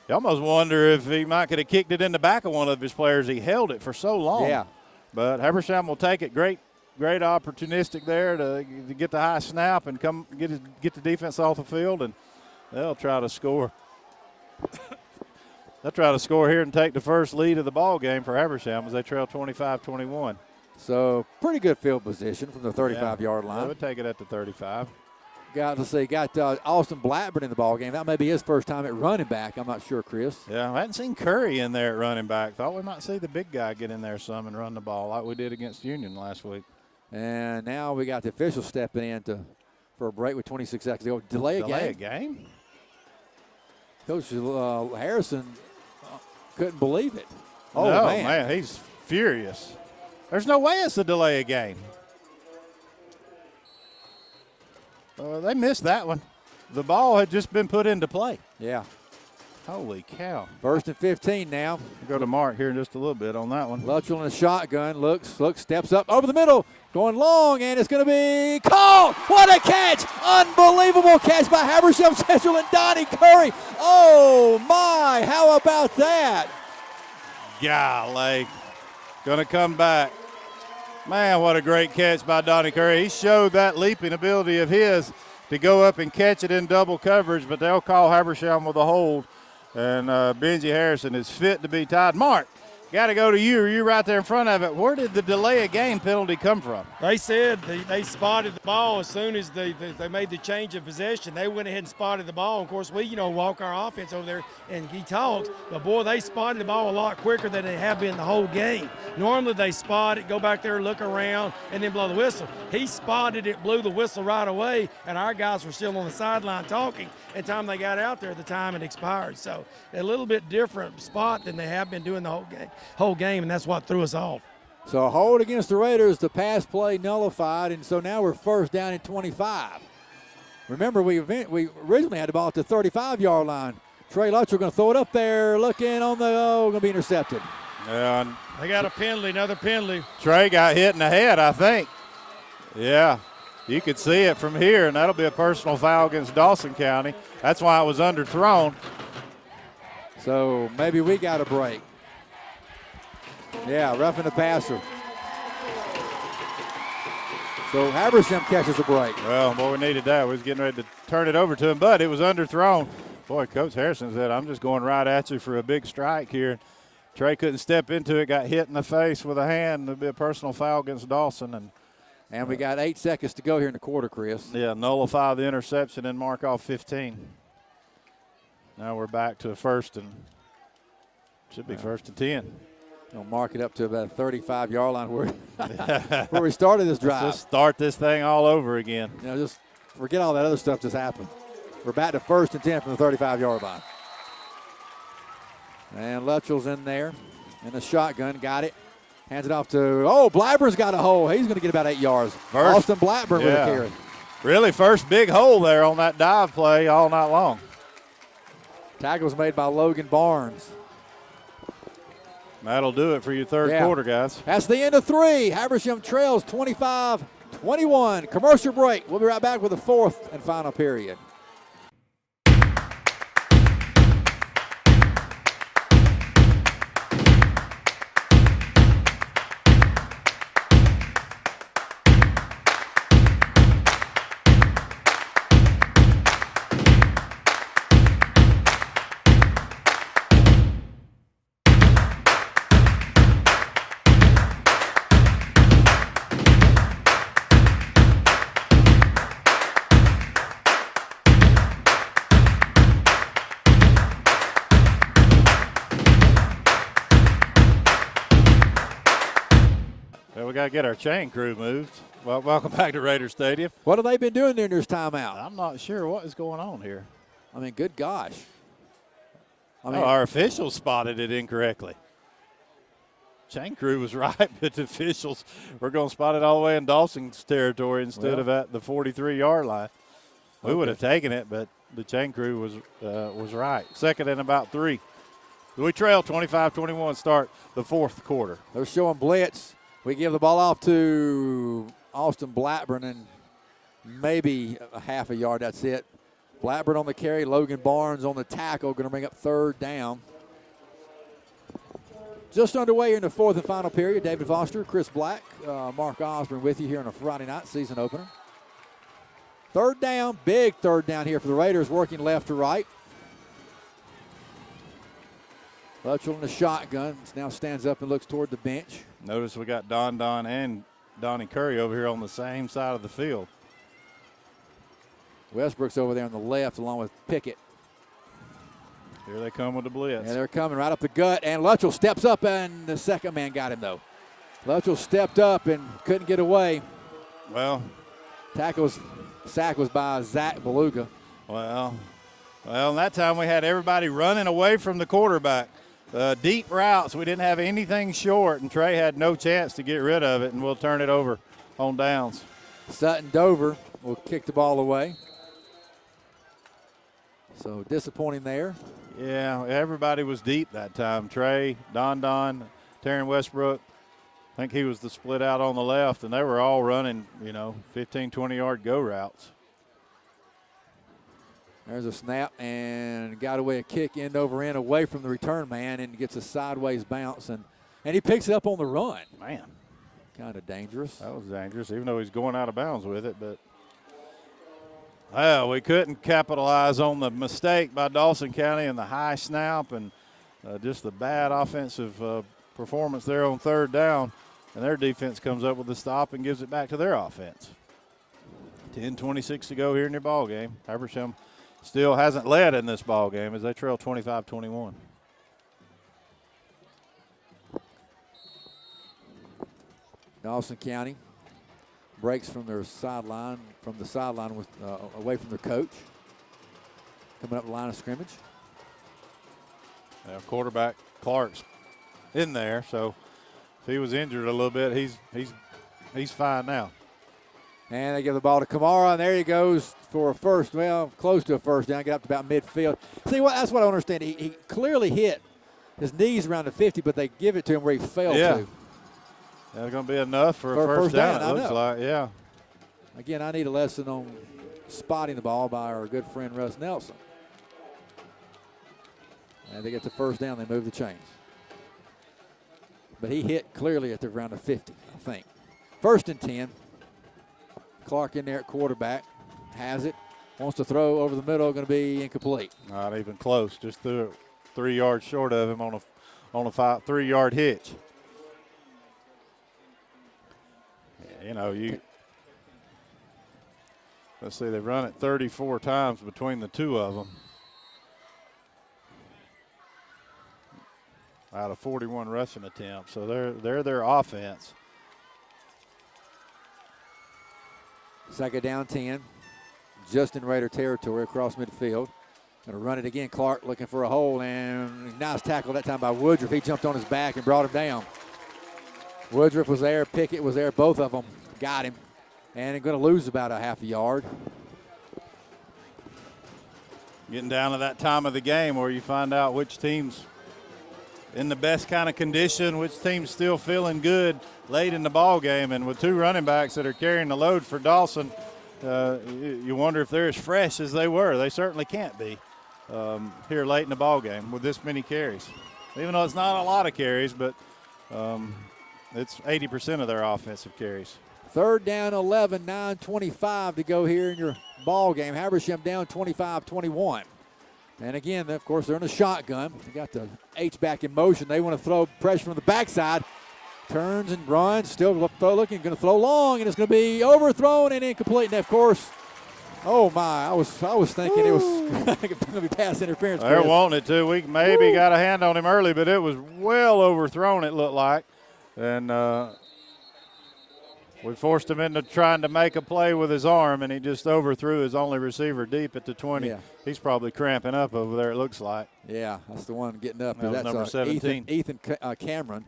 Speaker 2: if he might could have kicked it in the back of one of his players. He held it for so long.
Speaker 3: yeah.
Speaker 2: But Habersham will take it. Great opportunistic there to get the high snap and come get the defense off the field, and they'll try to score. They'll try to score here and take the first lead of the ball game for Habersham as they trail 25-21.
Speaker 3: So pretty good field position from the 35-yard line.
Speaker 2: They would take it at the 35.
Speaker 3: Got Austin Blackburn in the ball game. That may be his first time at running back. I'm not sure, Chris.
Speaker 2: Yeah, I hadn't seen Curry in there at running back. Thought we might see the big guy get in there some and run the ball like we did against Union last week.
Speaker 3: And now we got the officials stepping in for a break with 26 seconds to go. Delay a game. Coach Harrison couldn't believe it. Oh,
Speaker 2: no,
Speaker 3: man,
Speaker 2: he's furious. There's no way it's a delay a game. They missed that one. The ball had just been put into play.
Speaker 3: Yeah.
Speaker 2: Holy cow.
Speaker 3: 1st and 15 now.
Speaker 2: We'll go to Mark here in just a little bit on that one.
Speaker 3: Luttrell in a shotgun. Looks, steps up over the middle. Going long, and it's going to be caught. What a catch. Unbelievable catch by Habersham Central and Donnie Curry. Oh, my. How about that?
Speaker 2: Golly. Going to come back. Man, what a great catch by Donnie Curry. He showed that leaping ability of his to go up and catch it in double coverage, but they'll call Habersham with a hold. And Benji Harrison is fit to be tied. Mark, got to go to you. You're right there in front of it. Where did the delay of game penalty come from?
Speaker 1: They said they spotted the ball as soon as they made the change of possession. They went ahead and spotted the ball. Of course, we, walk our offense over there and he talks. But, boy, they spotted the ball a lot quicker than they have been the whole game. Normally they spot it, go back there, look around, and then blow the whistle. He spotted it, blew the whistle right away, and our guys were still on the sideline talking. And the time they got out there, the time had expired. So a little bit different spot than they have been doing the whole game, and that's what threw us off.
Speaker 3: So a hold against the Raiders, the pass play nullified, and so now we're first down at 25. Remember, we originally had the ball at the 35-yard line. Trey Luttrell going to throw it up there, looking on going to be intercepted.
Speaker 2: Yeah,
Speaker 1: they got a penalty, another penalty.
Speaker 2: Trey got hit in the head, I think. Yeah, you could see it from here, and that'll be a personal foul against Dawson County. That's why it was underthrown.
Speaker 3: So maybe we got a break. Yeah, roughing the passer. So Habersham catches a break.
Speaker 2: Well, boy, we needed that. We was getting ready to turn it over to him, but it was underthrown. Boy, Coach Harrison said, I'm just going right at you for a big strike here. Trey couldn't step into it, got hit in the face with a hand. It'll be a personal foul against Dawson.
Speaker 3: And we got 8 seconds to go here in the quarter, Chris.
Speaker 2: Yeah, nullify the interception and mark off 15. Now we're back to first and should be first and 10.
Speaker 3: We'll mark it up to about a 35-yard line where we started this drive.
Speaker 2: Let's just start this thing all over again.
Speaker 3: Just forget all that other stuff just happened. We're back to first and 10 from the 35-yard line. And Luttrell's in there in the shotgun, got it. Hands it off to, Blackburn's got a hole. He's going to get about 8 yards. Austin Blackburn with a carry.
Speaker 2: Really first big hole there on that dive play all night long.
Speaker 3: Tackle was made by Logan Barnes.
Speaker 2: That'll do it for your third quarter, guys.
Speaker 3: That's the end of 3. Habersham trails 25-21. Commercial break. We'll be right back with the fourth and final period.
Speaker 2: We got to get our chain crew moved. Well, welcome back to Raider Stadium.
Speaker 3: What have they been doing during this timeout?
Speaker 2: I'm not sure what is going on here.
Speaker 3: I mean, good gosh.
Speaker 2: Our officials spotted it incorrectly. chain crew was right, but the officials were going to spot it all the way in Dawson's territory instead of at the 43-yard line. We would have taken it, but the chain crew was right. Second and about 3. We trail 25-21, start the fourth quarter.
Speaker 3: They're showing blitz. We give the ball off to Austin Blackburn, and maybe a half a yard, that's it. Blackburn on the carry, Logan Barnes on the tackle, going to bring up third down. Just underway in the fourth and final period. David Foster, Chris Black, Mark Osborne with you here on a Friday night season opener. Third down, big third down here for the Raiders, working left to right. Luttrell in the shotgun, now stands up and looks toward the bench.
Speaker 2: Notice we got Don and Donnie Curry over here on the same side of the field.
Speaker 3: Westbrook's over there on the left along with Pickett.
Speaker 2: Here they come with the blitz.
Speaker 3: And they're coming right up the gut, and Luttrell steps up, and the second man got him, though. Luttrell stepped up and couldn't get away.
Speaker 2: Well,
Speaker 3: sack was by Zach Beluga.
Speaker 2: Well, and that time we had everybody running away from the quarterback. Deep routes, we didn't have anything short, and Trey had no chance to get rid of it, and we'll turn it over on downs.
Speaker 3: Sutton Dover will kick the ball away. So disappointing there.
Speaker 2: Yeah, everybody was deep that time. Trey, Don, Taryn Westbrook. I think he was the split out on the left, and they were all running, 15, 20-yard go routes.
Speaker 3: There's a snap, and got away a kick end over end away from the return man, and gets a sideways bounce, and he picks it up on the run.
Speaker 2: Man.
Speaker 3: Kind of dangerous.
Speaker 2: That was dangerous, even though he's going out of bounds with it. But, well, we couldn't capitalize on the mistake by Dawson County and the high snap and just the bad offensive performance there on third down. And their defense comes up with the stop and gives it back to their offense. 10:26 to go here in your ball game. Habersham still hasn't led in this ball game as they trail 25-21.
Speaker 3: Dawson County breaks from the sideline with away from their coach. Coming up the line of scrimmage.
Speaker 2: Now, quarterback Clark's in there, so if he was injured a little bit, he's fine now.
Speaker 3: And they give the ball to Kamara, and there he goes for a first, close to a first down, get up to about midfield. See, that's what I don't understand. He clearly hit his knees around the 50, but they give it to him where he fell to.
Speaker 2: That's going to be enough for a first down, it looks like, yeah.
Speaker 3: Again, I need a lesson on spotting the ball by our good friend Russ Nelson. And they get the first down, they move the chains. But he hit clearly at around the 50, I think. First and 10. Clark in there at quarterback. Has it. Wants to throw over the middle, going to be incomplete.
Speaker 2: Not even close. Just threw it 3 yards short of him on a 3-yard hitch. Let's see, they've run it 34 times between the two of them. Out of 41 rushing attempts. So they're their offense.
Speaker 3: Second down 10. Just in Raider territory across midfield. Going to run it again. Clark looking for a hole, and nice tackle that time by Woodruff. He jumped on his back and brought him down. Woodruff was there. Pickett was there. Both of them got him. And they're going to lose about a half a yard.
Speaker 2: Getting down to that time of the game where you find out which team's in the best kind of condition, which team's still feeling good late in the ball game. And with two running backs that are carrying the load for Dawson, you wonder if they're as fresh as they were. They certainly can't be here late in the ball game with this many carries. Even though it's not a lot of carries, but it's 80% of their offensive carries.
Speaker 3: Third down 11, 9:25 to go here in your ball game. Habersham down 25-21. And again, of course, they're in a shotgun. They got the H-back in motion. They want to throw pressure from the backside. Turns and runs, still looking, going to throw long, and it's going to be overthrown and incomplete. And of course, oh my, I was thinking it was going to be pass interference.
Speaker 2: They're wanting it to. We maybe got a hand on him early, but it was well overthrown, it looked like. And we forced him into trying to make a play with his arm, and he just overthrew his only receiver deep at the 20. Yeah. He's probably cramping up over there, it looks like.
Speaker 3: Yeah, that's the one getting up.
Speaker 2: That was
Speaker 3: that's
Speaker 2: number 17.
Speaker 3: Ethan Cameron.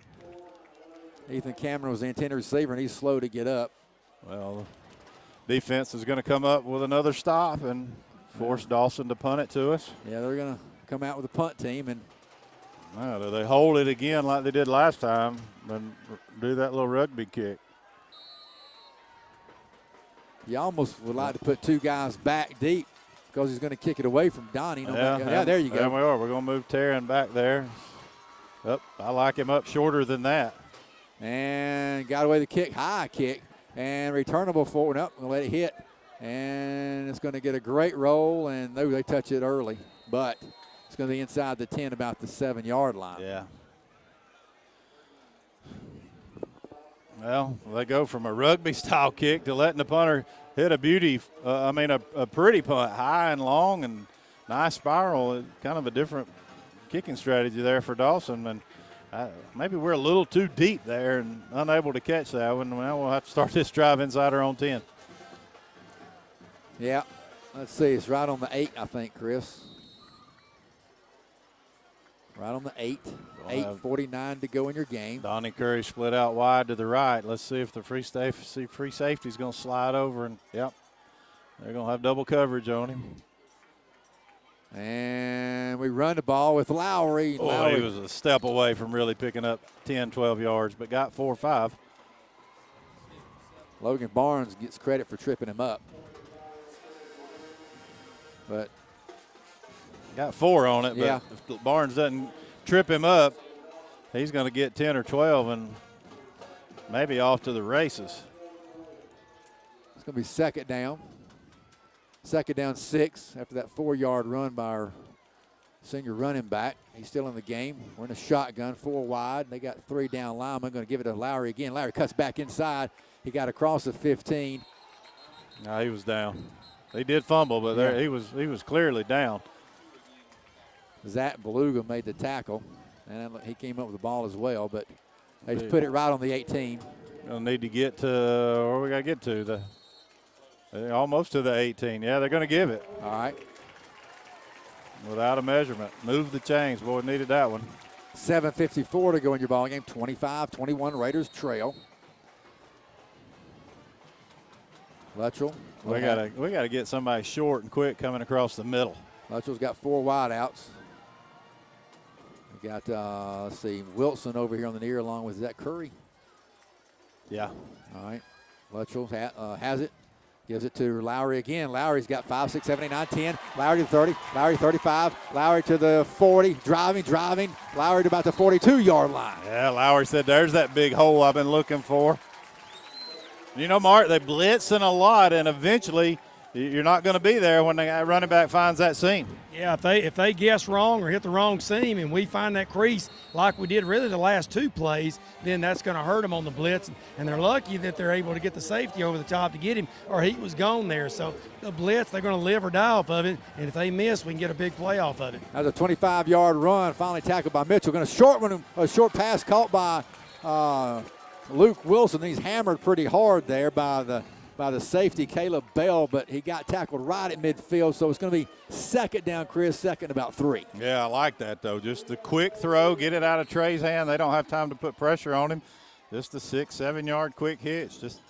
Speaker 3: Ethan Cameron was the intended receiver, and he's slow to get up.
Speaker 2: Well, defense is going to come up with another stop and force Dawson to punt it to us.
Speaker 3: Yeah, they're going to come out with a punt team. And
Speaker 2: Now, do they hold it again like they did last time and do that little rugby kick?
Speaker 3: you almost would like to put two guys back deep because he's going to kick it away from Donnie. Yeah, there you go.
Speaker 2: There we are. We're going to move Taryn back there. Up, I like him up shorter than that.
Speaker 3: And got away the kick, high kick, and returnable forward. Up, we'll let it hit. And it's going to get a great roll, and they touch it early. But it's going to be inside the 10, about the 7-yard line.
Speaker 2: Yeah. Well, they go from a rugby-style kick to letting the punter hit a pretty punt, high and long and nice spiral. Kind of a different kicking strategy there for Dawson. And maybe we're a little too deep there and unable to catch that one. Well, we'll have to start this drive inside our own 10.
Speaker 3: Yeah. Let's see. It's right on the 8, I think, Chris. Right on the 8. 8:49 to go in your game.
Speaker 2: Donnie Curry split out wide to the right. Let's see if the free safety is going to slide over. And, yep, they're going to have double coverage on him.
Speaker 3: And we run the ball with Lowry.
Speaker 2: Lowry, he was a step away from really picking up 10, 12 yards, but got 4 or 5.
Speaker 3: Logan Barnes gets credit for tripping him up. But
Speaker 2: got 4 on it, but
Speaker 3: yeah.
Speaker 2: If Barnes doesn't trip him up, he's going to get 10 or 12 and maybe off to the races.
Speaker 3: It's going to be second down. Second down 6 after that 4-yard run by our senior running back. He's still in the game. We're in a shotgun, 4 wide. They got 3 down linemen. Going to give it to Lowry again. Lowry cuts back inside. He got across the 15.
Speaker 2: No, he was down. He did fumble, but there he was clearly down.
Speaker 3: Zach Beluga made the tackle, and he came up with the ball as well, but they just put it right on the 18.
Speaker 2: Gonna need to get to where we got to get to, almost to the 18. Yeah, they're going to give it.
Speaker 3: All right.
Speaker 2: Without a measurement. Move the chains. Boy, needed that one.
Speaker 3: 7:54 to go in your ball game. 25-21 Raiders trail. Luttrell.
Speaker 2: We gotta get somebody short and quick coming across the middle.
Speaker 3: Luttrell's got 4 wide outs. We got, let's see, Wilson over here on the near along with, is that Curry?
Speaker 2: Yeah.
Speaker 3: All right. Luttrell has it. Gives it to Lowry again. Lowry's got 5, 6, 7, 8, 9, 10. Lowry to 30. Lowry 35. Lowry to the 40. Driving. Lowry to about the 42-yard line.
Speaker 2: Yeah, Lowry said, there's that big hole I've been looking for. You know, Mark, they blitzing a lot, and eventually you're not going to be there when the running back finds that seam.
Speaker 1: Yeah, if they guess wrong or hit the wrong seam and we find that crease like we did really the last 2 plays, then that's going to hurt them on the blitz. And they're lucky that they're able to get the safety over the top to get him, or he was gone there. So the blitz, they're going to live or die off of it. And if they miss, we can get a big play off of it.
Speaker 3: That was a 25-yard run, finally tackled by Mitchell. Going to short him, a short pass caught by Luke Wilson. He's hammered pretty hard there by the safety, Caleb Bell, but he got tackled right at midfield, so it's going to be second down, Chris, second about 3.
Speaker 2: Yeah, I like that, though. Just the quick throw, get it out of Trey's hand. They don't have time to put pressure on him. Just a 6, 7-yard quick hitch. Just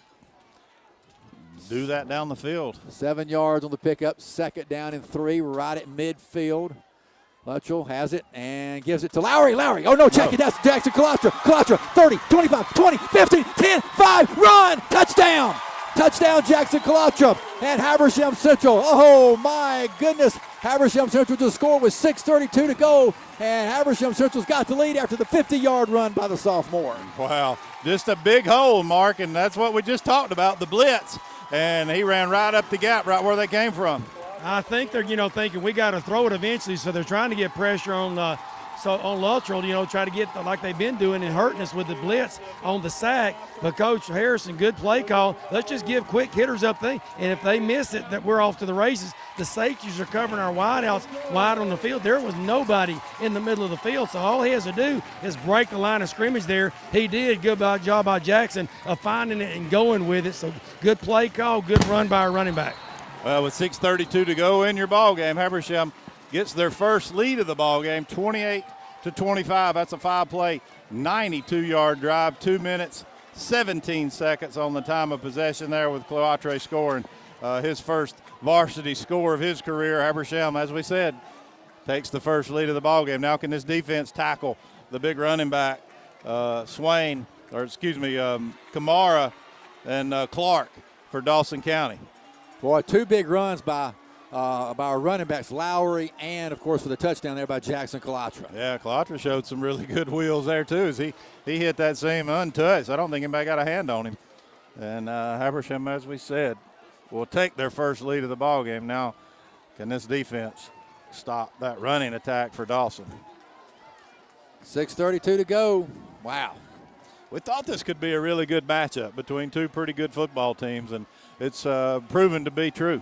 Speaker 2: do that down the field.
Speaker 3: 7 yards on the pickup, second down and 3, right at midfield. Luttrell has it and gives it to Lowry. Oh, no, check it. That's Jackson Colatra. 30, 25, 20, 15, 10, 5, run, touchdown. Touchdown, Jackson Colatra and Habersham Central. Oh, my goodness. Habersham Central just scored with 6:32 to go, and Habersham Central's got the lead after the 50-yard run by the sophomore.
Speaker 2: Wow, just a big hole, Mark, and that's what we just talked about, the blitz. And he ran right up the gap right where they came from.
Speaker 1: I think they're, thinking we got to throw it eventually, so they're trying to get pressure on Luttrell, try to get like they've been doing and hurting us with the blitz on the sack. But Coach Harrison, good play call. Let's just give quick hitters up there, and if they miss it, that we're off to the races. The safeties are covering our wideouts wide on the field. There was nobody in the middle of the field, so all he has to do is break the line of scrimmage there. He did. Good job by Jackson of finding it and going with it. So good play call, good run by our running back.
Speaker 2: Well, with 6:32 to go in your ball game, Habersham gets their first lead of the ball game, to 25. That's a 5-play, 92-yard drive. 2 minutes, 17 seconds on the time of possession there, with Cloatre scoring his first varsity score of his career. Habersham, as we said, takes the first lead of the ballgame. Now can this defense tackle the big running back, Kamara and Clark for Dawson County.
Speaker 3: Boy, 2 big runs by our running backs, Lowry, and, of course, for the touchdown there by Jackson Cloatre.
Speaker 2: Yeah, Cloatre showed some really good wheels there, too, as he hit that same untouched. I don't think anybody got a hand on him. And Habersham, as we said, will take their first lead of the ballgame. Now, can this defense stop that running attack for Dawson?
Speaker 3: 6:32 to go. Wow.
Speaker 2: We thought this could be a really good matchup between 2 pretty good football teams, and it's proven to be true.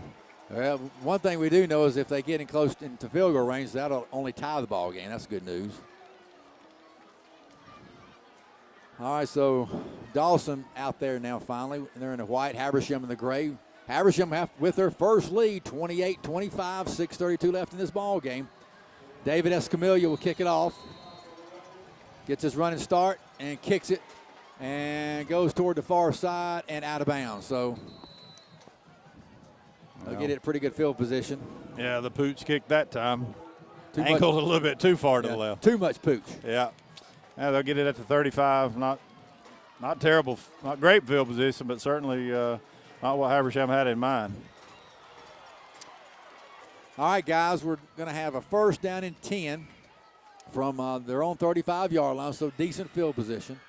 Speaker 3: Well, one thing we do know is if they get in close into field goal range, that'll only tie the ball game. That's good news. All right, so Dawson out there now finally. They're in the white, Habersham in the gray. Habersham with their first lead, 28-25, 6:32 left in this ball game. David Escamilla will kick it off. Gets his running start and kicks it and goes toward the far side and out of bounds. So they'll get it pretty good field position.
Speaker 2: Yeah, the pooch kicked that time. Ankle's a little bit too far to the left.
Speaker 3: Too much pooch.
Speaker 2: Yeah. Yeah, they'll get it at the 35. Not terrible, not great field position, but certainly not what Habersham had in mind.
Speaker 3: All right, guys, we're going to have a first down and 10 from their own 35-yard line, so decent field position.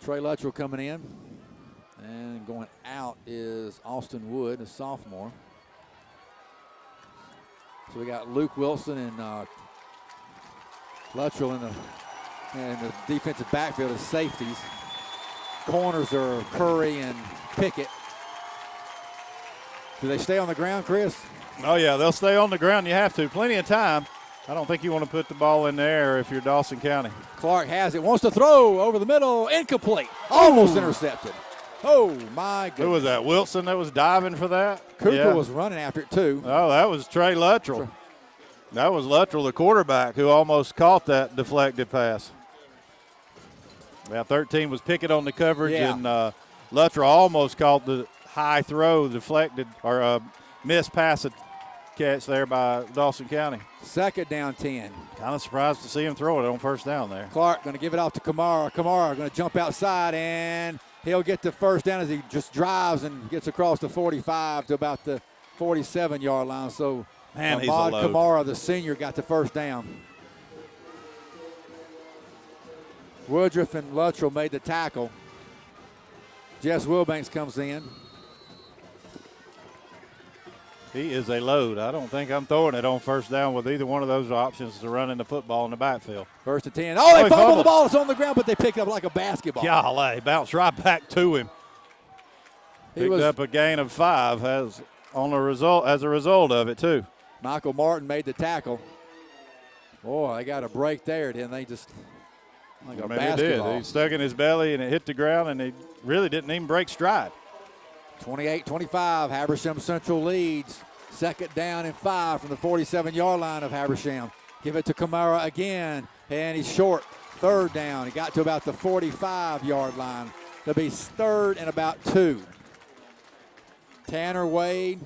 Speaker 3: Trey Luttrell coming in. And going out is Austin Wood, a sophomore. So we got Luke Wilson and Luttrell in the defensive backfield as safeties. Corners are Curry and Pickett. Do they stay on the ground, Chris?
Speaker 2: Oh, yeah, they'll stay on the ground. You have to. Plenty of time. I don't think you want to put the ball in the air if you're Dawson County.
Speaker 3: Clark has it, wants to throw over the middle, incomplete, almost intercepted. Oh, my goodness.
Speaker 2: Who was that, Wilson that was diving for that?
Speaker 3: Cooper was running after it, too.
Speaker 2: Oh, that was Trey Luttrell. That was Luttrell, the quarterback, who almost caught that deflected pass. Yeah, 13 was Pickett on the coverage, and Luttrell almost caught the high throw, deflected, or missed pass catch there by Dawson County.
Speaker 3: Second down 10.
Speaker 2: Kind of surprised to see him throw it on first down there.
Speaker 3: Clark going to give it off to Kamara. Kamara going to jump outside, and he'll get the first down as he just drives and gets across the 45 to about the 47-yard line. So
Speaker 2: Man,
Speaker 3: Ahmad Kamara, the senior, got the first down. Woodruff and Luttrell made the tackle. Jess Wilbanks comes in.
Speaker 2: He is a load. I don't think I'm throwing it on first down with either one of those options to running the football in the backfield.
Speaker 3: First and 10. Oh, they fumbled the ball. It's on the ground, but they pick it up like a basketball.
Speaker 2: Golly, bounced right back to him. Picked up a gain of 5 as a result of it, too.
Speaker 3: Michael Martin made the tackle. Boy, they got a break there, didn't they? Just like a basketball.
Speaker 2: He did. He stuck in his belly, and it hit the ground, and he really didn't even break stride.
Speaker 3: 28-25, Habersham Central leads. Second down and 5 from the 47-yard line of Habersham. Give it to Kamara again, and he's short. Third down. He got to about the 45-yard line. They'll be third and about 2. Tanner Wade,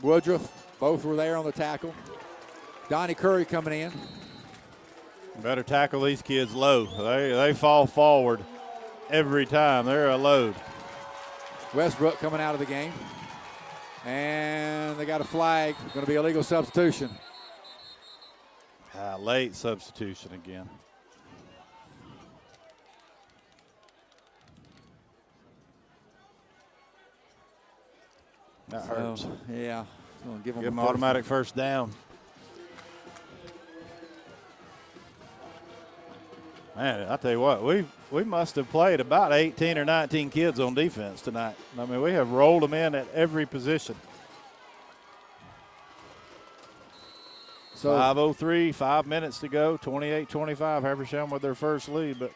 Speaker 3: Woodruff, both were there on the tackle. Donnie Curry coming in.
Speaker 2: Better tackle these kids low. They fall forward every time. They're a load.
Speaker 3: Westbrook coming out of the game. And they got a flag. Going to be a legal substitution.
Speaker 2: Late substitution again. That hurts.
Speaker 3: Yeah.
Speaker 2: Give them automatic first down. Man, I tell you what, we must have played about 18 or 19 kids on defense tonight. I mean, we have rolled them in at every position. So 5:03, 5 minutes to go, 28-25. Habersham with their first lead, but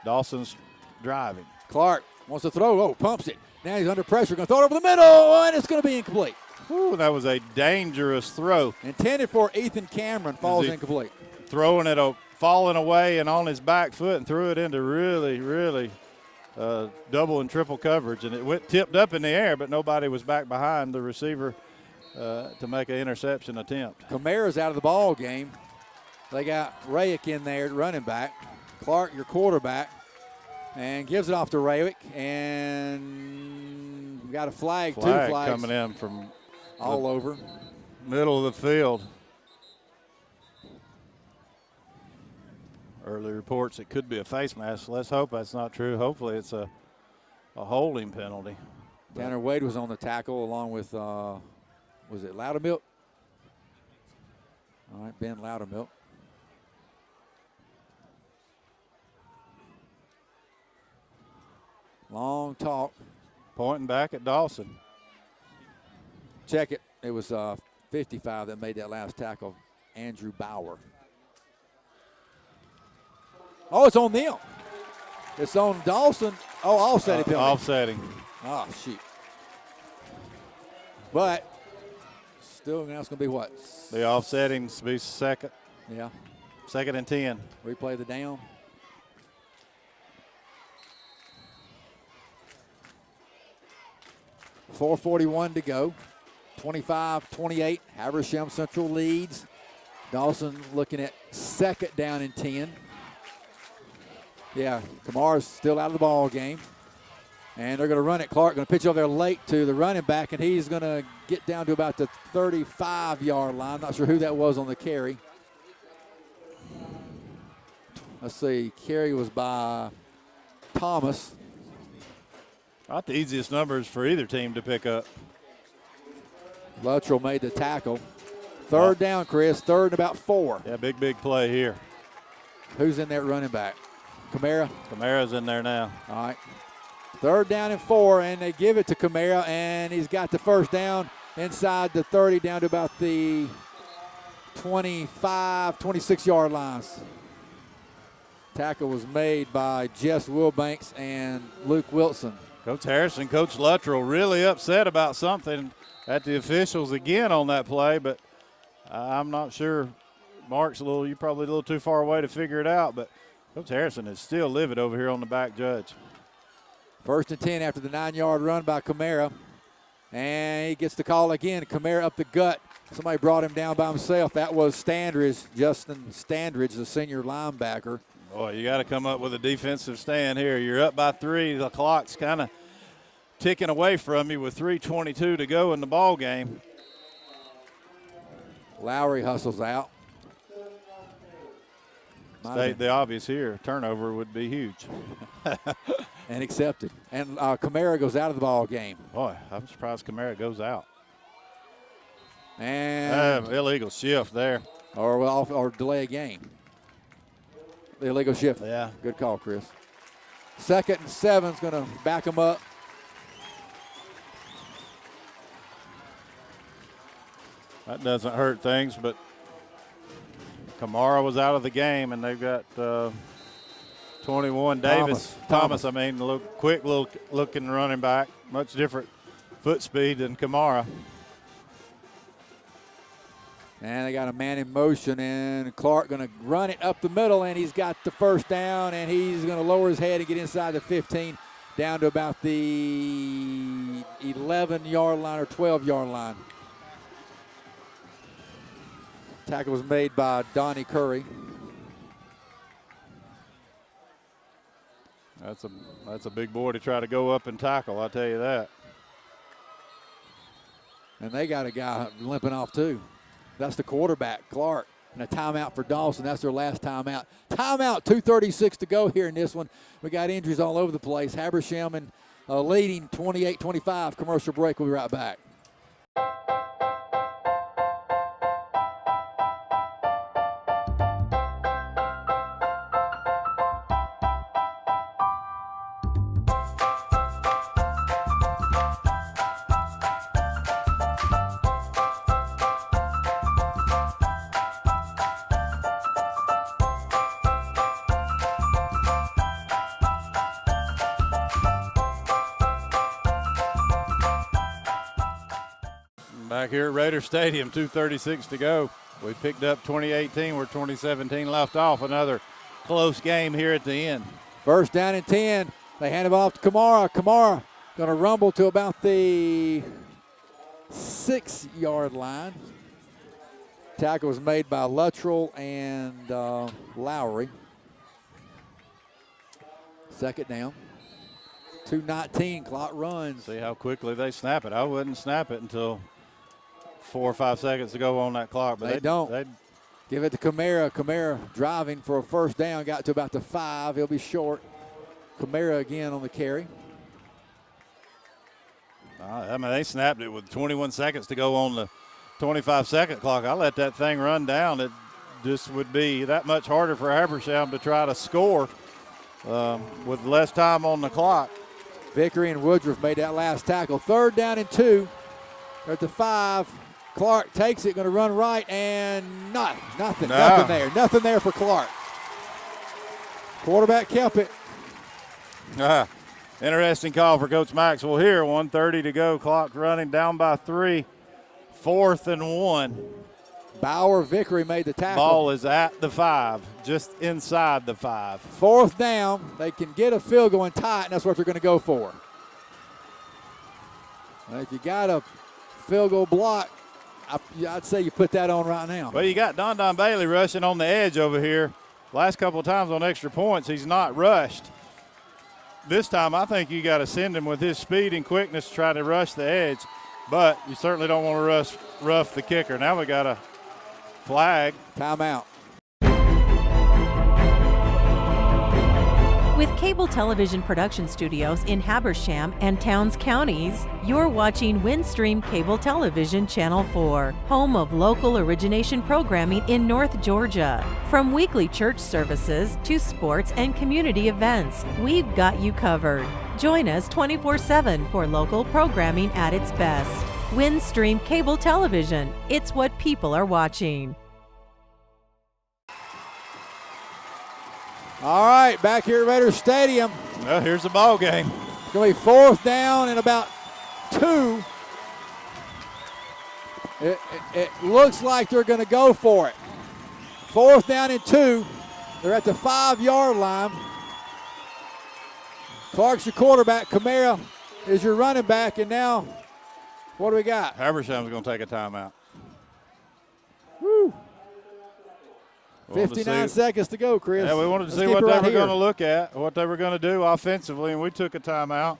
Speaker 2: Dawson's driving.
Speaker 3: Clark wants to throw. Oh, pumps it. Now he's under pressure. Going to throw it over the middle, and it's going to be incomplete.
Speaker 2: Whew, that was a dangerous throw.
Speaker 3: Intended for Ethan Cameron, falls
Speaker 2: he-
Speaker 3: incomplete.
Speaker 2: Throwing it, falling away and on his back foot and threw it into really double and triple coverage. And it tipped up in the air, but nobody was back behind the receiver to make an interception attempt.
Speaker 3: Camara's out of the ball game. They got Rayick in there, running back. Clark, your quarterback, and gives it off to Rayick. And we got a flag, 2 flags
Speaker 2: coming in from
Speaker 3: all over.
Speaker 2: Middle of the field. Early reports it could be a face mask. Let's hope that's not true. Hopefully it's a holding penalty.
Speaker 3: Tanner Wade was on the tackle along with, was it Loudermilk? All right, Ben Loudermilk. Long talk.
Speaker 2: Pointing back at Dawson.
Speaker 3: Check it. It was 55 that made that last tackle, Andrew Bauer. Oh, it's on them. It's on Dawson. Oh, offsetting penalty.
Speaker 2: Offsetting.
Speaker 3: Oh, shoot. But still, now it's going to be what?
Speaker 2: The offsetting to be second.
Speaker 3: Yeah.
Speaker 2: 2nd and 10.
Speaker 3: Replay the down. .441 to go. 25-28. Habersham Central leads. Dawson looking at 2nd down and 10. Yeah, Kamara's still out of the ball game. And they're going to run it. Clark going to pitch over there late to the running back, and he's going to get down to about the 35-yard line. Not sure who that was on the carry. Let's see. Carry was by Thomas.
Speaker 2: Not the easiest numbers for either team to pick up.
Speaker 3: Luttrell made the tackle. 3rd down, Chris. 3rd and about 4.
Speaker 2: Yeah, big play here.
Speaker 3: Who's in there running back? Camara.
Speaker 2: Kamara's in there now.
Speaker 3: All right. 3rd down and 4, and they give it to Camara, and he's got the 1st down inside the 30 down to about the 25, 26-yard lines. Tackle was made by Jess Wilbanks and Luke Wilson.
Speaker 2: Coach Harrison, Coach Luttrell really upset about something at the officials again on that play, but I'm not sure. Mark's you're probably a little too far away to figure it out, but Coach Harrison is still livid over here on the back judge.
Speaker 3: 1st and 10 after the 9-yard run by Camara. And he gets the call again. Camara up the gut. Somebody brought him down by himself. That was Standridge, Justin Standridge, the senior linebacker.
Speaker 2: Boy, you got to come up with a defensive stand here. You're up by 3. The clock's kind of ticking away from you with 3:22 to go in the ball game.
Speaker 3: Lowry hustles out.
Speaker 2: State the obvious here. Turnover would be huge.
Speaker 3: And accepted. And Camara goes out of the ball game.
Speaker 2: Boy, I'm surprised Camara goes out.
Speaker 3: And
Speaker 2: illegal shift there.
Speaker 3: or delay a game. The illegal shift.
Speaker 2: Yeah.
Speaker 3: Good call, Chris. 2nd and 7 is going to back them up.
Speaker 2: That doesn't hurt things, but Kamara was out of the game, and they've got 21 Davis. Thomas, a little quick looking running back. Much different foot speed than Kamara.
Speaker 3: And they got a man in motion, and Clark going to run it up the middle, and he's got the 1st down, and he's going to lower his head and get inside the 15 down to about the 11-yard line or 12-yard line. Tackle was made by Donnie Curry.
Speaker 2: That's a big boy to try to go up and tackle, I'll tell you that.
Speaker 3: And they got a guy limping off too. That's the quarterback, Clark. And a timeout for Dawson. That's their last timeout. Timeout, 2:36 to go here in this one. We got injuries all over the place. Habersham and leading 28-25. Commercial break. We'll be right back.
Speaker 2: Back here at Raider Stadium, 2:36 to go. We picked up 2018 where 2017 left off. Another close game here at the end.
Speaker 3: First down and 10. They hand it off to Kamara. Kamara going to rumble to about the 6-yard line. Tackle was made by Luttrell and Lowry. Second down. 2:19, clock runs.
Speaker 2: See how quickly they snap it. I wouldn't snap it until 4 or 5 seconds to go on that clock. But
Speaker 3: They don't. Give it to Kamara. Kamara driving for a first down. Got to about the 5. He'll be short. Kamara again on the carry.
Speaker 2: I mean, they snapped it with 21 seconds to go on the 25-second clock. I let that thing run down. It just would be that much harder for Habersham to try to score with less time on the clock.
Speaker 3: Vickery and Woodruff made that last tackle. Third down and 2. They're at the 5. Clark takes it, going to run right, and nothing there. Nothing there for Clark. Quarterback kept it.
Speaker 2: Interesting call for Coach Maxwell here. 1:30 to go. Clock running down by 3. 4th and 1.
Speaker 3: Bauer Vickery made the tackle.
Speaker 2: Ball is at the 5, just inside the 5.
Speaker 3: 4th down. They can get a field goal and tie it, and that's what they're going to go for. Well, if you got a field goal block, I'd say you put that on right now.
Speaker 2: Well, you got Don Bailey rushing on the edge over here. Last couple of times on extra points, he's not rushed. This time, I think you got to send him with his speed and quickness to try to rush the edge, but you certainly don't want to rough the kicker. Now we got a flag.
Speaker 3: Timeout.
Speaker 4: With cable television production studios in Habersham and Towns counties, you're watching Windstream Cable Television Channel 4, home of local origination programming in North Georgia. From weekly church services to sports and community events, we've got you covered. Join us 24/7 for local programming at its best. Windstream Cable Television, it's what people are watching.
Speaker 3: All right, back here at Raider Stadium.
Speaker 2: Well, here's the ball game.
Speaker 3: It's going to be 4th down and about 2. It looks like they're going to go for it. 4th down and 2. They're at the 5-yard line. Clark's your quarterback. Kamara is your running back. And now, what do we got?
Speaker 2: Habersham's going to take a timeout.
Speaker 3: Woo. 59 seconds to go, Chris.
Speaker 2: Yeah, we wanted to see what they were going to look at, what they were going to do offensively, and we took a timeout.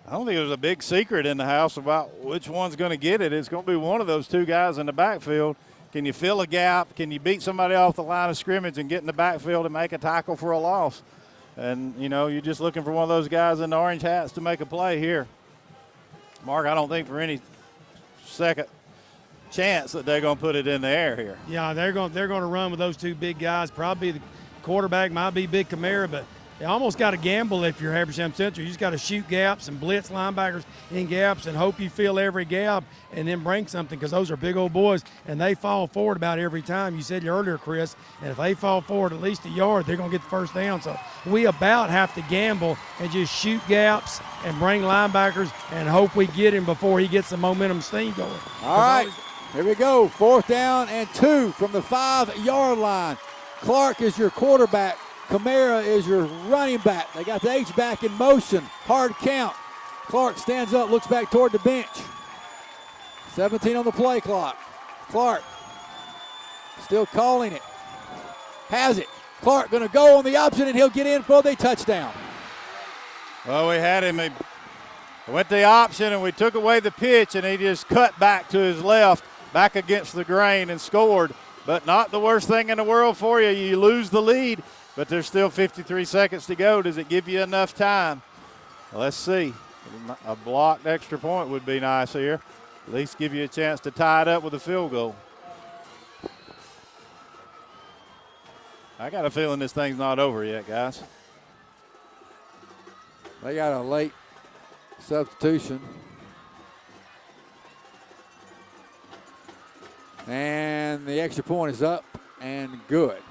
Speaker 2: I don't think there's a big secret in the house about which one's going to get it. It's going to be one of those two guys in the backfield. Can you fill a gap? Can you beat somebody off the line of scrimmage and get in the backfield and make a tackle for a loss? And, you know, you're just looking for one of those guys in the orange hats to make a play here. Mark, I don't think for any second chance that they're going to put it in the air here.
Speaker 1: Yeah, they're going to run with those two big guys. Probably the quarterback might be Big Kamara, but you almost got to gamble if you're Habersham Central. You just got to shoot gaps and blitz linebackers in gaps and hope you fill every gap and then bring something, because those are big old boys and they fall forward about every time. You said earlier, Chris, and if they fall forward at least a yard, they're going to get the first down. So we about have to gamble and just shoot gaps and bring linebackers and hope we get him before he gets the momentum steam going.
Speaker 3: All right. Here we go, 4th down and 2 from the 5-yard line. Clark is your quarterback. Kamara is your running back. They got the H-back in motion. Hard count. Clark stands up, looks back toward the bench. 17 on the play clock. Clark still calling it. Has it. Clark going to go on the option, and he'll get in for the touchdown.
Speaker 2: Well, we had him. He went the option, and we took away the pitch, and he just cut back to his left, back against the grain, and scored. But not the worst thing in the world for you. You lose the lead, but there's still 53 seconds to go. Does it give you enough time? Let's see. A blocked extra point would be nice here. At least give you a chance to tie it up with a field goal. I got a feeling this thing's not over yet, guys.
Speaker 3: They got a late substitution. And the extra point is up and good.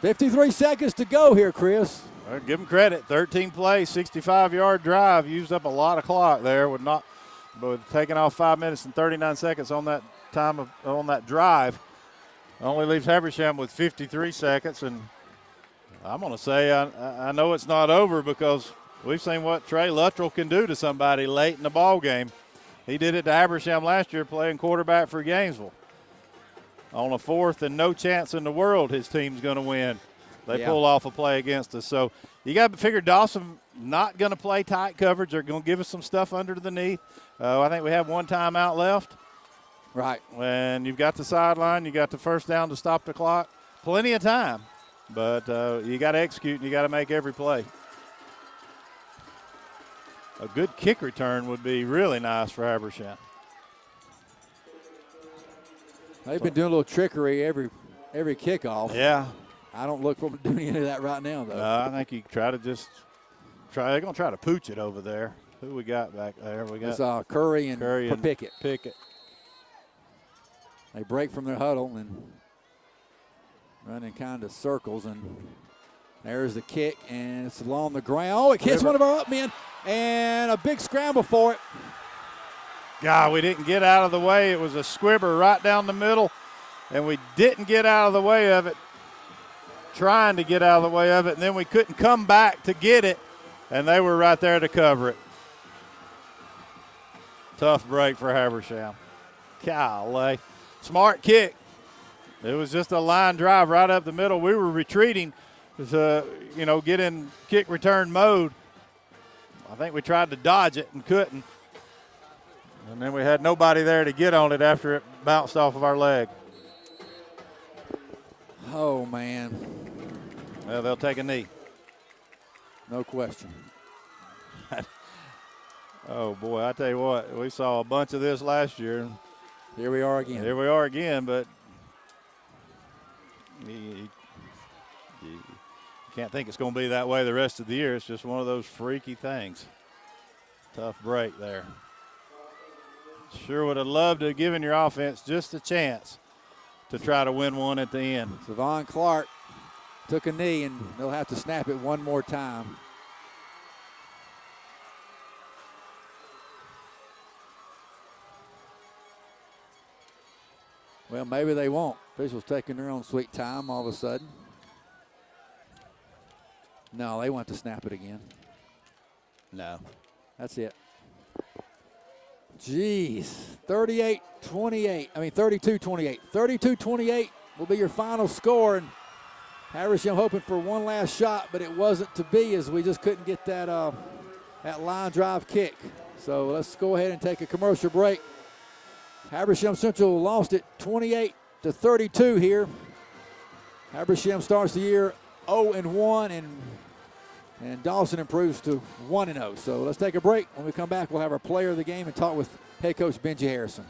Speaker 3: 53 seconds to go here, Chris.
Speaker 2: Well, give them credit. 13 plays, 65-yard drive. Used up a lot of clock there with not But taking off 5 minutes and 39 seconds on that on that drive only leaves Habersham with 53 seconds. And I'm going to say I know it's not over because we've seen what Trey Luttrell can do to somebody late in the ball game. He did it to Habersham last year playing quarterback for Gainesville. On a 4th and no chance in the world his team's going to win. They pull off a play against us. So you got to figure Dawson not going to play tight coverage. They're going to give us some stuff underneath. I think we have one timeout left.
Speaker 3: Right.
Speaker 2: When you've got the sideline, you got the first down to stop the clock. Plenty of time. But you got to execute and you got to make every play. A good kick return would be really nice for Habersham.
Speaker 3: They've been doing a little trickery every kickoff.
Speaker 2: Yeah.
Speaker 3: I don't look forward to doing any of that right now, though.
Speaker 2: I think you try to just try. They're going to try to pooch it over there. Who we got back there? We got
Speaker 3: it's Curry and Pickett.
Speaker 2: Pickett.
Speaker 3: They break from their huddle and run in kind of circles, and there's the kick, and it's along the ground. Oh, it hits one of our up men, and a big scramble for it.
Speaker 2: God, we didn't get out of the way. It was a squibber right down the middle, and we didn't get out of the way of it, trying to get out of the way of it, and then we couldn't come back to get it, and they were right there to cover it. Tough break for Habersham. Golly. Smart kick. It was just a line drive right up the middle. We were retreating to, get in kick return mode. I think we tried to dodge it and couldn't. And then we had nobody there to get on it after it bounced off of our leg.
Speaker 3: Oh, man.
Speaker 2: Well, they'll take a knee.
Speaker 3: No question.
Speaker 2: Oh, boy, I tell you what, we saw a bunch of this last year.
Speaker 3: Here we are again.
Speaker 2: Here we are again, but you can't think it's going to be that way the rest of the year. It's just one of those freaky things. Tough break there. Sure would have loved to have given your offense just a chance to try to win one at the end.
Speaker 3: Savon Clark took a knee, and they'll have to snap it one more time. Well, maybe they won't. Officials taking their own sweet time all of a sudden. No, they want to snap it again.
Speaker 2: No.
Speaker 3: That's it. Jeez. 32-28. 32-28 will be your final score. And Habersham hoping for one last shot, but it wasn't to be as we just couldn't get that line drive kick. So let's go ahead and take a commercial break. Habersham Central lost it 28-32 here. Habersham starts the year 0-1, and Dawson improves to 1-0. So let's take a break. When we come back, we'll have our player of the game and talk with head coach Benji Harrison.